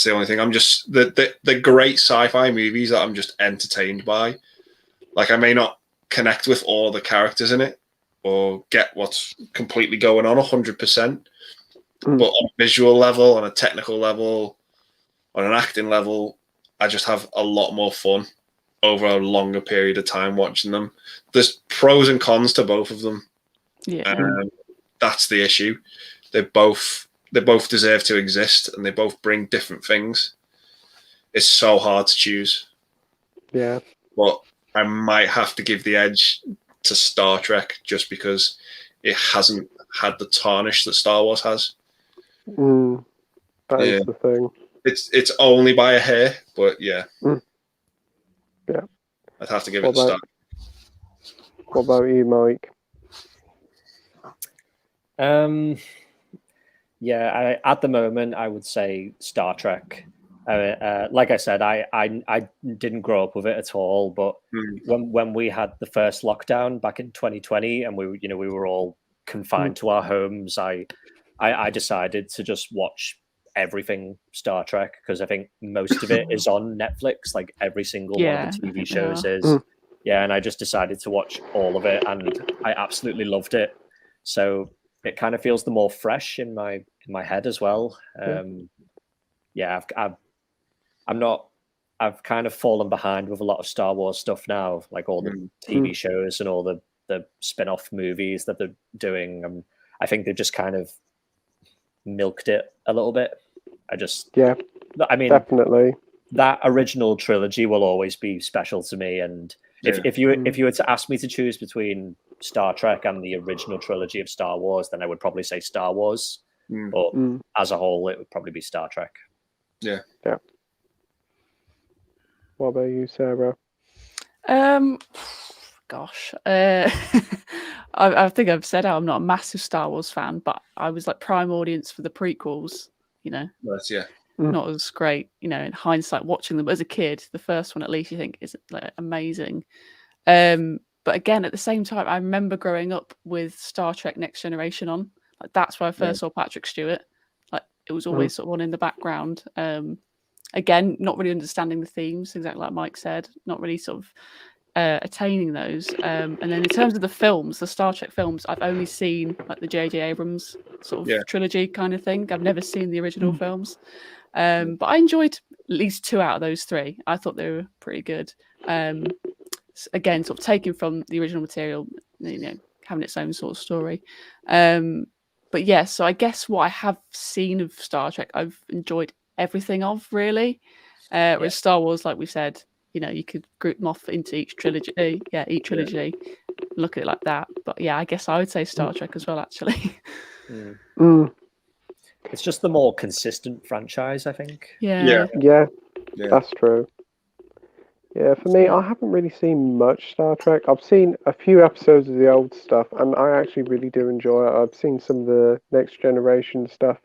the only thing. I'm just the great sci-fi movies that I'm just entertained by. Like I may not connect with all the characters in it or get what's completely going on 100%, but on a visual level, on a technical level, on an acting level, I just have a lot more fun over a longer period of time watching them. There's pros and cons to both of them. Yeah. That's the issue. They both deserve to exist, and they both bring different things. It's so hard to choose. Yeah. But I might have to give the edge to Star Trek just because it hasn't had the tarnish that Star Wars has. That is the thing. It's only by a hair, but yeah. Yeah. I'd have to give it a Star. What about you, Mike? Yeah, at the moment, I would say Star Trek. Like I said, I didn't grow up with it at all. But when we had the first lockdown back in 2020, and we were all confined to our homes, I decided to just watch everything Star Trek, because I think most of it is on Netflix. Like every single one of the TV shows is. Yeah, and I just decided to watch all of it, and I absolutely loved it. So it kind of feels the more fresh in my head as well. I've kind of fallen behind with a lot of Star Wars stuff now, like all the TV shows and all the spin-off movies that they're doing. I think they've just kind of milked it a little bit. I mean, definitely that original trilogy will always be special to me. And if you were to ask me to choose between Star Trek and the original trilogy of Star Wars, then I would probably say Star Wars. But as a whole, it would probably be Star Trek. Yeah. What about you, Sarah? Gosh, I think I've said I'm not a massive Star Wars fan, but I was like prime audience for the prequels. Not as great, in hindsight watching them. But as a kid, the first one at least you think is like amazing. But again, at the same time, I remember growing up with Star Trek Next Generation on. Like that's where I first saw Patrick Stewart. Like it was always sort of on in the background. Again, not really understanding the themes, exactly like Mike said. Not really sort of attaining those. And then in terms of the films, the Star Trek films, I've only seen like the J.J. Abrams sort of trilogy kind of thing. I've never seen the original films. But I enjoyed at least 2 out of those 3. I thought they were pretty good. Again, sort of taken from the original material, having its own sort of story. But yeah, so I guess what I have seen of Star Trek, I've enjoyed everything of, really. Whereas Star Wars, like we said, you could group them off into each trilogy. Each trilogy. Look at it like that. But yeah, I guess I would say Star Trek as well, actually. It's just the more consistent franchise, I think. Yeah, that's true. Yeah, for me, I haven't really seen much Star Trek. I've seen a few episodes of the old stuff, and I actually really do enjoy it. I've seen some of the Next Generation stuff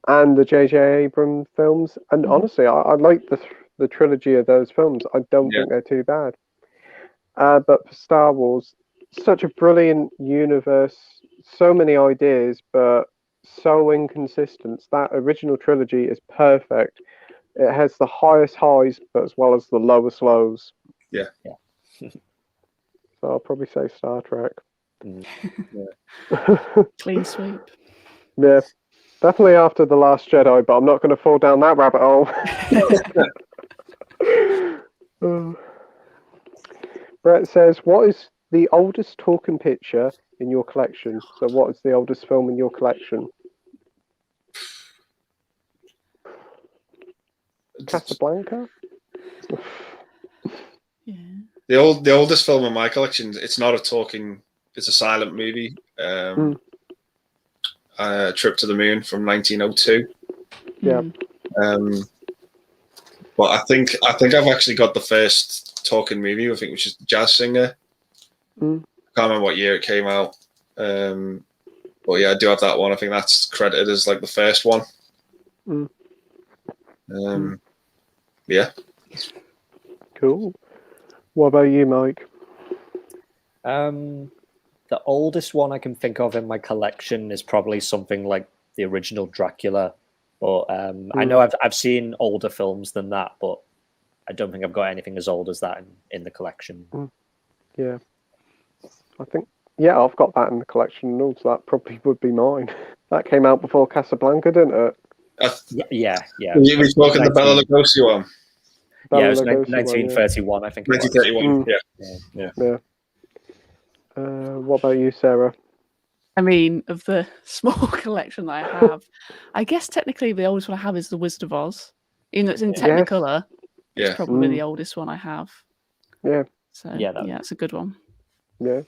and the J.J. Abrams films, and honestly, I like the trilogy of those films. I don't think they're too bad. But for Star Wars, such a brilliant universe, so many ideas, but so inconsistent. That original trilogy is perfect. It has the highest highs, but as well as the lowest lows. Yeah. So I'll probably say Star Trek. Clean sweep. Yeah, definitely after The Last Jedi, but I'm not going to fall down that rabbit hole. Brett says, what is the oldest talking picture in your collection? So what is the oldest film in your collection? Casablanca? The oldest film in my collection, it's not a talking, it's a silent movie. Trip to the Moon from 1902. Yeah. But I think I've actually got the first talking movie, I think, which is Jazz Singer. I can't remember what year it came out. But yeah, I do have that one. I think that's credited as like the first one. Yeah. Cool. What about you, Mike? The oldest one I can think of in my collection is probably something like the original Dracula. But I know I've seen older films than that, but I don't think I've got anything as old as that in the collection. Yeah. I think, I've got that in the collection, and also that probably would be mine. That came out before Casablanca, didn't it? Yeah. We're talking the Bela Lugosi one. Yeah, it was Bela Lugosi one, 1931, I think it was. 1931. Yeah. What about you, Sarah? I mean, of the small collection that I have, I guess technically the oldest one I have is The Wizard of Oz. Even though it's in Technicolor, it's probably the oldest one I have. Yeah. So yeah, it's a good one. Yeah.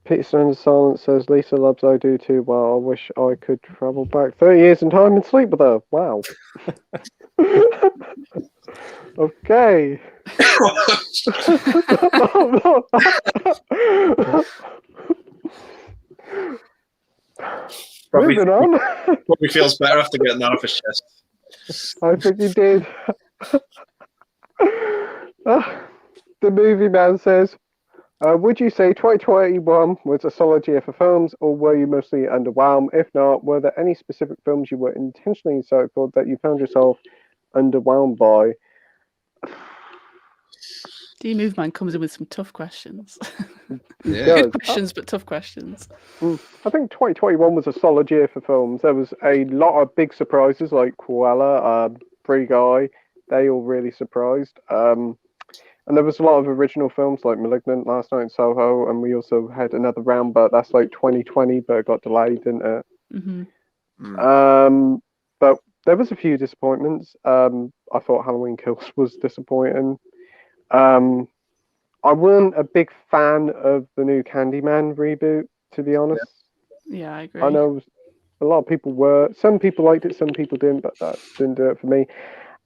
Peter Stone's Silence says Lisa loves I Do Too well. I wish I could travel back 30 years in time and sleep with her. Wow. Okay. Moving on. Probably feels better after getting that off his chest. I think he did. The movie man says, would you say 2021 was a solid year for films, or were you mostly underwhelmed? If not, were there any specific films you were intentionally excited for that you found yourself underwhelmed by? The Move Man comes in with some tough questions. Good questions, but tough questions. I think 2021 was a solid year for films. There was a lot of big surprises like Cruella, Free Guy. They all really surprised. And there was a lot of original films like Malignant, Last Night in Soho, and we also had another round, but that's like 2020, but it got delayed, didn't it? But there was a few disappointments. I thought Halloween Kills was disappointing. I wasn't a big fan of the new Candyman reboot, to be honest. Yeah, I agree. I know a lot of people were. Some people liked it, some people didn't, but that didn't do it for me.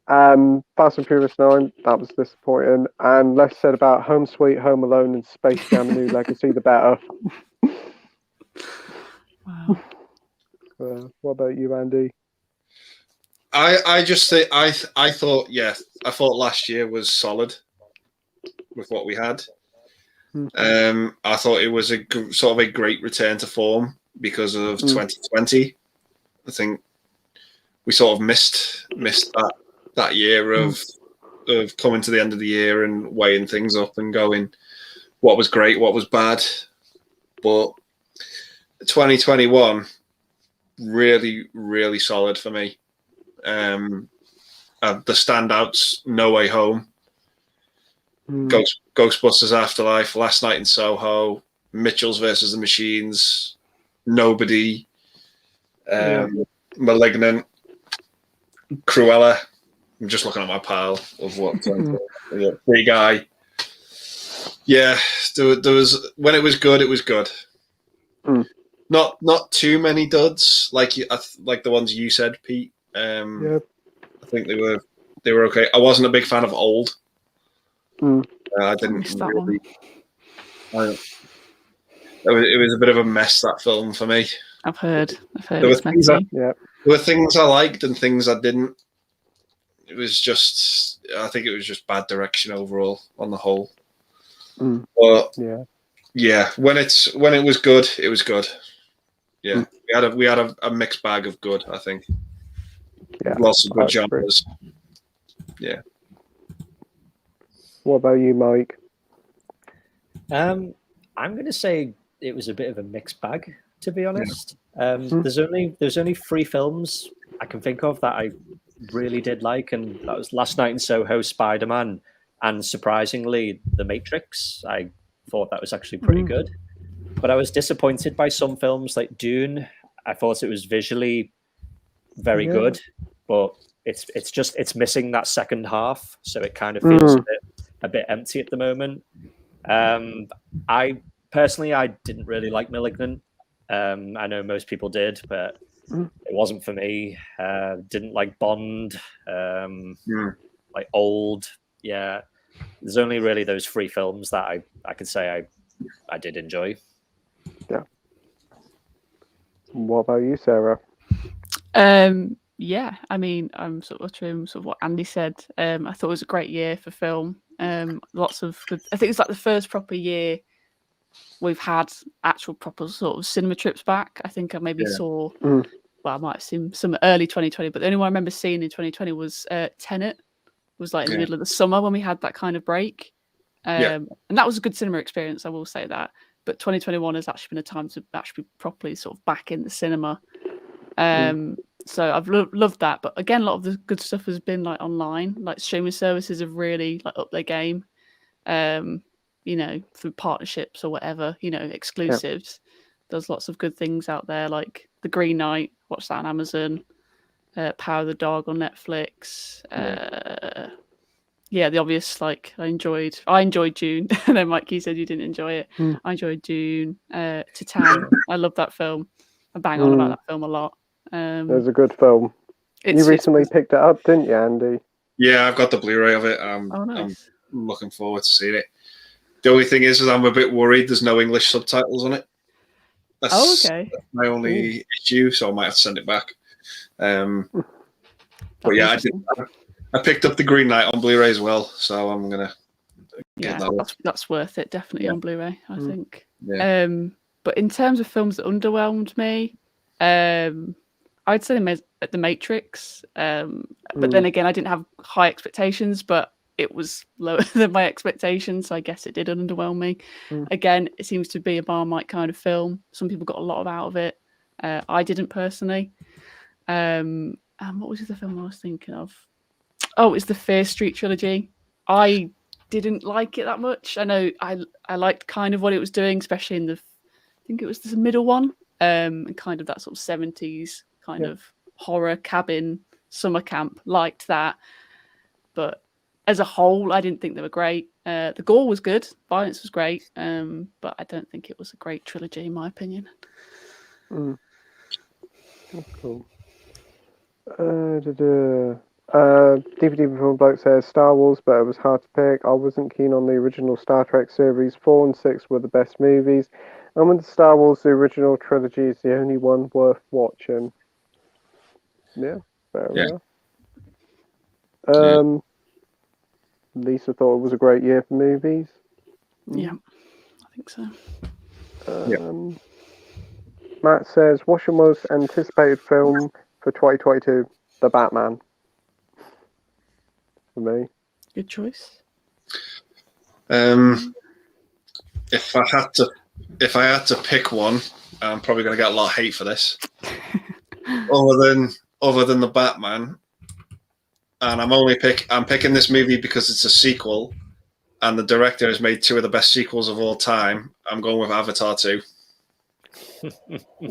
Fast and Furious 9, that was disappointing. And less said about Home Sweet Home Alone and Space Jam: A New Legacy, the better. Wow. What about you, Andy? I just think I thought last year was solid with what we had. I thought it was a sort of a great return to form because of 2020. I think we sort of missed that year of coming to the end of the year and weighing things up and going, what was great, what was bad. But 2021, really, really solid for me. The standouts, No Way Home, Ghostbusters Afterlife, Last Night in Soho, Mitchells versus the Machines, Nobody, Malignant, Cruella. I'm just looking at my pile of what Free Guy. Yeah, there was when it was good, it was good. Not too many duds like the ones you said, Pete. I think they were okay. I wasn't a big fan of Old. I didn't really. It was a bit of a mess, that film, for me. I've heard. There were things I liked and things I didn't. It was just, I think it was just bad direction overall on the whole. But yeah, when it was good, it was good. Yeah, we had a mixed bag of good, I think. Yeah, lots of good genres. Yeah. What about you, Mike? I'm going to say it was a bit of a mixed bag, to be honest. There's only 3 films I can think of that I really did like, and that was Last Night in Soho, Spider-Man, and surprisingly, The Matrix. I thought that was actually pretty good. But I was disappointed by some films like Dune. I thought it was visually very good, but it's missing that second half, so it kind of feels a bit empty at the moment. I personally didn't really like Malignant. I know most people did, but it wasn't for me. Didn't like Bond. Like Old. Yeah, there's only really those 3 films that I could say I did enjoy. Yeah. What about you, Sarah? Yeah, I mean, I'm sort of true sort of what Andy said. I thought it was a great year for film. Lots of good. I think it's like the first proper year we've had actual proper sort of cinema trips back. I think I maybe saw, well, I might have seen some early 2020, but the only one I remember seeing in 2020 was Tenet. It was like in the middle of the summer when we had that kind of break. And that was a good cinema experience, I will say that. But 2021 has actually been a time to actually be properly sort of back in the cinema. So I've loved that. But again, a lot of the good stuff has been like online. Like streaming services have really like upped their game. Through partnerships or whatever, exclusives. There's lots of good things out there, like The Green Knight, watch that on Amazon, Power of the Dog on Netflix. The obvious, like I enjoyed Dune. And then Mike, you said you didn't enjoy it. I enjoyed Dune. Titan, I love that film. I bang on about that film a lot. It was a good film. You recently picked it up, didn't you, Andy? Yeah, I've got the Blu-ray of it. Nice. I'm looking forward to seeing it. The only thing is I'm a bit worried there's no English subtitles on it. That's okay. my only issue, so I might have to send it back. But yeah, I picked up The Green Knight on Blu-ray as well, so I'm gonna get that. That's worth it, definitely on Blu-ray, I think. Yeah. But in terms of films that underwhelmed me, I'd say The Matrix. But then again, I didn't have high expectations, but it was lower than my expectations, so I guess it did underwhelm me. Again, it seems to be a Marmite kind of film. Some people got a lot out of it. I didn't personally. And what was the film I was thinking of? Oh, it's the Fear Street trilogy. I didn't like it that much. I know I liked kind of what it was doing, especially in I think it was the middle one, and kind of that sort of 70s kind of horror cabin summer camp. Liked that, but as a whole, I didn't think they were great. The gore was good, violence was great, but I don't think it was a great trilogy, in my opinion. That's cool. DVD Before Bloke says Star Wars, but it was hard to pick. I wasn't keen on the original Star Trek series. 4 and 6 were the best movies. And with Star Wars, the original trilogy is the only one worth watching. Yeah, fair enough. Lisa thought it was a great year for movies. Yeah, I think so. Matt says, what's your most anticipated film for 2022? The Batman. For me. Good choice. If I had to pick one, I'm probably going to get a lot of hate for this. other than the Batman, and I'm picking this movie because it's a sequel, and the director has made 2 of the best sequels of all time. I'm going with Avatar 2.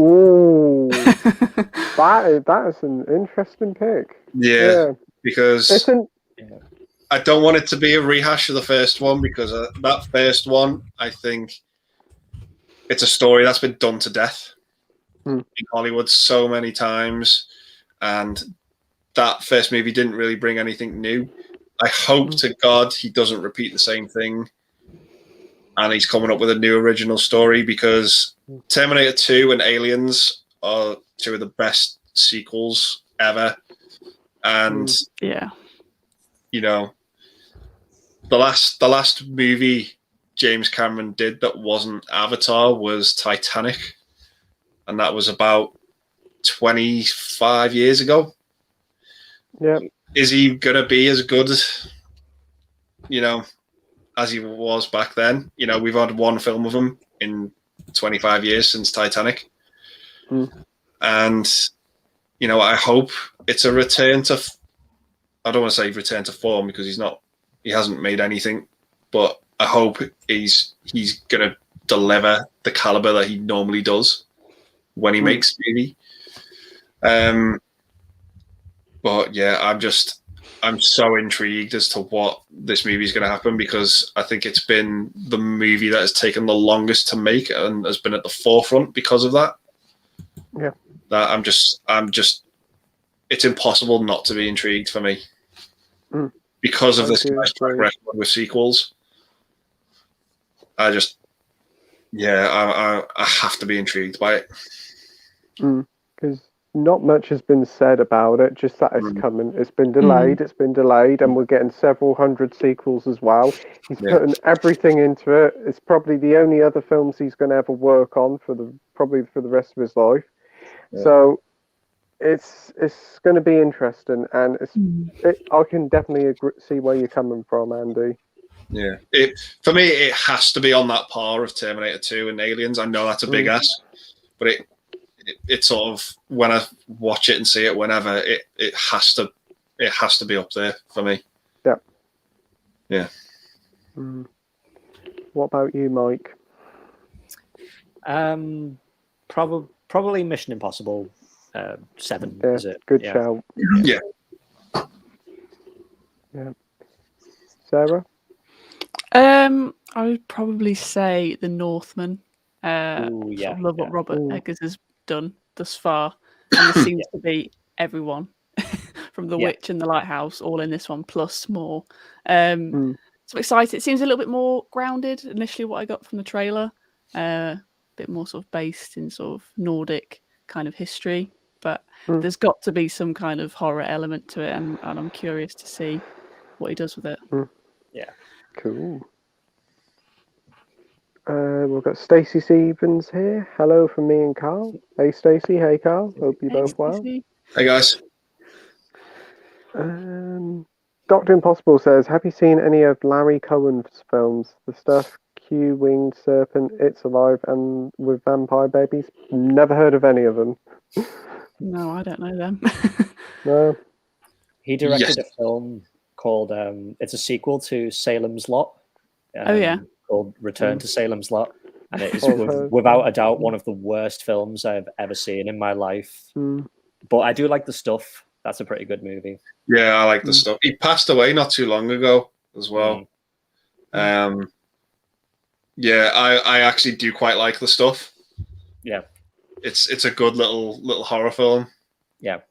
Ooh, that is an interesting pick. Yeah. Because I don't want it to be a rehash of the first one, because that first one, I think it's a story that's been done to death in Hollywood so many times, and that first movie didn't really bring anything new. I hope to God he doesn't repeat the same thing and he's coming up with a new original story, because Terminator 2 and Aliens are 2 of the best sequels ever. And you know, the last movie James Cameron did that wasn't Avatar was Titanic, and that was about 25 years ago. Yeah. Is he gonna be as good, you know, as he was back then? You know, we've had one film of him in 25 years since Titanic. And, you know, I hope it's a return to, I don't want to say return to form, because he hasn't made anything, but I hope he's going to deliver the caliber that he normally does when he makes a movie. But yeah, I'm so intrigued as to what this movie is going to happen, because I think it's been the movie that has taken the longest to make and has been at the forefront because of that. Yeah. That I'm just, it's impossible not to be intrigued for me because of this guy's track record with sequels. I have to be intrigued by it. Because not much has been said about it, just that it's coming. It's been delayed, and we're getting several hundred sequels as well. He's putting everything into it. It's probably the only other films he's going to ever work on for the rest of his life. Yeah. So it's going to be interesting, and I can definitely see where you're coming from, Andy. Yeah, for me, it has to be on that par of Terminator 2 and Aliens. I know that's a big ask, but it sort of, when I watch it and see it whenever, it has to be up there for me. Yeah. Yeah. What about you, Mike? Probably Mission Impossible 7. Yeah, Is it? good Yeah. shout. Yeah. Yeah. Sarah? I would probably say The Northman. Ooh, Sort yeah, of love what yeah. Robert Ooh. Eggers has done thus far, and there seems to be everyone from The Yeah. Witch and The Lighthouse all in this one, plus more. So I'm excited. It seems a little bit more grounded initially. What I got from the trailer, a bit more sort of based in sort of Nordic kind of history, but there's got to be some kind of horror element to it, and I'm curious to see what he does with it. Yeah. Cool. We've got Stacey Stevens here. Hello from me and Carl. Hey Stacey, hey Carl. Hope you both well. Stacey. Hey guys. Dr. Impossible says, have you seen any of Larry Cohen's films? The Stuff, Q, Winged Serpent, It's Alive, and with Vampire Babies? Never heard of any of them. No, I don't know them. No. He directed a film called it's a sequel to Salem's Lot. Oh yeah. Called Return to Salem's Lot, and it is Oh, without a doubt one of the worst films I've ever seen in my life. But I do like The Stuff. That's a pretty good movie. Yeah, I like The Stuff. He passed away not too long ago as well. Yeah, I actually do quite like The Stuff. Yeah, it's a good little horror film. Yeah.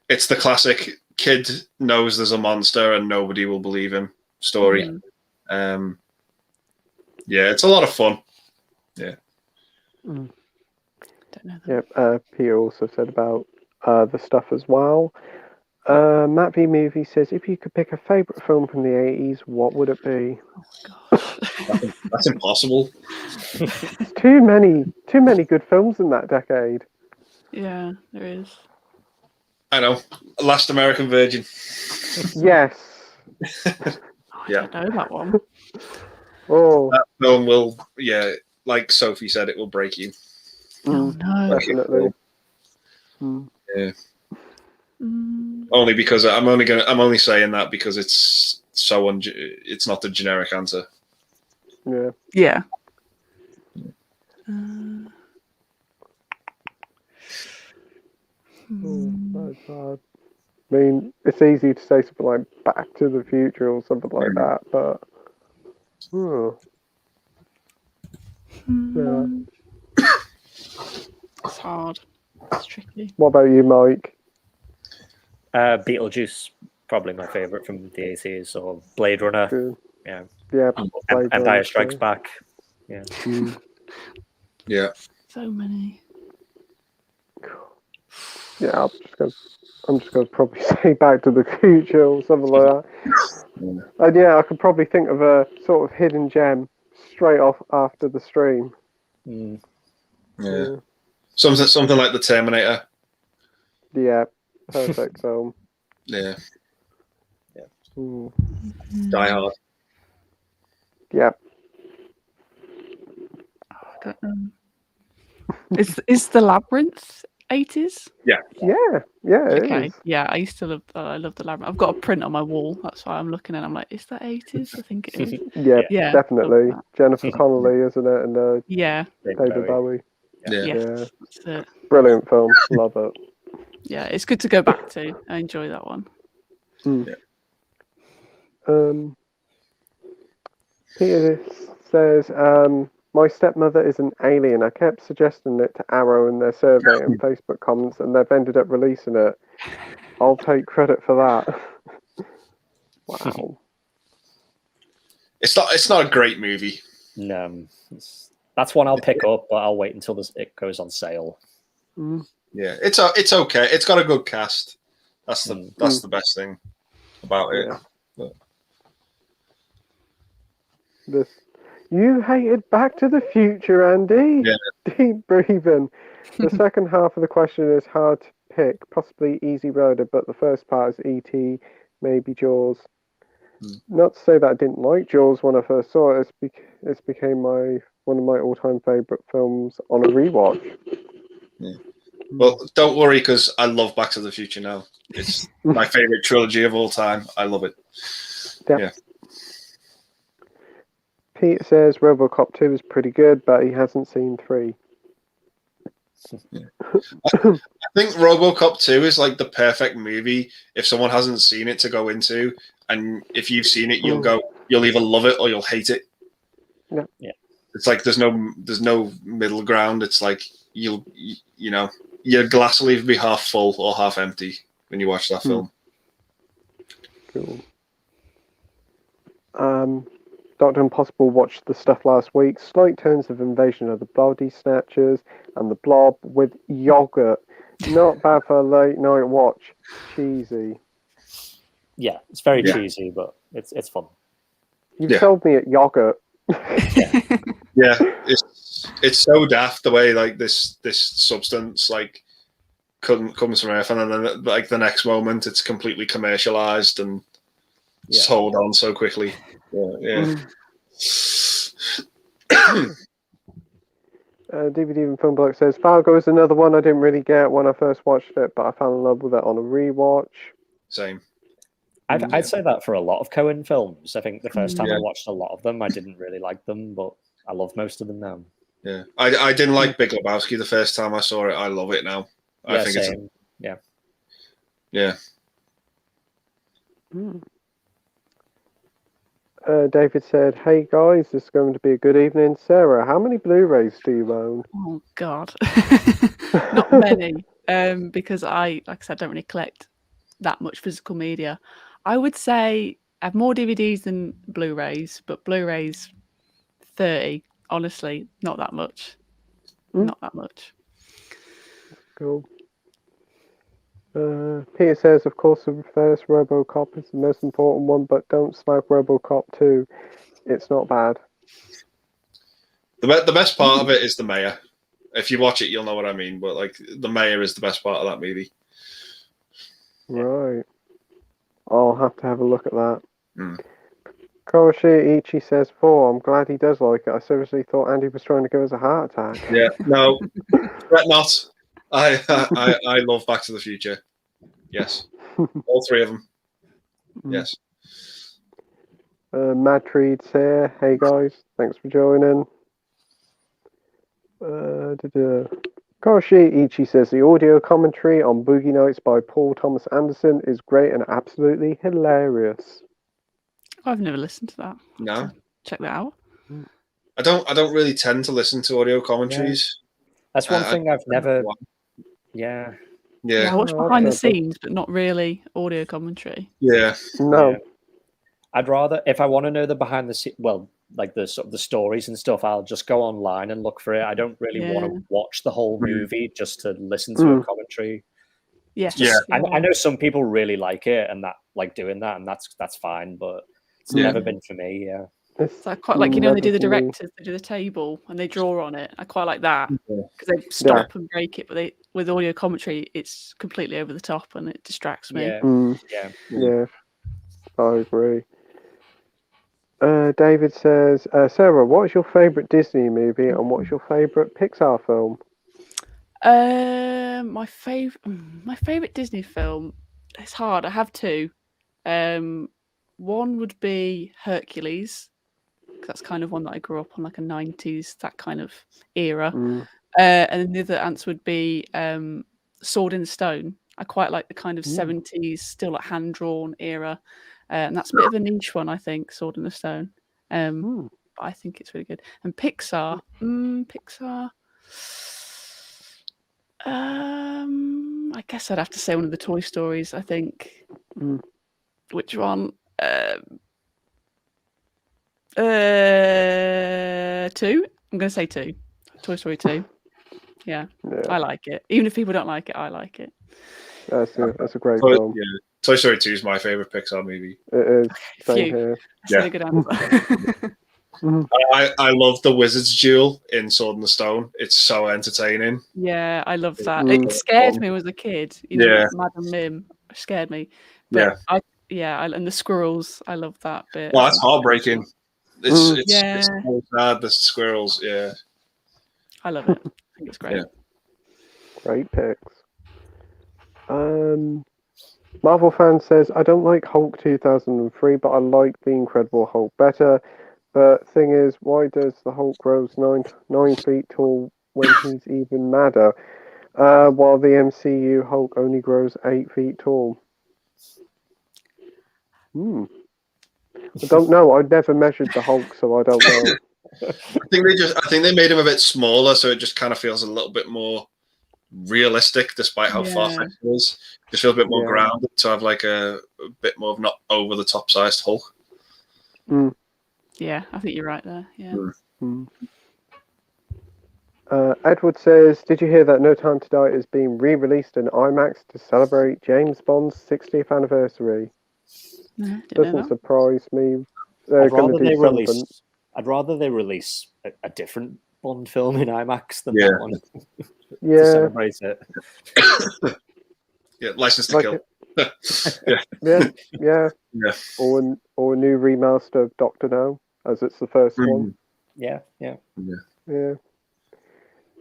It's the classic kid knows there's a monster and nobody will believe him story. Yeah, it's a lot of fun. Yeah. Don't know them. Yep. Peter also said about The Stuff as well. Matt V Movie says, if you could pick a favourite film from the 80s, what would it be? Oh gosh. That's impossible. Too many good films in that decade. Yeah, there is. I know. Last American Virgin. Yes. I don't know that one. Oh, That film will, like Sophie said, it will break you. Oh no. definitely. Yeah. Only because I'm only saying that because it's so it's not the generic answer. Yeah. Yeah. That's hard. I mean, it's easy to say something like Back to the Future or something like that, but yeah. It's hard. It's tricky. What about you, Mike? Beetlejuice, probably my favorite from the 80s, or Blade Runner. Good. Yeah. Yeah. Empire Strikes Back. Yeah. Yeah. So many. Yeah, I'm just gonna probably say Back to the Future or something like that. And yeah, I could probably think of a sort of hidden gem straight off after the stream. Yeah. Something like The Terminator. Yeah, perfect film. Yeah. Ooh. Die Hard. Yeah. I don't know. Is the Labyrinth 80s? Yeah, it Okay. is. Yeah, I used to love that. I love the Labyrinth. I've got a print on my wall. That's why I'm looking at it. I'm like, is that 80s? I think it is. Yeah, definitely. Love that. Jennifer Connelly, isn't it? And Yeah. David Bowie. Yeah. Yes, that's it. Brilliant film. Love it. Yeah, it's good to go back to. I enjoy that one. Peter says, my stepmother is an alien. I kept suggesting it to Arrow in their survey and Facebook comments, and they've ended up releasing it. I'll take credit for that. Wow. It's not a great movie. No, that's one I'll pick up, but I'll wait until it goes on sale. Yeah, it's okay. It's got a good cast. That's the best thing about it. Yeah. But you hated Back to the Future, Andy. Yeah. Deep breathing. The second half of the question is hard to pick, possibly Easy Rider, but the first part is E.T., maybe Jaws. Not to say that I didn't like Jaws when I first saw it. It's became one of my all-time favourite films on a rewatch. Well, don't worry, because I love Back to the Future now. It's my favorite trilogy of all time. I love it. Yeah. Pete says RoboCop 2 is pretty good, but he hasn't seen 3. I think RoboCop 2 is like the perfect movie if someone hasn't seen it to go into, and if you've seen it, you'll either love it or you'll hate it. Yeah. It's like there's no middle ground. It's like you know, your glass will either be half full or half empty when you watch that film. Cool. Dr. Impossible watched the stuff last week. Slight turns of Invasion of the Body Snatchers and The Blob with yogurt. Not bad for a late night watch. Cheesy. Yeah, it's very cheesy, but it's fun. You've sold me at yogurt. Yeah, it's so daft the way like this substance like comes from Earth, and then like the next moment it's completely commercialized and sold on so quickly. DVD and Film Bloke says Fargo is another one I didn't really get when I first watched it, but I fell in love with it on a rewatch. Same. I'd say that for a lot of Coen films. I think the first time I watched a lot of them, I didn't really like them, but I love most of them now. Yeah, I didn't like Big Lebowski the first time I saw it. I love it now. I think same. Yeah. David said, "Hey guys, this is going to be a good evening. Sarah, how many Blu-rays do you own?" Oh God, not many. Because like I said, I don't really collect that much physical media. I would say I have more DVDs than Blu-rays, but Blu-rays 30. Honestly, not that much. Not that much. Cool. Peter says, of course, the first RoboCop is the most important one, but don't slag RoboCop 2. It's not bad. The best part of it is the mayor. If you watch it, you'll know what I mean. But like the mayor is the best part of that movie. Right. I'll have to have a look at that. Koroshi Ichi says 4. I'm glad he does like it. I seriously thought Andy was trying to give us a heart attack. Yeah, no, fret not. I love Back to the Future. Yes, all 3 of them. Yes. Mad Treed's here. Hey guys, thanks for joining. Koroshi Ichi says the audio commentary on Boogie Nights by Paul Thomas Anderson is great and absolutely hilarious. I've never listened to that. No, check that out. I don't really tend to listen to audio commentaries. That's one thing I've never. Yeah, I watch behind the scenes, but not really audio commentary. Yeah, no. Yeah. I'd rather, if I want to know the behind the scenes, well, like the sort of the stories and stuff, I'll just go online and look for it. I don't really want to watch the whole movie just to listen to a commentary. Yes. I know some people really like it and that like doing that, and that's fine, but it's never been for me. Yeah. So I quite like, they do the directors, they do the table and they draw on it. I quite like that because they stop and break it, but with audio commentary, it's completely over the top and it distracts me. Yeah, I agree. David says, Sarah, what is your favourite Disney movie and what's your favourite Pixar film? My favorite Disney film. It's hard. I have 2. One would be Hercules. That's kind of one that I grew up on, like a 90s, that kind of era. And then the other answer would be Sword in the Stone. I quite like the kind of 70s, still like hand-drawn era. And that's a bit of a niche one, I think, Sword in the Stone. But I think it's really good. And Pixar. I guess I'd have to say one of the Toy Stories, I think. Which one? 2. I'm going to say 2. Toy Story 2. Yeah, I like it. Even if people don't like it, I like it. That's a great film. Yeah. Toy Story 2 is my favorite Pixar movie. It is. Same here. That's a really good answer. I love the Wizard's Duel in Sword in the Stone. It's so entertaining. Yeah, I love that. It scared me as a kid. Madam Mim scared me. But and the squirrels, I love that bit. Well, that's heartbreaking. It's so sad, the squirrels, I love it. I think it's great. Great picks. Marvel fan says, I don't like Hulk 2003, but I like the Incredible Hulk better. But thing is, why does the Hulk grows 9 feet tall when he's even madder, while the MCU Hulk only grows 8 feet tall? I don't know. I've never measured the Hulk, so I don't know. I think they made him a bit smaller, so it just kind of feels a little bit more realistic, despite how far-fetched it is. Just feels a bit more grounded to have like a bit more of not over the top sized Hulk. Yeah, I think you're right there. Yeah. Edward says, did you hear that No Time to Die is being re-released in IMAX to celebrate James Bond's 60th anniversary? No, Doesn't surprise me. They're going to do something. I'd rather they release a different Bond film in IMAX than that one. Yeah. To celebrate it. Yeah, License to Kill. Yeah. Or a new remaster of Doctor No, as it's the first one. Yeah.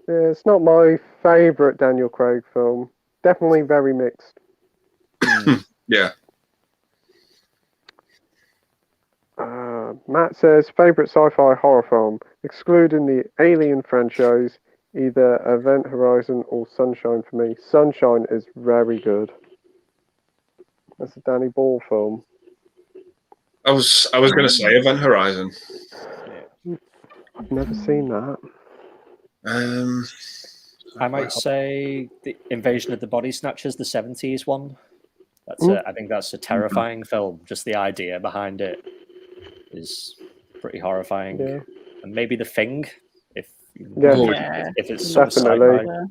It's not my favourite Daniel Craig film. Definitely very mixed. Yeah. Matt says, favourite sci-fi horror film, excluding the Alien franchise, either Event Horizon or Sunshine for me. Sunshine is very good. That's a Danny Ball film. I was going to say Event Horizon. I've never seen that. I might say the Invasion of the Body Snatchers, the 70s one. I think that's a terrifying film. Just the idea behind it is pretty horrifying. Yeah. And maybe The Thing, if it's some definitely, sci-fi.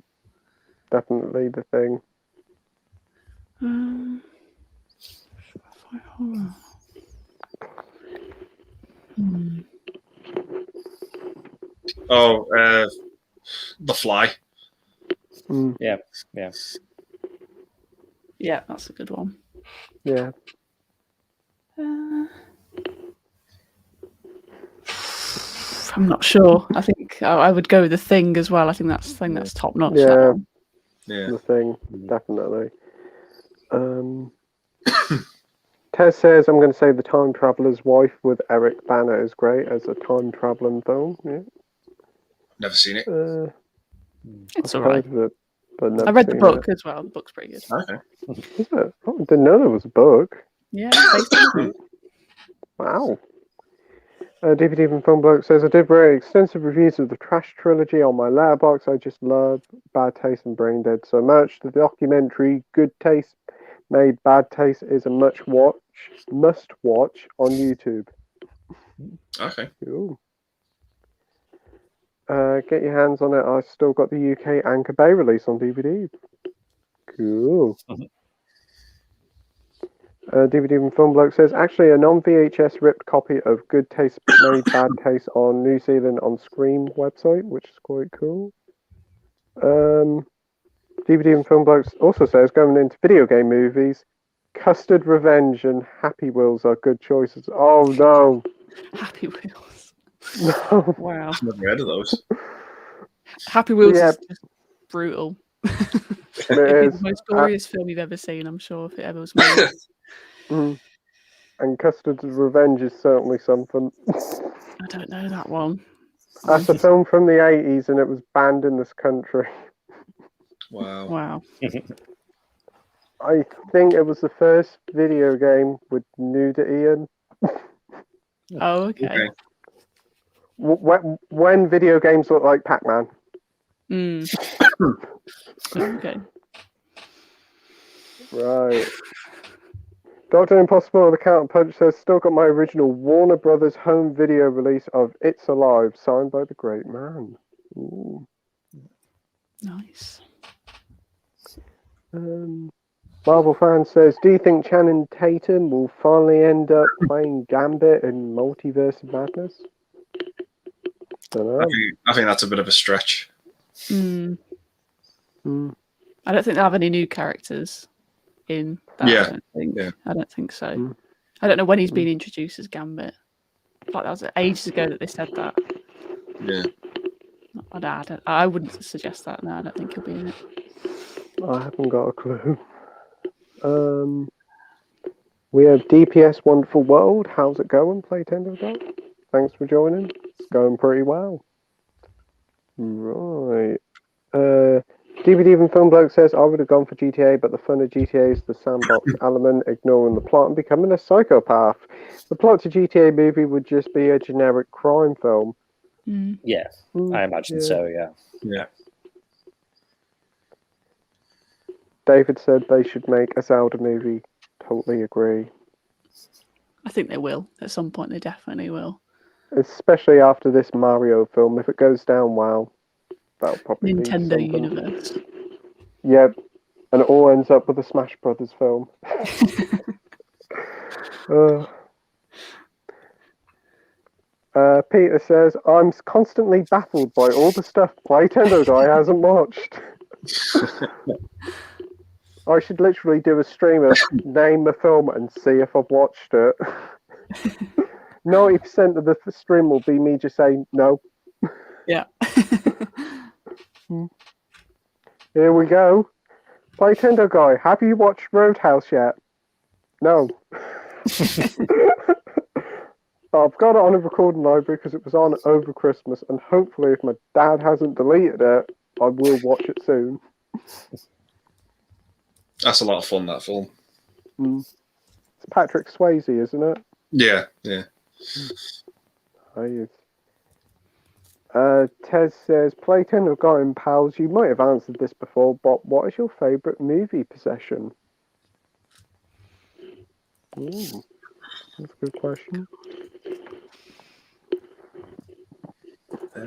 Definitely The Thing. The Fly. Yeah. Yeah, that's a good one. Yeah. I'm not sure. I think I would go with The Thing as well. I think that's top notch. Yeah. Yeah. The Thing, definitely. Tez says, I'm going to say The Time Traveler's Wife with Eric Bana is great as a time traveling film. Yeah. Never seen it. It's all right. But I read the book as well. The book's pretty good. Okay. Is it? I didn't know there was a book. Yeah. Basically. Wow. DVD from Film Bloke says, I did very extensive reviews of the Trash Trilogy on my letterbox. I just love Bad Taste and Brain Dead so much. The documentary Good Taste Made Bad Taste is a must watch on YouTube. Okay. Cool. Get your hands on it. I've still got the UK Anchor Bay release on DVD. Cool. DVD from Film Bloke says, actually a non-VHS ripped copy of Good Taste Made Bad Taste on New Zealand on Scream website, which is quite cool. DVD from Film Bloke also says, going into video game movies, Custard Revenge and Happy Wheels are good choices. Oh no. Happy Wheels. No. Wow. I've never heard of those. Happy Wheels is just brutal. It It's is. the most glorious film you've ever seen, I'm sure, if it ever was made. And Custard's Revenge is certainly something. I don't know that one. That's a film from the 80s and it was banned in this country. Wow. I think it was the first video game with nudity in. Oh, okay. When video games look like Pac-Man. Okay. Right. Dr. Impossible, the Counterpunch says, still got my original Warner Brothers home video release of It's Alive, signed by the great man. Ooh. Nice. Marvel fan says, do you think Channing Tatum will finally end up playing Gambit in Multiverse of Madness? Don't know. I think that's a bit of a stretch. I don't think they'll have any new characters in that. I don't think so. I don't know when he's been introduced as Gambit. Like that was ages ago that they said that. Yeah. I wouldn't suggest that. No, I don't think he'll be in it. I haven't got a clue. We have DPS Wonderful World. How's it going, Playtendoguy? Thanks for joining. It's going pretty well. Right. DVD Even Film Bloke says, I would have gone for GTA, but the fun of GTA is the sandbox element, ignoring the plot and becoming a psychopath. The plot to GTA movie would just be a generic crime film. Yeah, I imagine so, yeah. Yeah. David said they should make a Zelda movie. Totally agree. I think they will. At some point, they definitely will. Especially after this Mario film. If it goes down well, that'll probably be Nintendo something. universe. Yep. And it all ends up with a Smash Brothers film. Peter says, I'm constantly baffled by all the stuff Playtendoguy hasn't watched. I should literally do a stream of name a film and see if I've watched it. 90% of the stream will be me just saying no. Yeah. Here we go. Playtendoguy, have you watched Roadhouse yet? No. I've got it on a recording library because it was on over Christmas, and hopefully if my dad hasn't deleted it, I will watch it soon. That's a lot of fun, that film. It's Patrick Swayze, isn't it? Yeah. Tez says, Playtendoguy and pals, you might have answered this before, but what is your favourite movie possession? Ooh, that's a good question. I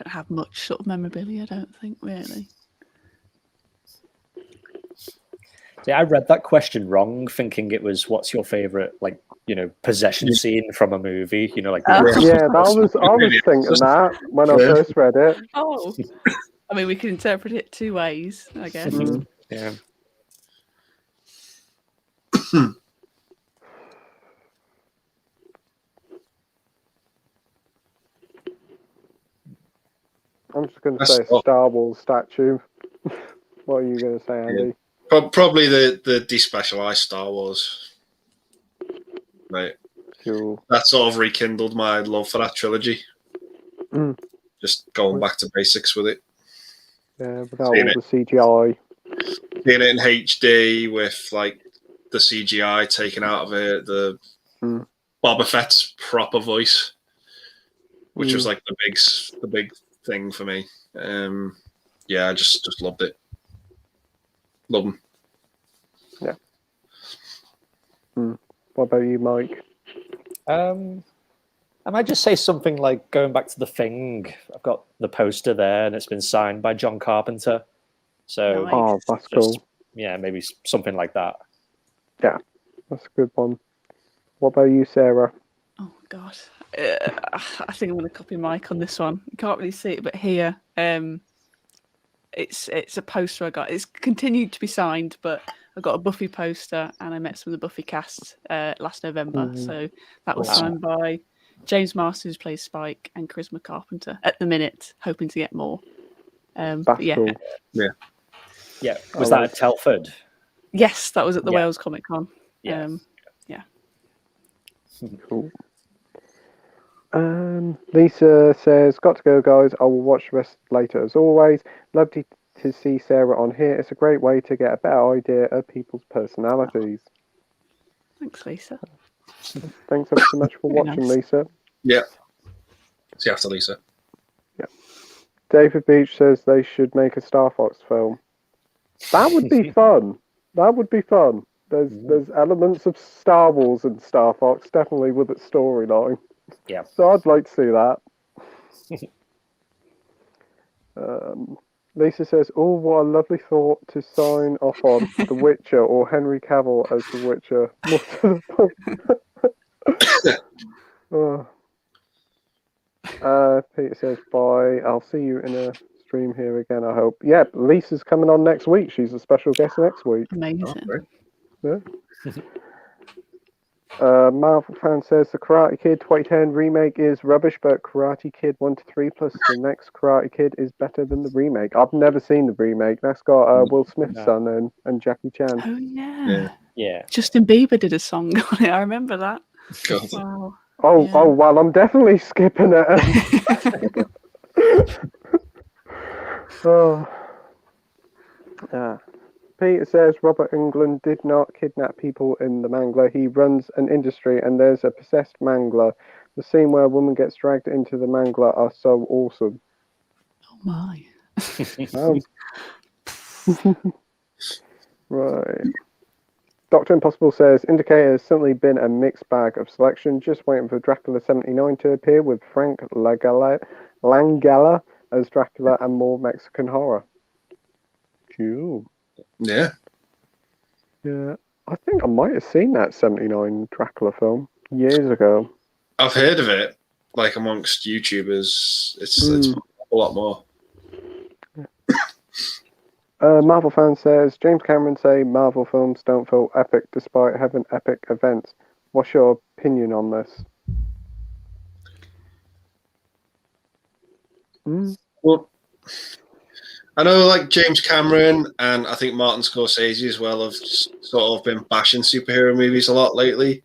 don't have much sort of memorabilia, I don't think, really. See, I read that question wrong, thinking it was what's your favourite, possession scene from a movie? I was thinking that when I first read it. Oh, I mean, we can interpret it two ways, I guess. Yeah. I'm just going to say a Star Wars statue. What are you going to say, Andy? Probably the despecialized Star Wars. Right. Cool. That sort of rekindled my love for that trilogy. Just going back to basics with it. Yeah, without all the CGI. Seeing it in HD with the CGI taken out of it, the Boba Fett's proper voice, which was the big thing for me. I just loved it. Love them. Yeah. What about you, Mike? I might just say something like going back to The Thing. I've got the poster there, and it's been signed by John Carpenter. So, nice. That's cool. Yeah, maybe something like that. Yeah, that's a good one. What about you, Sarah? Oh God, I think I'm going to copy Mike on this one. You can't really see it, but here, it's a poster I got. It's continued to be signed, but I got a Buffy poster, and I met some of the Buffy cast last November. So that was signed by James Masters, who plays Spike, and Charisma Carpenter. At the minute, hoping to get more. That's yeah, cool. Yeah. Was that at Telford? Yes, that was at the Wales Comic Con. Yeah. Cool. Lisa says, got to go, guys. I will watch the rest later as always. Lovely to see Sarah on here. It's a great way to get a better idea of people's personalities. Thanks, Lisa. Thanks ever so much for watching, nice. Lisa. Yeah. See you after, Lisa. Yeah. David Beach says they should make a Star Fox film. That would be fun. That would be fun. There's elements of Star Wars in Star Fox, definitely with its storyline. Yeah. So I'd like to see that. Lisa says, oh, what a lovely thought to sign off on The Witcher or Henry Cavill as The Witcher. Peter says, bye. I'll see you in a stream here again, I hope. Yeah, Lisa's coming on next week. She's a special guest next week. Amazing. Yeah. Marvel fan says the Karate Kid 2010 remake is rubbish, but Karate Kid 1 to 3 plus the next Karate Kid is better than the remake. I've never seen the remake. That's got Will Smith's son and Jackie Chan. Oh yeah. Yeah. Justin Bieber did a song on it. I remember that. God. Wow. Oh, Yeah. oh, well, I'm definitely skipping it. Oh. Yeah. Peter says Robert Englund did not kidnap people in the mangler. He runs an industry and there's a possessed mangler. The scene where a woman gets dragged into the mangler are so awesome. Oh my. Right. Dr. Impossible says Indicator has certainly been a mixed bag of selection. Just waiting for Dracula 79 to appear with Frank Langella as Dracula and more Mexican horror. Cool. Yeah. Yeah, I think I might have seen that 79 Dracula film years ago. I've heard of it, like amongst YouTubers. It's a lot more. Marvel fan says James Cameron say Marvel films don't feel epic despite having epic events. What's your opinion on this? Well, I know like James Cameron and I think Martin Scorsese as well have sort of been bashing superhero movies a lot lately.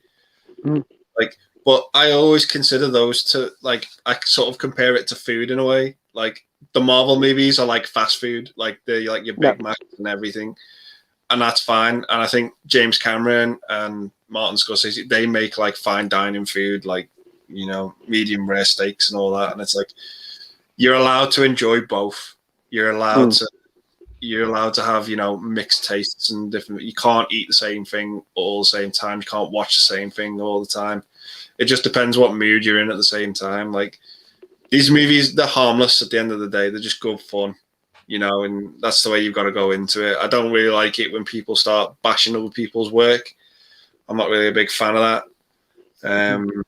Like, but I always consider those to like I sort of compare it to food in a way. Like the Marvel movies are like fast food, like they're like your Big Mac and everything, and that's fine. And I think James Cameron and Martin Scorsese they make like fine dining food, like medium rare steaks and all that. And it's like you're allowed to enjoy both. You're allowed to have mixed tastes and different. You can't eat the same thing all the same time. You can't watch the same thing all the time. It just depends what mood you're in at the same time. Like these movies, they're harmless at the end of the day. They're just good fun, and that's the way you've got to go into it. I don't really like it when people start bashing other people's work. I'm not really a big fan of that.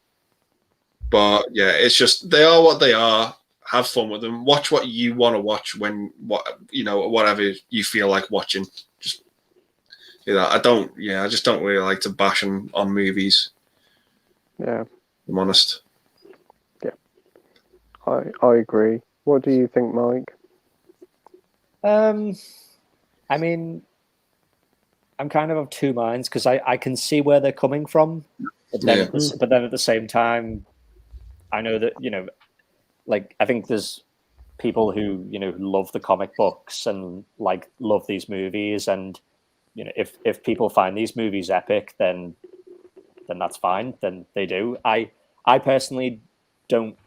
But yeah, it's just they are what they are. Have fun with them. Watch what you want to watch whatever you feel like watching. Just I just don't really like to bash on movies. Yeah, I'm honest. Yeah, I agree. What do you think, Mike? I mean, I'm kind of two minds because I can see where they're coming from, but then at the same time, I know that like I think there's people who love the comic books and like love these movies, and if people find these movies epic, then that's fine. Then they do. I personally don't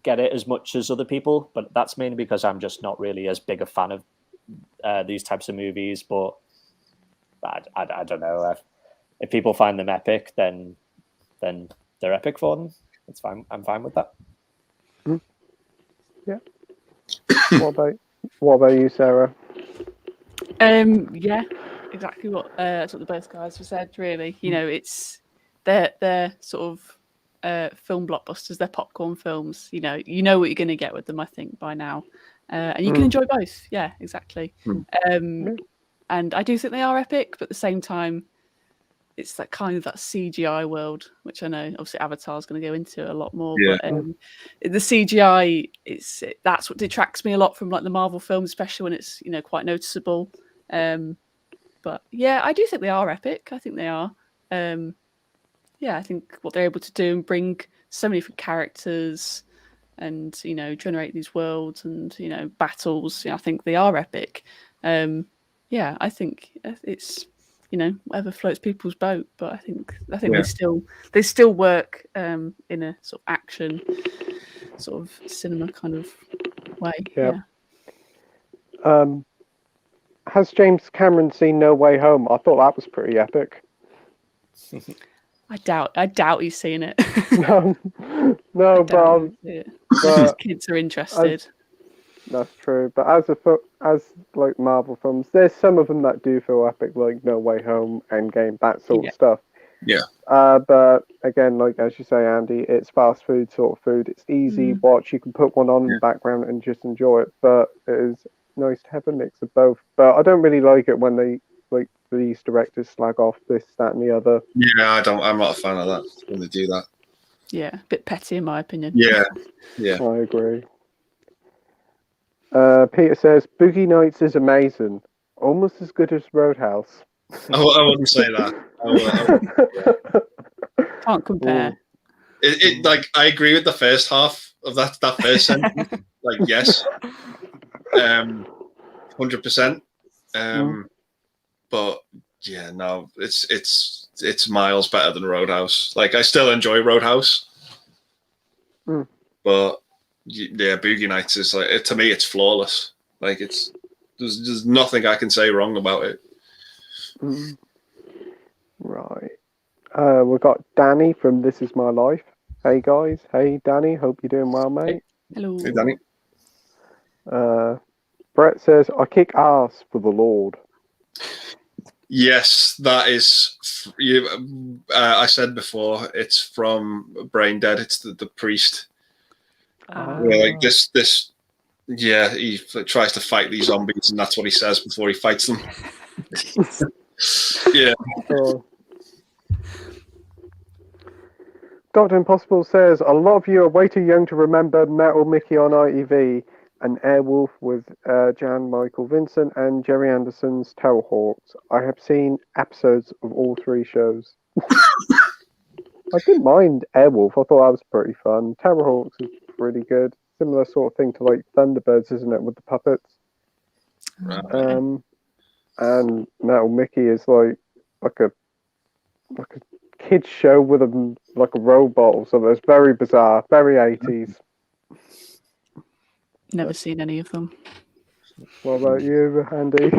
get it as much as other people, but that's mainly because I'm just not really as big a fan of these types of movies. But I don't know if people find them epic, then they're epic for them. It's fine. I'm fine with that. Yeah. What about you, Sarah? Yeah, exactly what the both guys have said. Really, it's they're sort of film blockbusters. They're popcorn films. You know what you're going to get with them. I think by now, and you can enjoy both. Yeah, exactly. And I do think they are epic, but at the same time, it's that kind of that CGI world, which I know obviously Avatar's going to go into a lot more. Yeah. But the CGI, that's what detracts me a lot from like the Marvel films, especially when it's quite noticeable. But yeah, I do think they are epic. I think they are. Yeah, I think what they're able to do and bring so many different characters, and generate these worlds and battles. I think they are epic. Yeah, I think it's. Whatever floats people's boat, but I think they still work in a sort of action, sort of cinema kind of way. Yeah. Has James Cameron seen No Way Home? I thought that was pretty epic. I doubt he's seen it. No, but his kids are interested. That's true, but as like Marvel films, there's some of them that do feel epic, like No Way Home, Endgame, that sort of stuff. Yeah. But again, like as you say, Andy, it's fast food sort of food. It's easy watch. You can put one on in the background and just enjoy it. But it is nice to have a mix of both. But I don't really like it when they like these directors slag off this, that, and the other. Yeah, I'm not a fan of that when they do that. Yeah, a bit petty in my opinion. Yeah. I agree. Peter says Boogie Nights is amazing, almost as good as Roadhouse. I wouldn't say that. Can't compare. It like I agree with the first half of that first sentence. Like yes, 100%. But yeah, no, it's miles better than Roadhouse. Like I still enjoy Roadhouse, but yeah, Boogie Nights is like to me it's flawless. Like there's nothing I can say wrong about it. Right. We've got Danny from This Is My Life. Hey guys. Hey Danny. Hope you're doing well, mate. Hello. Hey, Danny. Brett says I kick ass for the Lord. Yes, that is. I said before, it's from Brain Dead. It's the priest. Like this. Yeah, he tries to fight these zombies, and that's what he says before he fights them. Yeah. Dr. Impossible says a lot of you are way too young to remember Metal Mickey on ITV and Airwolf with Jan Michael Vincent and Jerry Anderson's Terrorhawks. I have seen episodes of all three shows. I didn't mind Airwolf. I thought that was pretty fun. Terrorhawks is really good. Similar sort of thing to like Thunderbirds, isn't it, with the puppets? Right. And Metal Mickey is like a kids show with a robot or something. It's very bizarre, very 80s. Never seen any of them. What about you, Andy?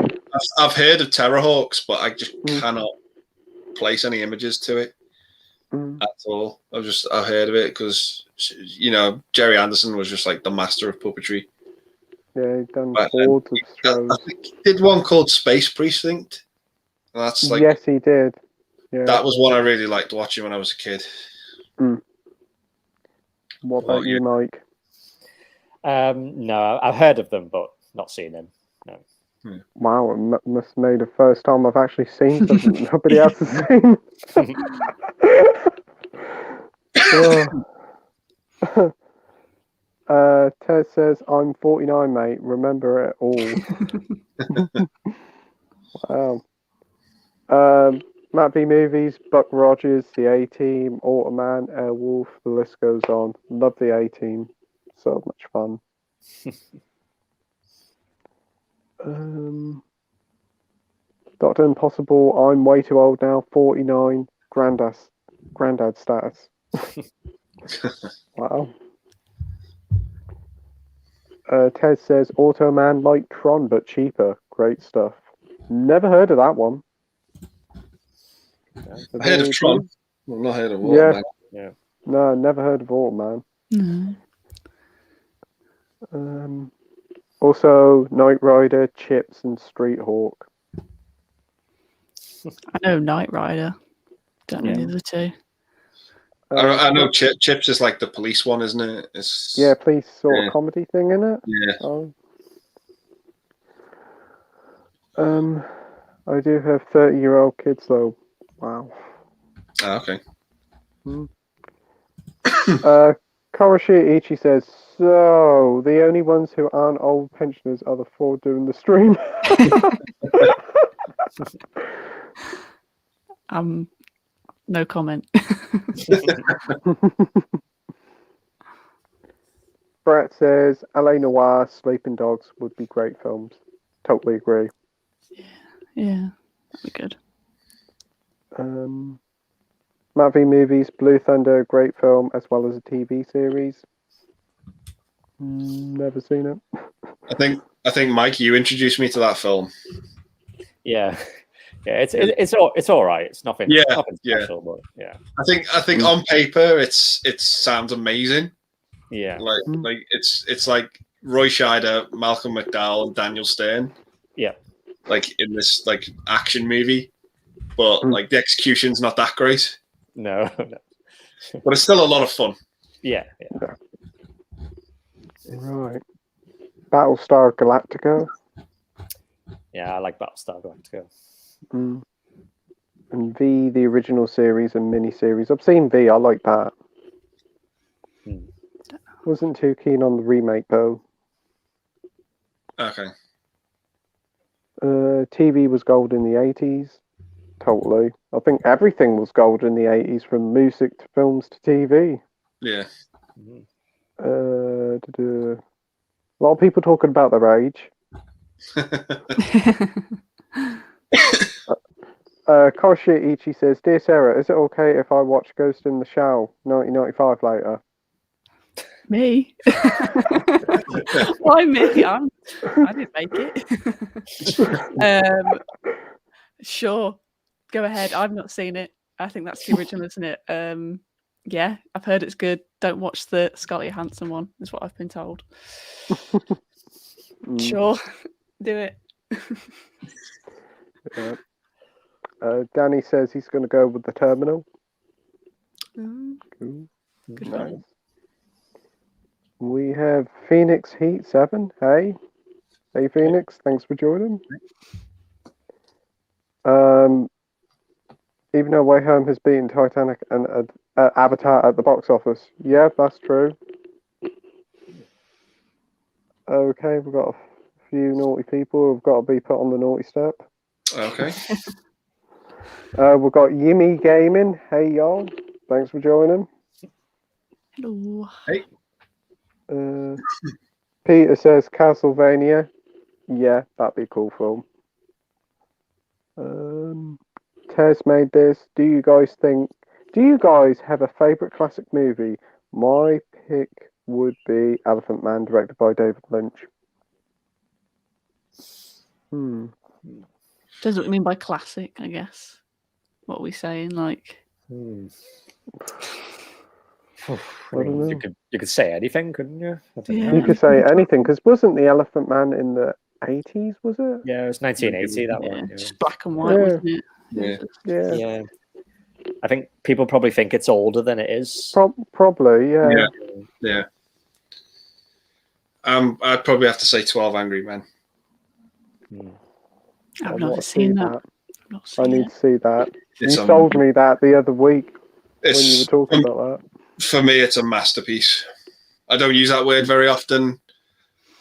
I've heard of Terrorhawks, but I just cannot place any images to it at all. I've heard of it because Jerry Anderson was just like the master of puppetry. Yeah, he'd done hordes of shows. I think he did one called Space Precinct. That's like yes, he did. Yeah. That was one I really liked watching when I was a kid. What about you, Mike? No, I've heard of them, but not seen them. No. Wow, it must have made the first time I've actually seen something nobody else has seen. Ted says, I'm 49, mate. Remember it all. Wow. Matt B Movies, Buck Rogers, The A-Team, Automan, Airwolf, the list goes on. Love The A-Team. So much fun. Dr. Impossible, I'm way too old now, 49, granddad status. Wow. Ted says, Automan like Tron but cheaper. Great stuff. Never heard of that one. I heard of Tron. I've not heard of Automan. Yeah. No, never heard of Automan. No. Also, Knight Rider, Chips, and Street Hawk. I know Knight Rider. Don't know the other two. I know Chips is like the police one, isn't it? Yeah, police sort of comedy thing, isn't it? Yeah. I do have 30-year-old kids though. Wow. Okay. Karashi Ichi says, so the only ones who aren't old pensioners are the four doing the stream. No comment. Brett says, LA Noire, Sleeping Dogs would be great films. Totally agree. Yeah, that'd be good. Matt V Movies, Blue Thunder, great film, as well as a TV series. Never seen it. I think Mike, you introduced me to that film. Yeah, it's all right. It's nothing. Nothing special, but yeah. I think on paper it sounds amazing. Yeah, like it's like Roy Scheider, Malcolm McDowell, and Daniel Stern. Yeah, like in this like action movie, but like the execution's not that great. No. But it's still a lot of fun. Yeah. Right. Battlestar Galactica. Yeah, I like Battlestar Galactica. And V, the original series and mini-series. I've seen V, I like that. Wasn't too keen on the remake, though. Okay. TV was gold in the 80s. Totally. I think everything was gold in the 80s, from music to films to TV. Yeah. A lot of people talking about their age. Koshi Ichi says, "Dear Sarah, is it okay if I watch Ghost in the Shell 1995 later?" Me? Why me? I didn't make it. Sure, go ahead. I've not seen it. I think that's the original, isn't it? Yeah, I've heard it's good. Don't watch the Scarlett Johansson one, is what I've been told. Sure, do it. Yeah. Danny says he's going to go with The Terminal. Good Nice. We have Phoenix Heat 7. Hey, Phoenix, thanks for joining. Even though Way Home has beaten Titanic and Avatar at the box office. Yeah, that's true. Okay, we've got a few naughty people who've got to be put on the naughty step. Okay. We've got Yimmy Gaming. Hey, y'all. Thanks for joining. Hello. Hey. Peter says Castlevania. Yeah, that'd be a cool film. Tez made this. Do you guys have a favourite classic movie? My pick would be Elephant Man, directed by David Lynch. Depends what you mean by classic, I guess. What are we saying? Like, You could say anything, couldn't you? I don't know. You could say anything, because wasn't the Elephant Man in the 80s? Was it? Yeah, it was 1980. That one. Yeah. Just black and white, wasn't it? Yeah. I think people probably think it's older than it is. Probably, yeah. Yeah. I'd probably have to say 12 Angry Men. I've never seen that. I need to see that. It's you sold me that the other week when you were talking about that. For me, it's a masterpiece. I don't use that word very often,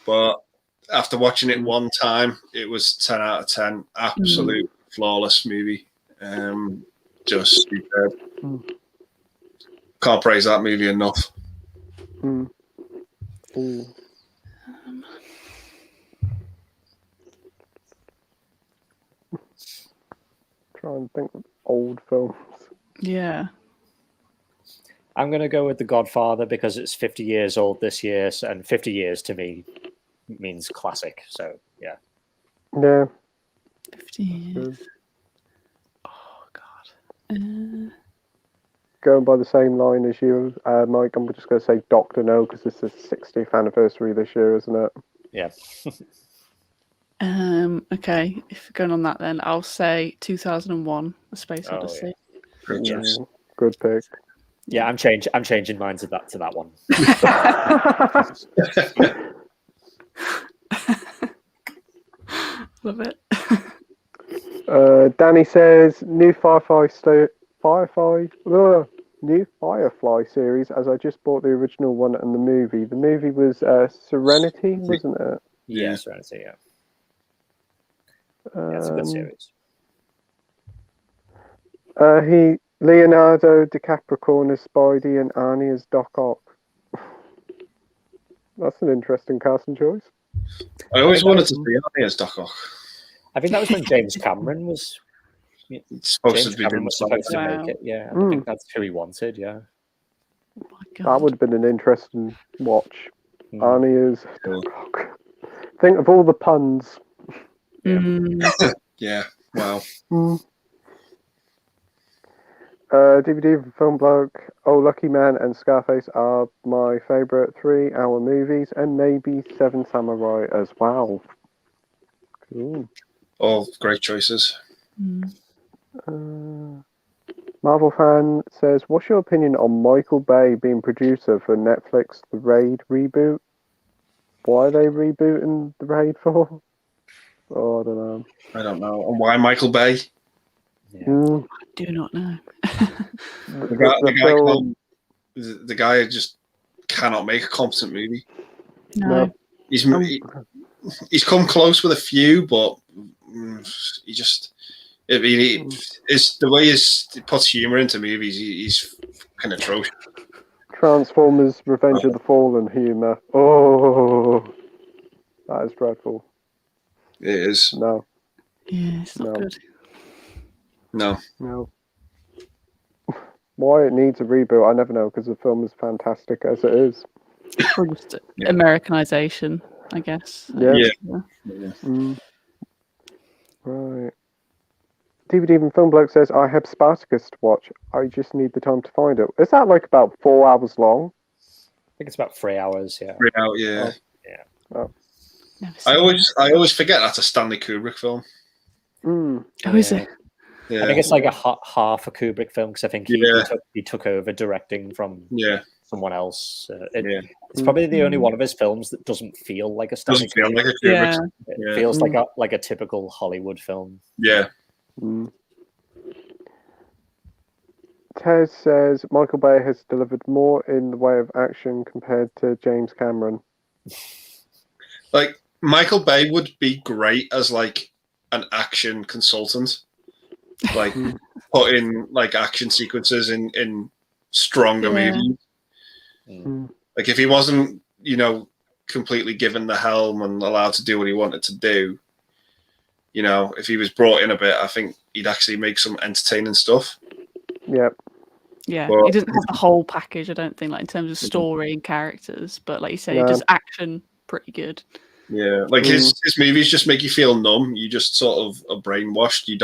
but after watching it one time, it was 10 out of 10. Absolute flawless movie. Just superb. Can't praise that movie enough. Try and think of old films. Yeah. I'm going to go with The Godfather because it's 50 years old this year, and 50 years to me means classic. So, yeah. Yeah. 50 years. Oh, God. Going by the same line as you, Mike, I'm just going to say Dr. No, because it's the 60th anniversary this year, isn't it? Yeah. Okay, if we're going on that, then I'll say 2001: A Space Odyssey. Yeah. Good pick. Yeah, I'm changing mine to that one. Love it. Danny says new Firefly series, as I just bought the original one and the movie. The movie was Serenity, wasn't it? Yeah, Serenity. Yeah. Yeah, it's a good series. Leonardo DiCaprio as Spidey and Arnie as Doc Ock. That's an interesting casting choice. I always wanted to see Arnie as Doc Ock. I think that was when James Cameron was supposed to make it. Yeah, I think that's who he wanted. Yeah. Oh my God. That would have been an interesting watch. Arnie as Doc Ock. Think of all the puns. Yeah. Wow. DVD from Film Bloke, Oh Lucky Man, and Scarface are my favourite 3-hour movies, and maybe Seven Samurai as well. Cool. All great choices. Marvel fan says, what's your opinion on Michael Bay being producer for Netflix The Raid reboot? Why are they rebooting The Raid for? Oh, I don't know. I don't know. And why Michael Bay? Yeah. Mm, I do not know. The guy just cannot make a competent movie. No. He's come close with a few, but he just it's the way he puts humor into movies. He's kind of atrocious. Transformers: Revenge of the Fallen humor. Oh, that is dreadful. It is. No, Yeah, it's not good. No. Why it needs a reboot, I never know, because the film is fantastic as it is. Or just Americanization, I guess. Yeah. Yeah. Right. DVD and Film Bloke says, I have Spartacus to watch. I just need the time to find it. Is that like about 4 hours long? I think it's about 3 hours. Yeah. 3 hours. Yeah. Oh. I always forget that's a Stanley Kubrick film. Oh, is it? Yeah. I think it's like a half a Kubrick film because I think he took over directing from someone else. It's probably the only one of his films that doesn't feel like a Stanley Doesn't feel Kubrick. like a Kubrick. It feels like a typical Hollywood film. Yeah. Tez says Michael Bay has delivered more in the way of action compared to James Cameron. Like Michael Bay would be great as like an action consultant, like putting like action sequences in stronger movies. Like if he wasn't, completely given the helm and allowed to do what he wanted to do, if he was brought in a bit, I think he'd actually make some entertaining stuff. Yep. Yeah, he doesn't have the whole package, I don't think, like in terms of story and characters. But like you say, he does action pretty good. Yeah, like his movies just make you feel numb. You just sort of are brainwashed. They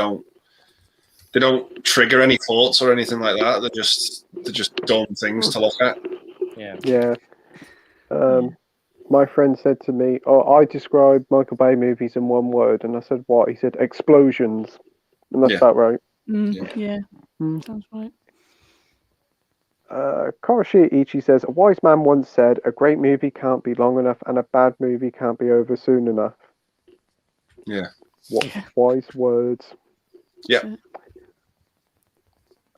don't trigger any thoughts or anything like that. They're just dumb things to look at. Yeah. My friend said to me, I describe Michael Bay movies in one word, and I said, what? He said, explosions. And that's about right. Sounds right. Koroshi Ichi says, a wise man once said, a great movie can't be long enough and a bad movie can't be over soon enough. Yeah. What wise words. Yeah.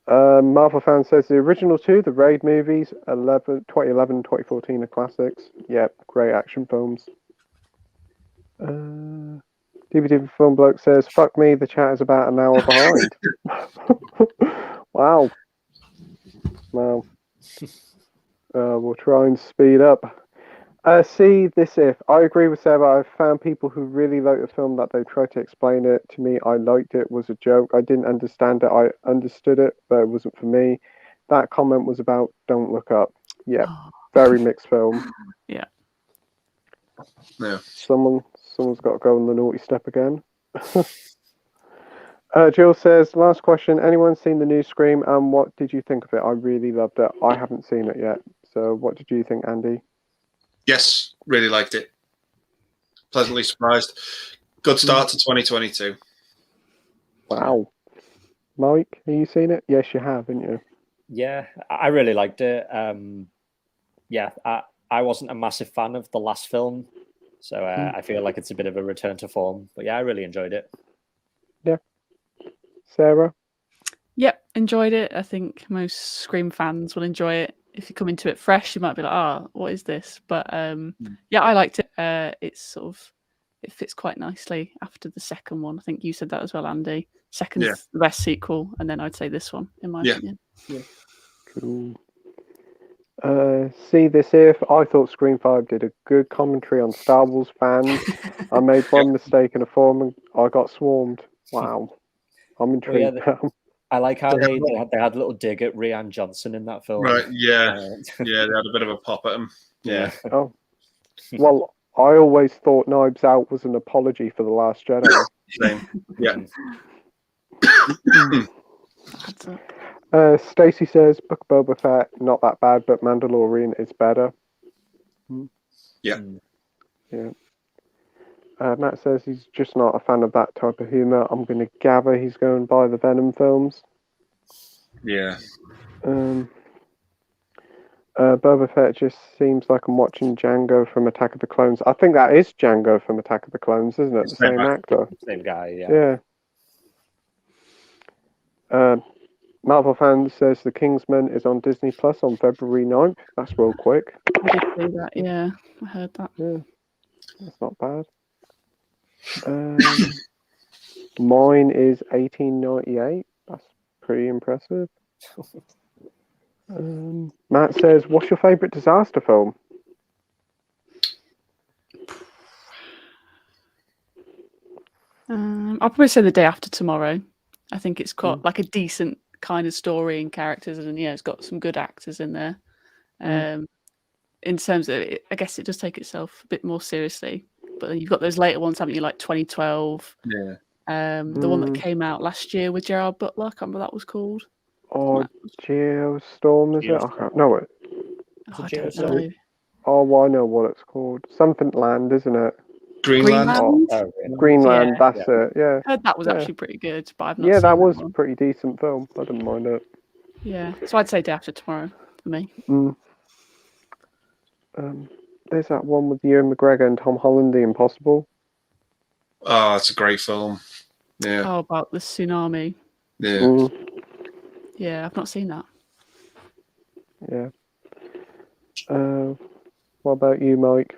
Marvel fan says the original two, the Raid movies, 2011, 2014 are classics. Yep, great action films. DVD Film Bloke says, fuck me, the chat is about an hour behind. Wow. We'll try and speed up. See this if. I agree with Sarah. I've found people who really like the film that they tried to explain it to me. I liked it, was a joke. I didn't understand it. I understood it, but it wasn't for me. That comment was about Don't Look Up. Yeah, very mixed film. Yeah. Someone's got to go on the naughty step again. Jill says, last question. Anyone seen the new Scream and what did you think of it? I really loved it. I haven't seen it yet. So what did you think, Andy? Yes, really liked it. Pleasantly surprised. Good start to 2022. Wow. Mike, have you seen it? Yes, you have, haven't you? Yeah, I really liked it. I wasn't a massive fan of the last film, so I feel like it's a bit of a return to form. But yeah, I really enjoyed it. Yeah. Sarah? Yep, enjoyed it. I think most Scream fans will enjoy it. If you come into it fresh, you might be like, what is this? But yeah, I liked it. It fits quite nicely after the second one. I think you said that as well, Andy. Second's the best sequel, and then I'd say this one, in my opinion. Yeah. Cool. See this if. I thought Scream 5 did a good commentary on Star Wars fans. I made one mistake in a forum and I got swarmed. Wow. I'm intrigued now. I like how they had a little dig at Rian Johnson in that film. Right, yeah. They had a bit of a pop at him. Yeah. Oh. Well, I always thought Knives Out was an apology for The Last Jedi. Same. Yeah. Stacey says, Book of Boba Fett, not that bad, but Mandalorian is better. Yeah. Yeah. Matt says he's just not a fan of that type of humour. I'm going to gather he's going by the Venom films. Yeah. Boba Fett just seems like I'm watching Django from Attack of the Clones. I think that is Django from Attack of the Clones, isn't it? The same actor. Same guy, yeah. Yeah. Marvel fan says The Kingsman is on Disney Plus on February 9th. That's real quick. I did see that, yeah. I heard that. Yeah. That's not bad. Mine is 1898. That's pretty impressive. Matt says, what's your favourite disaster film? I'll probably say The Day After Tomorrow. I think it's got like a decent kind of story and characters, and it's got some good actors in there. In terms of it, I guess it does take itself a bit more seriously, but then you've got those later ones, haven't you, like 2012? Yeah. The one that came out last year with Gerard Butler, I can't remember what that was called. Geostorm, is it? I can't know it. I don't know. Oh, I know what it's called. Something Land, isn't it? Greenland. Greenland, Yeah. that's it. Yeah. I heard that was actually pretty good, but I've not Yeah, seen that was one. a pretty decent film. I didn't mind it. Yeah, so I'd say Day After Tomorrow for me. There's that one with Ewan McGregor and Tom Holland, The Impossible. Oh, it's a great film. Yeah. Oh, about the tsunami. Yeah. Yeah, I've not seen that. Yeah. What about you, Mike?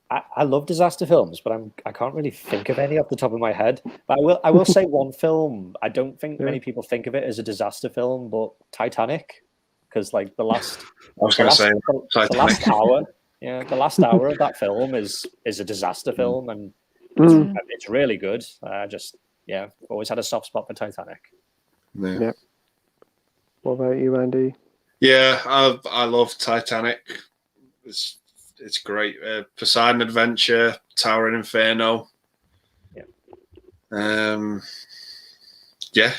I love disaster films, but I can't really think of any off the top of my head. But I will say one film. I don't think many people think of it as a disaster film, but Titanic, because like the last hour, the last hour of that film is a disaster film, and it's really good. Always had a soft spot for Titanic. Yeah. What about you, Andy? Yeah, I love Titanic. It's great. Poseidon Adventure, Tower and Inferno. They're there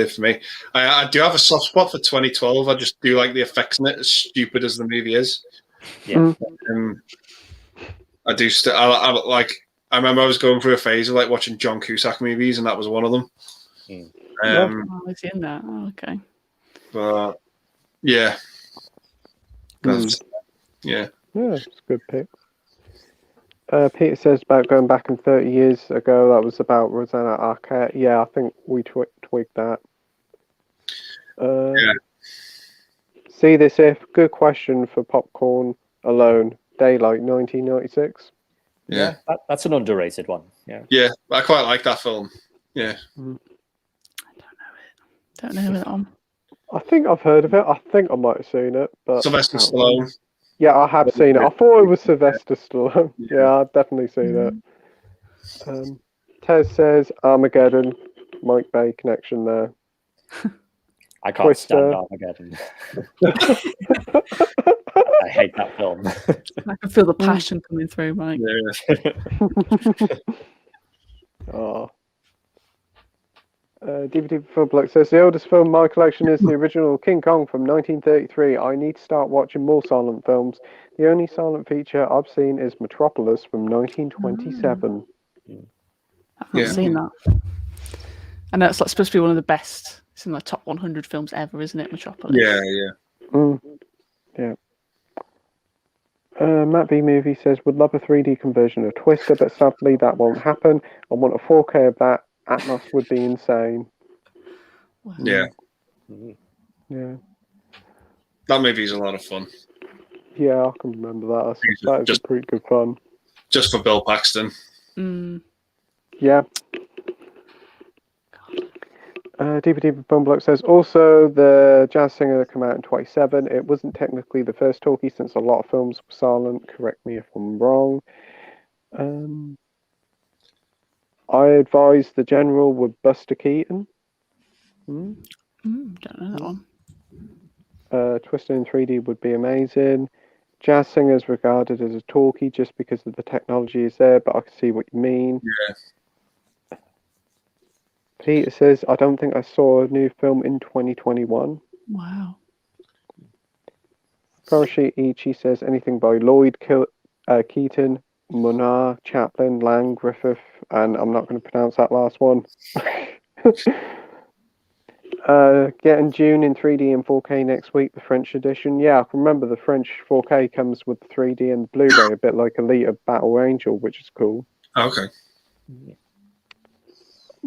for me. I do have a soft spot for 2012. I just do like the effects in it, as stupid as the movie is. Yeah. I do. I remember I was going through a phase of like watching John Cusack movies, and that was one of them. Is he in that? Oh, okay. But yeah, yeah, it's a good pick. Peter says about going back in 30 years ago. That was about Rosanna Arquette. Yeah, I think we twigged that. See this if? Good question for popcorn alone. Daylight, 1996. Yeah. That's an underrated one. Yeah, I quite like that film. Yeah. Don't know that one. I think I've heard of it. I think I might have seen it. But Sylvester Stallone. Yeah, I have seen it. I thought it was Sylvester Stallone. Yeah, I've definitely seen it. Tez says Armageddon. Mike Bay connection there. I can't stand Armageddon. I hate that film. I can feel the passion coming through, Mike. Oh. DVD for Bloke says the oldest film in my collection is the original King Kong from 1933. I need to start watching more silent films. The only silent feature I've seen is Metropolis from 1927. I've not seen that. I know it's like supposed to be one of the best. It's in the top 100 films ever, isn't it, Metropolis? Yeah. Matt B Movie says would love a 3D conversion of Twister, but sadly that won't happen. I want a 4K of that. Atmos would be insane. Wow. Yeah. Yeah. That movie is a lot of fun. Yeah, I can remember that. That is pretty good fun. Just for Bill Paxton. Yeah. DVD Bumblock says also the jazz singer that came out in 27. It wasn't technically the first talkie since a lot of films were silent. Correct me if I'm wrong. I advise the General with Buster Keaton. Don't know that one. Twister in 3D would be amazing. Jazz singer is regarded as a talkie just because of the technology is there, but I can see what you mean. Yeah. Peter says, I don't think I saw a new film in 2021. Wow. Karashi Ichi says anything by Lloyd Keaton, Munar, Chaplin, Lang, Griffith, and I'm not going to pronounce that last one. Getting Dune in 3D and 4K next week, the French edition. Yeah, I can remember the French 4K comes with the 3D and the Blu-ray, a bit like Elite of Battle Angel, which is cool. Okay.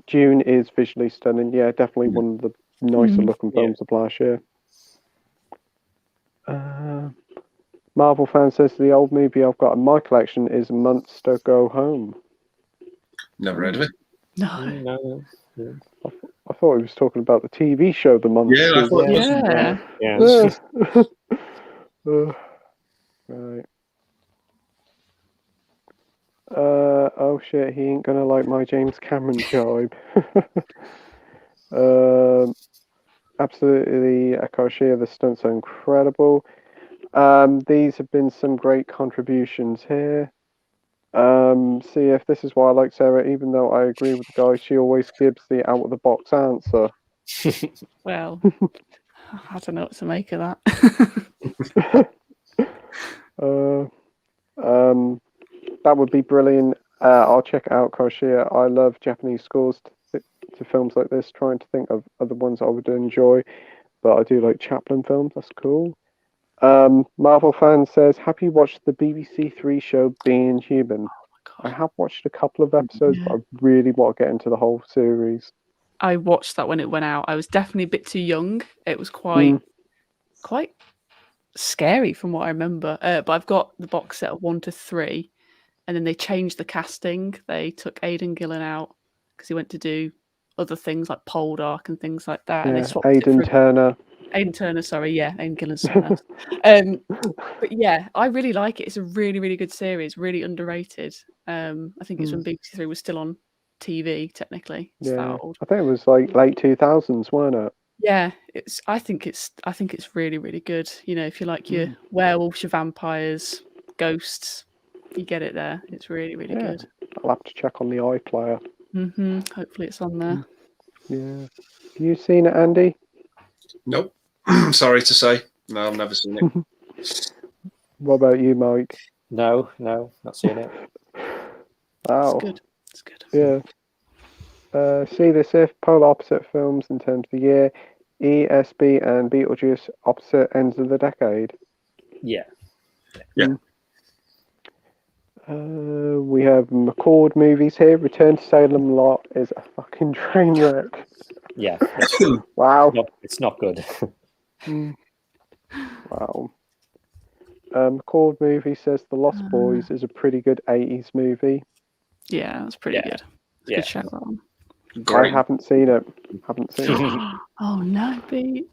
Dune is visually stunning. Yeah, definitely one of the nicer looking films of last year. Marvel fan says the old movie I've got in my collection is Monster Go Home. Never heard of it. No. I thought he was talking about the TV show, The Monsters. Yeah, I thought it was. Right. Oh shit, he ain't gonna like my James Cameron jibe. Absolutely, Akashi, the stunts are incredible. These have been some great contributions here. See, if this is why I like Sarah, even though I agree with the guy, she always gives the out-of-the-box answer. Well, I don't know what to make of that. That would be brilliant. I'll check it out, Koshia. I love Japanese scores to films like this, trying to think of other ones I would enjoy, but I do like Chaplin films. That's cool. Marvel fan says, have you watched the BBC Three show Being Human? I have watched a couple of episodes, but I really want to get into the whole series. I watched that when it went out. I was definitely a bit too young. It was quite scary from what I remember. But I've got the box set of 1 to 3, and then they changed the casting. They took Aidan Gillen out because he went to do other things like Poldark and things like that. Yeah, and they swapped Aidan Turner. Aidan Turner, sorry, yeah, Aidan Gillen's someone else. But yeah, I really like it. It's a really, really good series, really underrated. I think it's when BBC Three was still on TV, technically. It's that old. I think it was like late 2000s, weren't it? Yeah, I think it's really, really good. You know, if you like your werewolves, your vampires, ghosts, you get it there. It's really, really good. I'll have to check on the iPlayer. Hopefully it's on there. Yeah. Have you seen it, Andy? Nope. Sorry to say. No, I've never seen it. What about you, Mike? No, not seen it. Oh. It's good. Yeah. See this if polar opposite films in terms of the year. ESB and Beetlejuice opposite ends of the decade. Yeah. We have McCord movies here. Return to Salem Lot is a fucking train wreck. Yeah. Wow. It's not good. Wow. McCord movie says The Lost Boys is a pretty good 80s movie. Yeah, that's pretty good. It's a good shout out. Great. I haven't seen it. Oh no, Pete.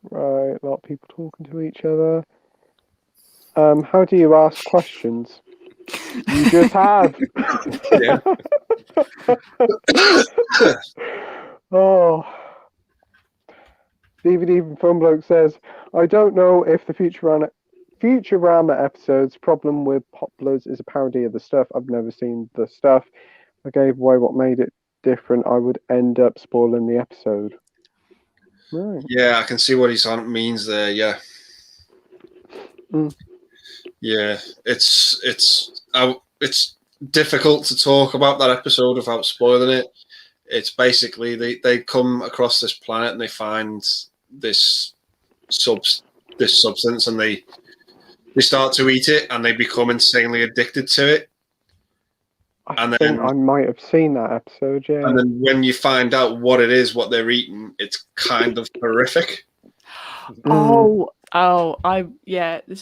Right, a lot of people talking to each other. How do you ask questions? You just have. Yeah. Oh. DVD from Film Bloke says, I don't know if the Futurama episode's problem with Pop Bloods is a parody of the stuff. I've never seen the stuff. I gave away what made it different. I would end up spoiling the episode. Right. Yeah, I can see what means there. Yeah. Yeah, it's difficult to talk about that episode without spoiling it. It's basically they come across this planet and they find this substance and they start to eat it and they become insanely addicted to it. I think I might have seen that episode, yeah. And then when you find out what it is, what they're eating, it's kind of horrific. This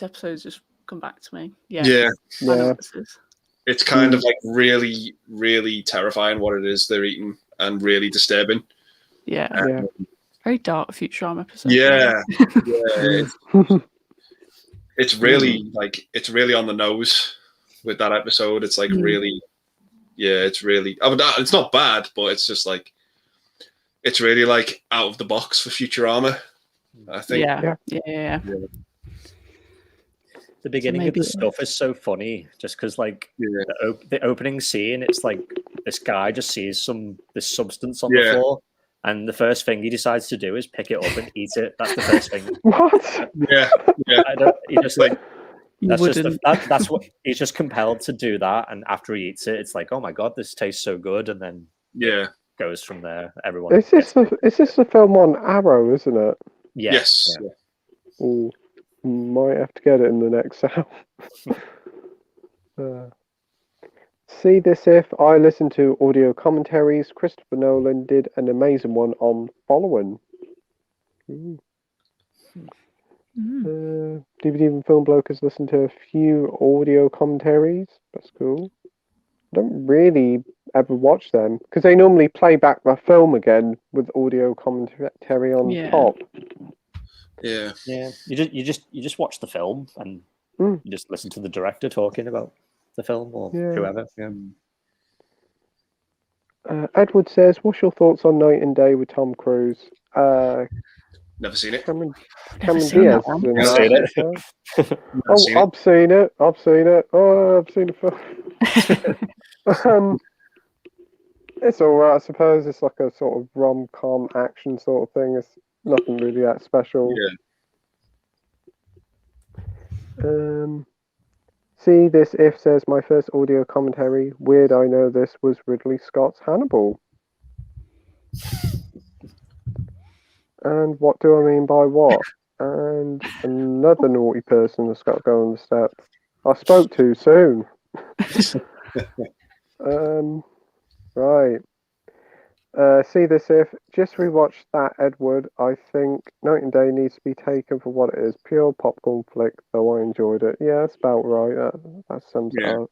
episode's just come back to me. Yeah. I know what this is. It's kind of like really, really terrifying what it is they're eating and really disturbing. Yeah. Very dark Futurama episode. Yeah. It's really it's really on the nose with that episode. It's like really, it's really. It's not bad, but it's just like it's really like out of the box for Futurama. I think. Yeah. The beginning of the stuff is so funny, just because the opening scene, it's like this guy just sees this substance on the floor, and the first thing he decides to do is pick it up and eat it. That's the first thing. What? Yeah. He just That's just that's what he's just compelled to do that, and after he eats it, it's like, oh my god, this tastes so good, and then goes from there. Everyone. Is this the film on Arrow, isn't it? Yeah. Yes. Yeah. Ooh, might have to get it in the next hour. See this if I listen to audio commentaries. Christopher Nolan did an amazing one on Following. DVD and Film Bloke has listened to a few audio commentaries. That's cool. I don't really ever watch them because they normally play back the film again with audio commentary on top. Yeah. You just watch the film and you just listen to the director talking about the film or whoever. Yeah. Edward says, "What's your thoughts on Night and Day with Tom Cruise?" Never seen it. Cameron seen Diaz. that one. In I've that, seen it. I've seen it. I've seen it. Oh, I've seen the film. It's alright, I suppose. It's like a sort of rom-com action sort of thing. It's nothing really that special. See this if says my first audio commentary. Weird, I know this was Ridley Scott's Hannibal. And what do I mean by what? And another naughty person has got to go on the step. I spoke too soon. Right. See this if just rewatched that, Edward. I think Night and Day needs to be taken for what it is. Pure popcorn flick, though I enjoyed it. Yeah, that's about right. That sums it up.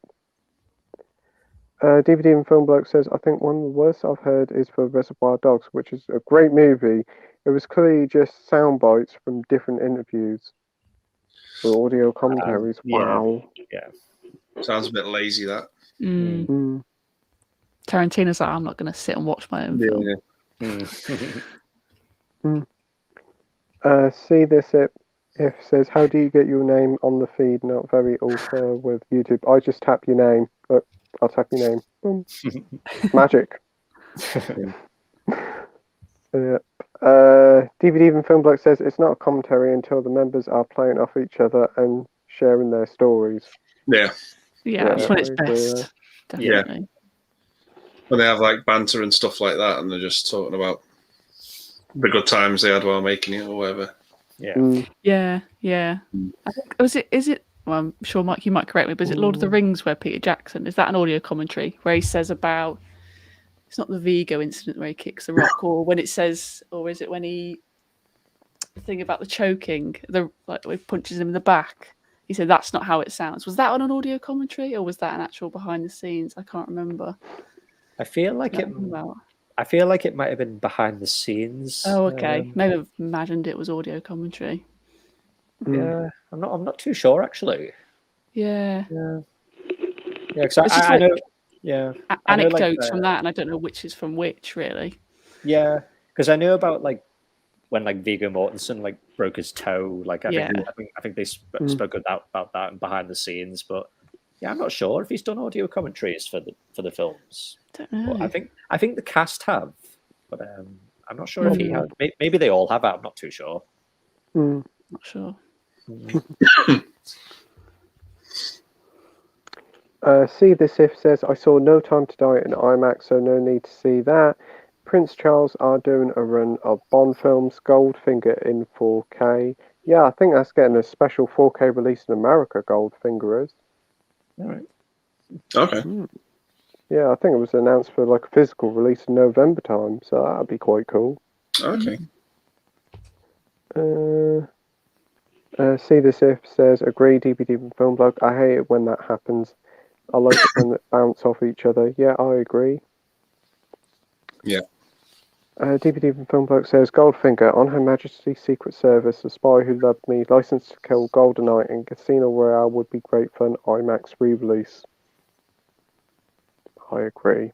DVD and Film Bloke says, I think one of the worst I've heard is for Reservoir Dogs, which is a great movie. It was clearly just sound bites from different interviews for audio commentaries. Wow. Yeah. Sounds a bit lazy, that. Tarantino's like, I'm not going to sit and watch my own film. See this if says, how do you get your name on the feed? Not very also with YouTube. I just tap your name. Look, I'll tap your name. Boom. Magic. DVD and Film Bloke says it's not a commentary until the members are playing off each other and sharing their stories. Yeah, that's when it's best. Definitely. When they have like banter and stuff like that, and they're just talking about the good times they had while making it or whatever. Yeah. I think is it? Well, I'm sure Mike, you might correct me, but is it Lord of the Rings where Peter Jackson is that an audio commentary where he says about it's not the Vigo incident where he kicks the rock, or when it says, or is it when he the thing about the choking, like he punches him in the back? He said that's not how it sounds. Was that on an audio commentary or was that an actual behind the scenes? I can't remember. I feel like it might have been behind the scenes. Oh, okay. Maybe I've imagined it was audio commentary. Yeah, I'm not too sure actually. Yeah. Because I know. Yeah. Anecdotes from that, and I don't know which is from which really. Yeah, because I know about like when like Viggo Mortensen like broke his toe. Like I think they spoke about that and behind the scenes, but. Yeah, I'm not sure if he's done audio commentaries for the films. Don't know. Well, I think the cast have, but I'm not sure if he has. Maybe they all have. I'm not too sure. Not sure. See this if says I saw No Time to Die in IMAX, so no need to see that. Prince Charles are doing a run of Bond films. Goldfinger in 4K. Yeah, I think that's getting a special 4K release in America. Goldfinger is. All right. Okay. Yeah, I think it was announced for like a physical release in November time, so that'd be quite cool. Okay. See this if says agree DVD and Film Blog. I hate it when that happens. I like it when they bounce off each other. Yeah, I agree. Yeah. DVD and Film Blog says Goldfinger on Her Majesty's Secret Service, The Spy Who Loved Me, License to Kill, GoldenEye, and Casino Royale would be great fun. IMAX re-release. I agree.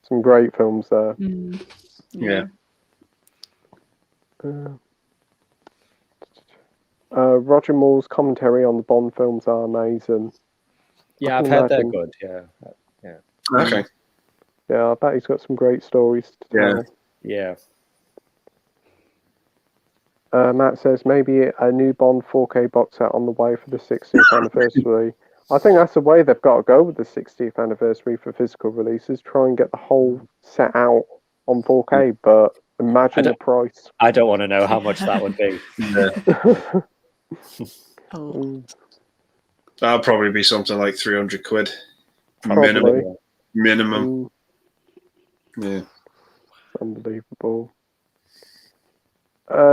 Some great films there. Yeah. Roger Moore's commentary on the Bond films are amazing. Yeah, I've heard they're good. Yeah. Okay. Yeah, I bet he's got some great stories to tell. Yeah. Matt says maybe a new Bond 4K box set on the way for the 60th anniversary. I think that's the way they've got to go with the 60th anniversary for physical releases. Try and get the whole set out on 4K, but imagine the price. I don't want to know how much that would be. Oh. That'll probably be something like 300 quid. Probably. Minimum. Yeah. Unbelievable.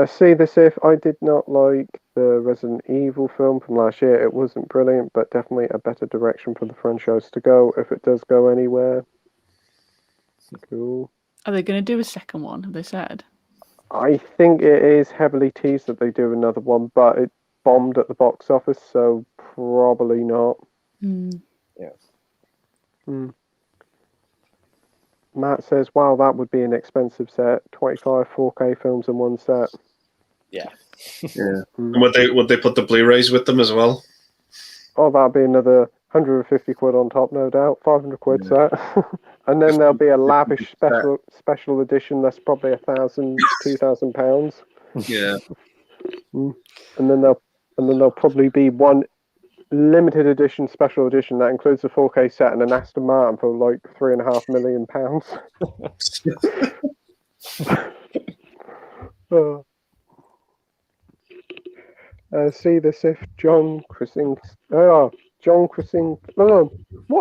See this if I did not like the Resident Evil film from last year. It wasn't brilliant, but definitely a better direction for the franchise to go if it does go anywhere. Cool. Are they going to do a second one? Have they said? I think it is heavily teased that they do another one, but it bombed at the box office, so probably not. Yeah. Matt says, wow, that would be an expensive set. 25 4K films in one set. Yeah. Yeah. And would they put the Blu-rays with them as well? Oh, that'd be another 150 quid on top, no doubt. 500 quid set. And then there'll be a lavish special edition that's probably £1,000, £2,000. Yeah. And then there'll probably be one limited edition special edition that includes a 4K set and an Aston Martin for like £3.5 million. See this if John Krasinski. What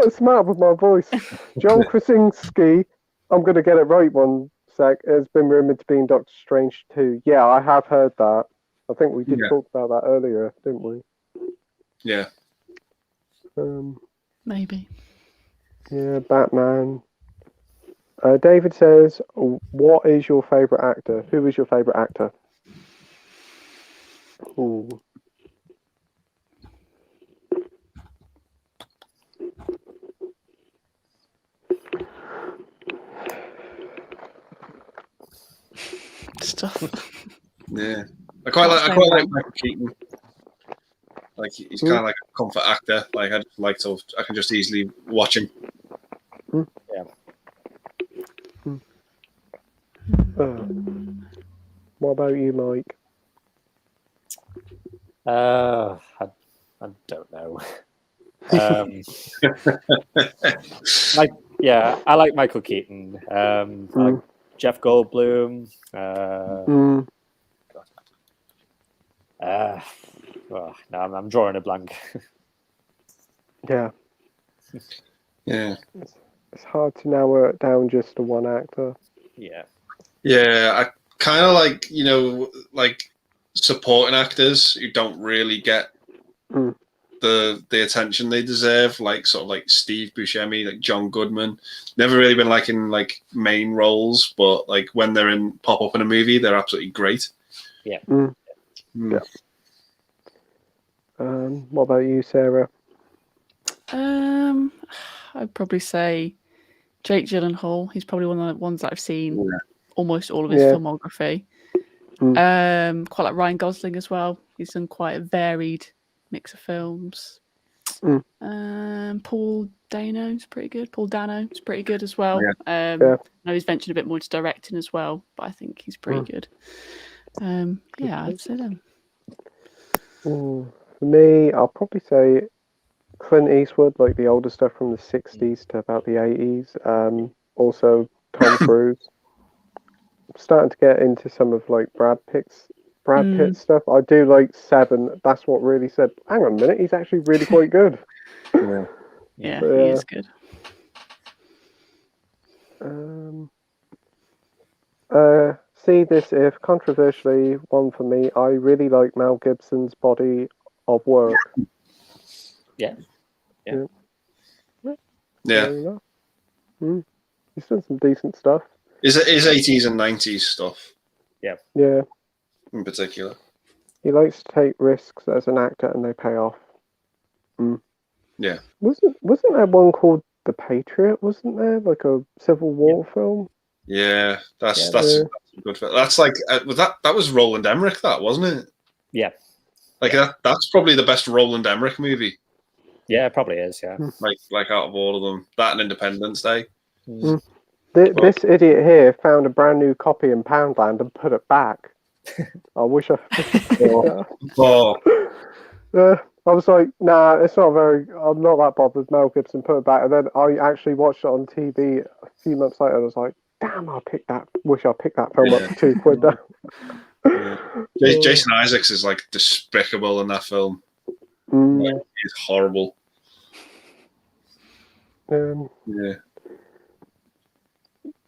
is the matter with my voice? John Krasinski. I'm going to get it right one sec. Has been rumored to be in Doctor Strange 2. Yeah, I have heard that. I think we did talk about that earlier, didn't we? Yeah. Maybe. Yeah, Batman. David says, what is your favourite actor? Who is your favourite actor? Ooh. Stuff. Yeah. I quite like Michael Keaton. Like he's kind of like a comfort actor. Like I can just easily watch him. Yeah. What about you, Mike? I don't know. I like Michael Keaton. I like Jeff Goldblum. No, I'm drawing a blank. Yeah. Yeah. It's hard to narrow it down just to one actor. Yeah. Yeah, I kind of like, like supporting actors who don't really get the attention they deserve, like sort of like Steve Buscemi, like John Goodman. Never really been like in like main roles, but like when they're pop up in a movie, they're absolutely great. Yeah. Yeah. What about you, Sarah? I'd probably say Jake Gyllenhaal. He's probably one of the ones that I've seen almost all of his filmography. Quite like Ryan Gosling as well. He's done quite a varied mix of films. Paul Dano's pretty good. Paul Dano is pretty good as well. I know he's ventured a bit more into directing as well, but I think he's pretty good. I'd say them. For me, I'll probably say Clint Eastwood, like the older stuff from the 60s to about the 80s. Also Tom Cruise. Starting to get into some of like Brad Pitt stuff. I do like Seven. That's what really said, hang on a minute, he's actually really quite good. He is good. See this if controversially one for me. I really like Mel Gibson's body of work. Yeah. He's done some decent stuff. Is 80s and 90s stuff? Yeah. In particular. He likes to take risks as an actor, and they pay off. Yeah. Wasn't there one called The Patriot? Wasn't there like a Civil War film? Yeah, that's a good film. That's like that was Roland Emmerich, that wasn't it? Yeah. Like that's probably the best Roland Emmerich movie. Yeah, it probably is. Yeah. Like out of all of them, that and Independence Day. This idiot here found a brand new copy in Poundland and put it back. I wish I. Oh, I was like, nah, it's not very. I'm not that bothered. Mel Gibson put it back, and then I actually watched it on TV a few months later. And I was like, damn, I picked that. Wish I picked that film up for £2 now. Jason Isaacs is like despicable in that film. Like, he's horrible. Yeah.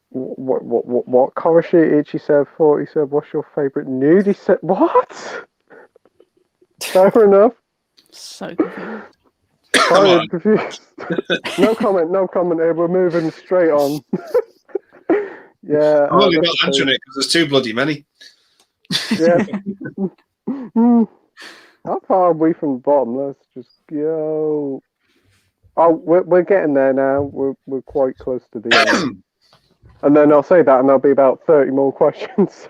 What cover sheet Itchy said for? He said, "What's your favourite nude?" He said, "What?" Fair enough. So confused. I'm confused. No comment. We're moving straight on. Yeah. I'm only not answering it because there's too bloody many. Yeah. How far are we from the bottom? Let's just go. Oh, we're getting there now. We're quite close to the end. And then I'll say that, and there'll be about 30 more questions.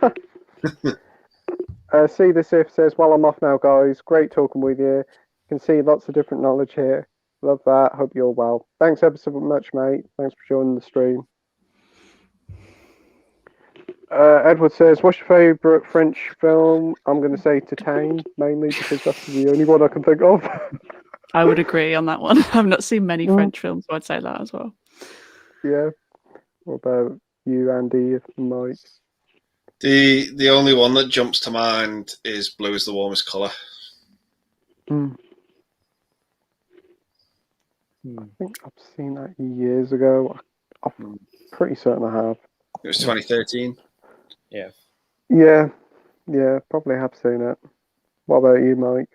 See this if says, "Well, I'm off now, guys. Great talking with you. Can see lots of different knowledge here. Love that. Hope you're well. Thanks ever so much, mate. Thanks for joining the stream." Edward says, "What's your favourite French film?" I'm going to say Titane, mainly because that's the only one I can think of. I would agree on that one. I've not seen many French films, so I'd say that as well. Yeah. What about you, Andy, Mike? The only one that jumps to mind is Blue is the Warmest Colour. I think I've seen that years ago. I'm pretty certain I have. It was 2013. Yeah, probably have seen it. What about you, Mike?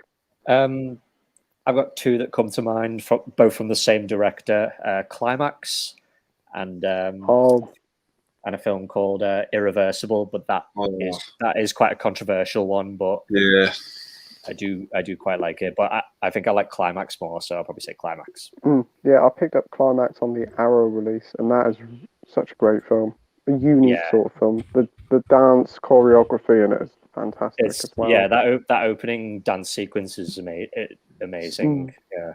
I've got two that come to mind, both from the same director, Climax, and a film called Irreversible. But that is quite a controversial one. But yeah, I do quite like it. But I think I like Climax more, so I'll probably say Climax. Yeah, I picked up Climax on the Arrow release, and that is such a great film. A unique sort of film. The dance choreography in it is fantastic as well. Yeah, that opening dance sequence is amazing. Yeah.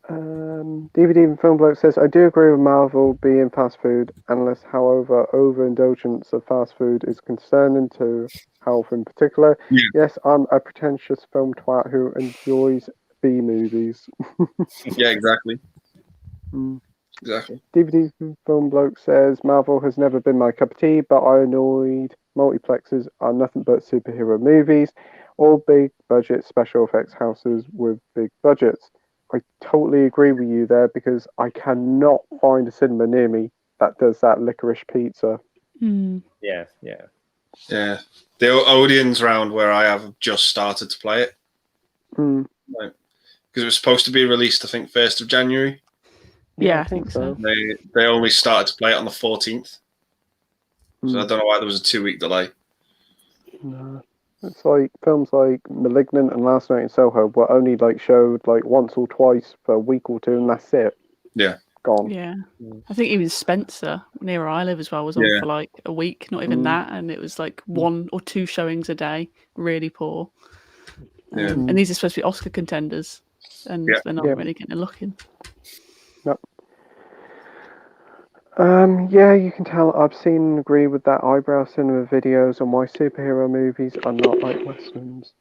DVD and Film Bloke says, "I do agree with Marvel being fast food, unless, however, overindulgence of fast food is concerning to health in particular. Yeah. Yes, I'm a pretentious film twat who enjoys B movies." Yeah, exactly. Exactly. DVD Film Bloke says, "Marvel has never been my cup of tea, but I annoyed multiplexes are nothing but superhero movies, all big budget special effects houses with big budgets." I totally agree with you there, because I cannot find a cinema near me that does that licorice pizza. Yeah. The Odeon's round where I have just started to play it. Because it was supposed to be released, I think, 1st of January. Yeah, I think so. They only started to play it on the 14th. So I don't know why there was a 2-week delay. No. It's like films like Malignant and Last Night in Soho were only showed once or twice for a week or two, and that's it. Yeah. Gone. Yeah. I think even Spencer, near where I live as well, was on for a week, not even that, and it was 1 or 2 showings a day, really poor. And these are supposed to be Oscar contenders, and they're not really getting a look in. No. Yeah, you can tell I've seen and agree with that eyebrow cinema videos on why superhero movies are not like westerns.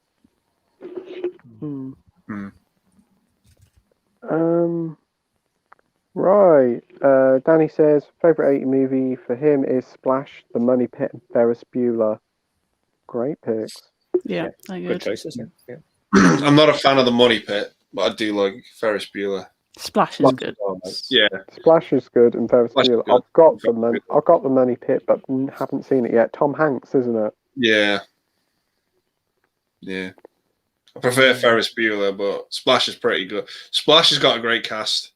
Right. Danny says favorite 80 movie for him is Splash, The Money Pit, and Ferris Bueller. Great picks. Yeah, good choices. Yeah. I'm not a fan of The Money Pit, but I do like Ferris Bueller. Splash is good. Yeah, Splash is good, and Ferris Bueller. Good. I've got the Money Pit, but haven't seen it yet. Tom Hanks, isn't it? Yeah. I prefer Ferris Bueller, but Splash is pretty good. Splash has got a great cast.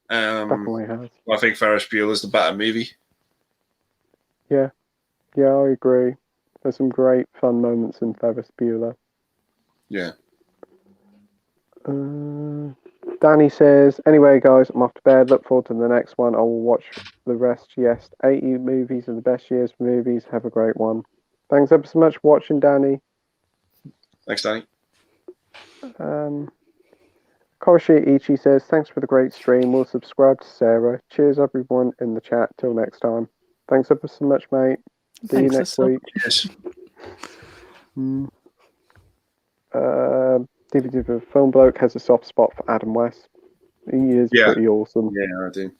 Definitely has. I think Ferris Bueller is the better movie. Yeah, I agree. There's some great fun moments in Ferris Bueller. Yeah. Danny says, "Anyway, guys, I'm off to bed. Look forward to the next one. I will watch the rest. Yes, 80 movies are the best years for movies. Have a great one." Thanks ever so much for watching, Danny. Thanks, Danny. Koroshi Ichi says, "Thanks for the great stream. We'll subscribe to Sarah. Cheers, everyone in the chat. Till next time." Thanks ever so much, mate. See you Thanks, next Cecil. week. Yes. DVD for Film Bloke has a soft spot for Adam West. He is pretty awesome. Yeah, I do.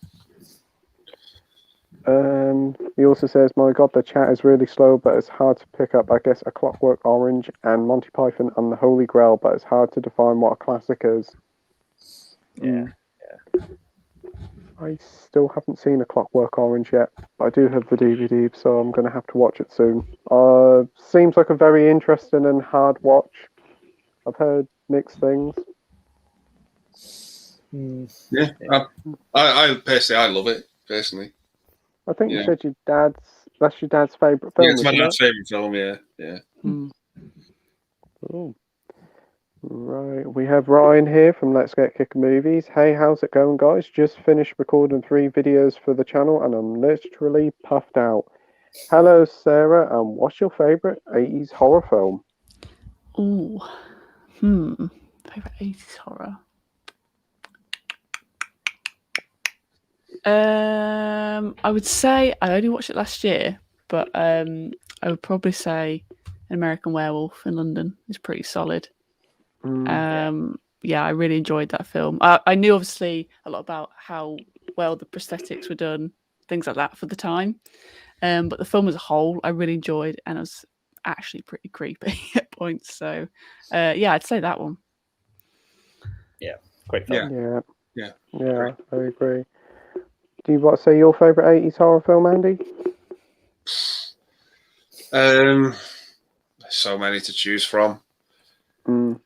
He also says, "My God, the chat is really slow, but it's hard to pick up. I guess A Clockwork Orange and Monty Python and the Holy Grail, but it's hard to define what a classic is." Yeah. I still haven't seen A Clockwork Orange yet, but I do have the DVD, so I'm going to have to watch it soon. Seems like a very interesting and hard watch. I've heard mixed things. Yeah, I personally, I love it personally. I think you said that's your dad's favourite film. Yeah, it's my dad's favourite film. Yeah. Cool. Right, we have Ryan here from Let's Get Kicking Movies. Hey, how's it going, guys? Just finished recording 3 videos for the channel, and I'm literally puffed out. Hello, Sarah. What's your favourite 80s horror film? Ooh. Favourite 80s horror. I would say I only watched it last year, but I would probably say An American Werewolf in London is pretty solid. Yeah, I really enjoyed that film. I knew obviously a lot about how well the prosthetics were done, things like that for the time. But the film as a whole, I really enjoyed, and it was actually pretty creepy at points. So, yeah, I'd say that one. Yeah, great film. Yeah, I agree. Do you want to say your favourite 80s horror film, Andy? So many to choose from. Mm.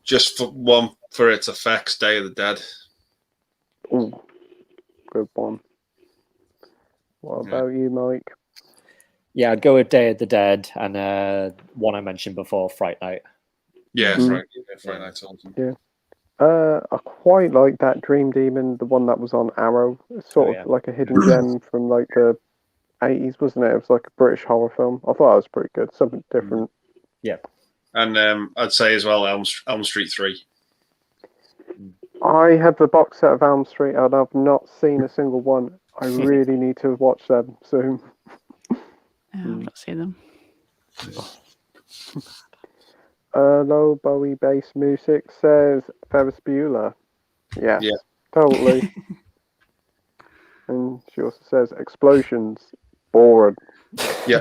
Just for one for its effects, Day of the Dead. Ooh, good one. What about you, Mike? Yeah, I'd go with Day of the Dead and one I mentioned before, Fright Night. Yeah, Fright Night's awesome. Yeah. I quite like that Dream Demon, the one that was on Arrow. It's sort of like a hidden gem from like the 80s, wasn't it? It was like a British horror film. I thought it was pretty good, something different. Yeah. And I'd say as well Elm Street 3. I have the box set of Elm Street and I've not seen a single one. I really need to watch them soon. I've not seen them. Low Bowie bass music says Ferris Bueller. Yeah, totally. And she also says explosions. Bored. Yeah.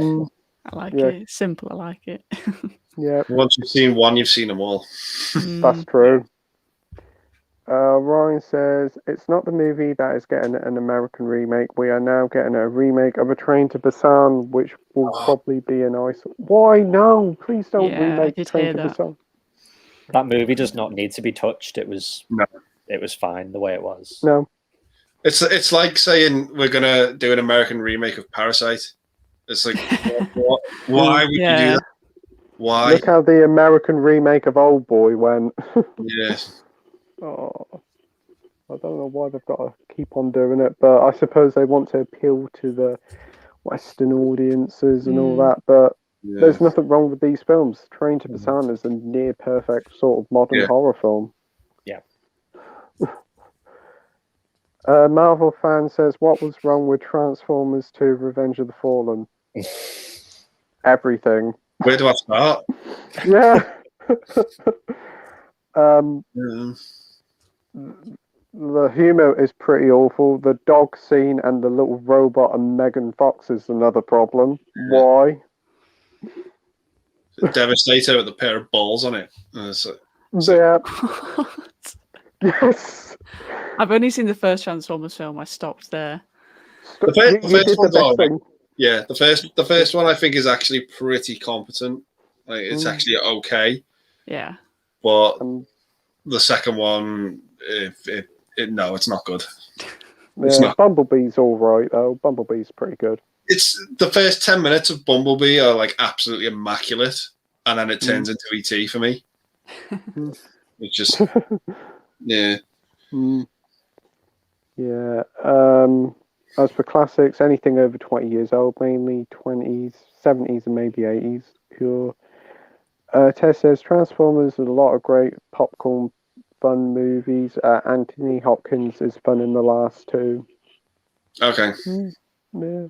I like it. Simple, I like it. Yeah. Once you've seen one, you've seen them all. That's true. Ryan says, it's not the movie that is getting an American remake. We are now getting a remake of A Train to Busan, which will probably be a nice... Why? No, please don't remake Train to Busan. That movie does not need to be touched. It was fine the way it was. No. It's like saying we're going to do an American remake of Parasite. It's like, why would you do that? Why? Look how the American remake of Old Boy went. Yes. Oh, I don't know why they've got to keep on doing it, but I suppose they want to appeal to the Western audiences and all that. But there's nothing wrong with these films. Train to Busan is a near perfect sort of modern horror film. Yeah. Marvel fan says, what was wrong with Transformers 2 Revenge of the Fallen? Everything. Where do I start? Yeah. The humour is pretty awful. The dog scene and the little robot and Megan Fox is another problem. Why? Devastator with a pair of balls on it. Yeah. Yes. I've only seen the first Transformers film. I stopped there. The first one I think is actually pretty competent. Like, it's actually okay. Yeah. But the second one, no, it's not good. It's not. Bumblebee's all right though. Bumblebee's pretty good. It's the first 10 minutes of Bumblebee are like absolutely immaculate, and then it turns into ET for me. It's just Yeah. As for classics, anything over 20 years old, mainly 20s, 70s, and maybe 80s. Pure. Tess says Transformers is a lot of great popcorn fun movies. Anthony Hopkins is fun in the last two. Okay. Yeah.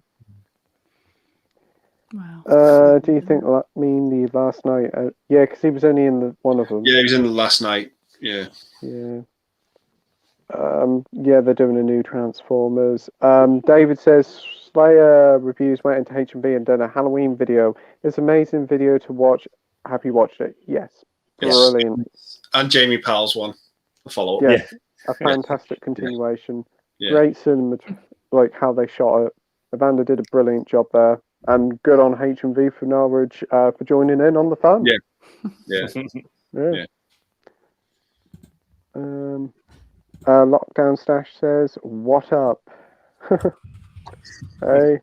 Wow. Do you think that mean the last night? Yeah, because he was only in one of them. Yeah, he was in the last night. Yeah. Yeah. Yeah, they're doing a new Transformers. David says Slayer reviews went into H&B and done a Halloween video. It's an amazing video to watch. Have you watched it? Yes. Brilliant. Yes. And Jamie Powell's one. A follow-up. Yes. A fantastic continuation. Yeah. Great cinema, like how they shot it. Evander did a brilliant job there. And good on H&V for Norwich for joining in on the fun. Yeah. Yeah. Lockdown Stash says, "What up?" Hey.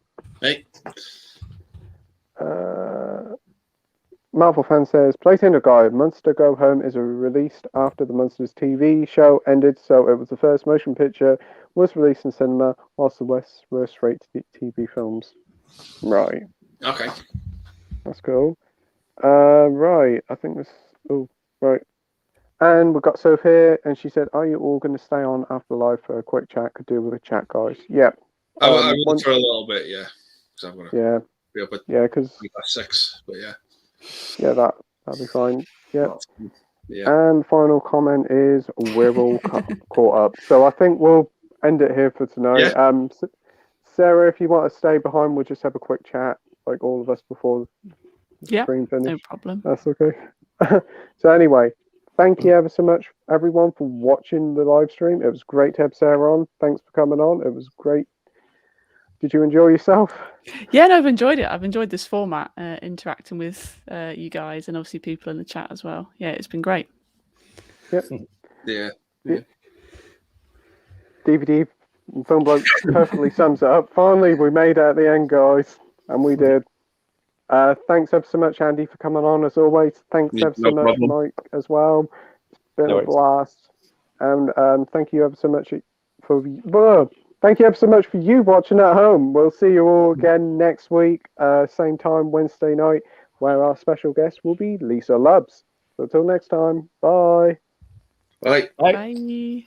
Marvel fan says, "Playtendoguy, Monster Go Home is released after the Monsters TV show ended, so it was the first motion picture was released in cinema, whilst the West's worst-rated TV films." Right. Okay. That's cool. Right. I think this. Oh, right. And we've got Soph here, and she said, "Are you all going to stay on after live for a quick chat? Could do with a chat, guys." Yeah. I will for a little bit, yeah. Because I'm going to be up at because 6, but yeah. Yeah, that'll be fine. Yeah. Yeah. And final comment is we're all caught up. So I think we'll end it here for tonight. Yeah. Sarah, if you want to stay behind, we'll just have a quick chat, like all of us before the stream finishes. No problem. That's okay. So anyway, thank you ever so much, everyone, for watching the live stream. It was great to have Sarah on. Thanks for coming on. It was great. Did you enjoy yourself? Yeah, no, I've enjoyed it. I've enjoyed this format, interacting with you guys and obviously people in the chat as well. Yeah, it's been great. Yep. Yeah. DVD Film Bloke perfectly sums it up. Finally, we made it at the end, guys. And we did. Thanks ever so much, Andy, for coming on, as always. Thanks ever so much, Mike, as well. It's been a blast. And thank you ever so much for... Thank you ever so much for you watching at home. We'll see you all again next week, same time, Wednesday night, where our special guest will be Lisa Lubbs. So until next time, bye. Bye. Bye.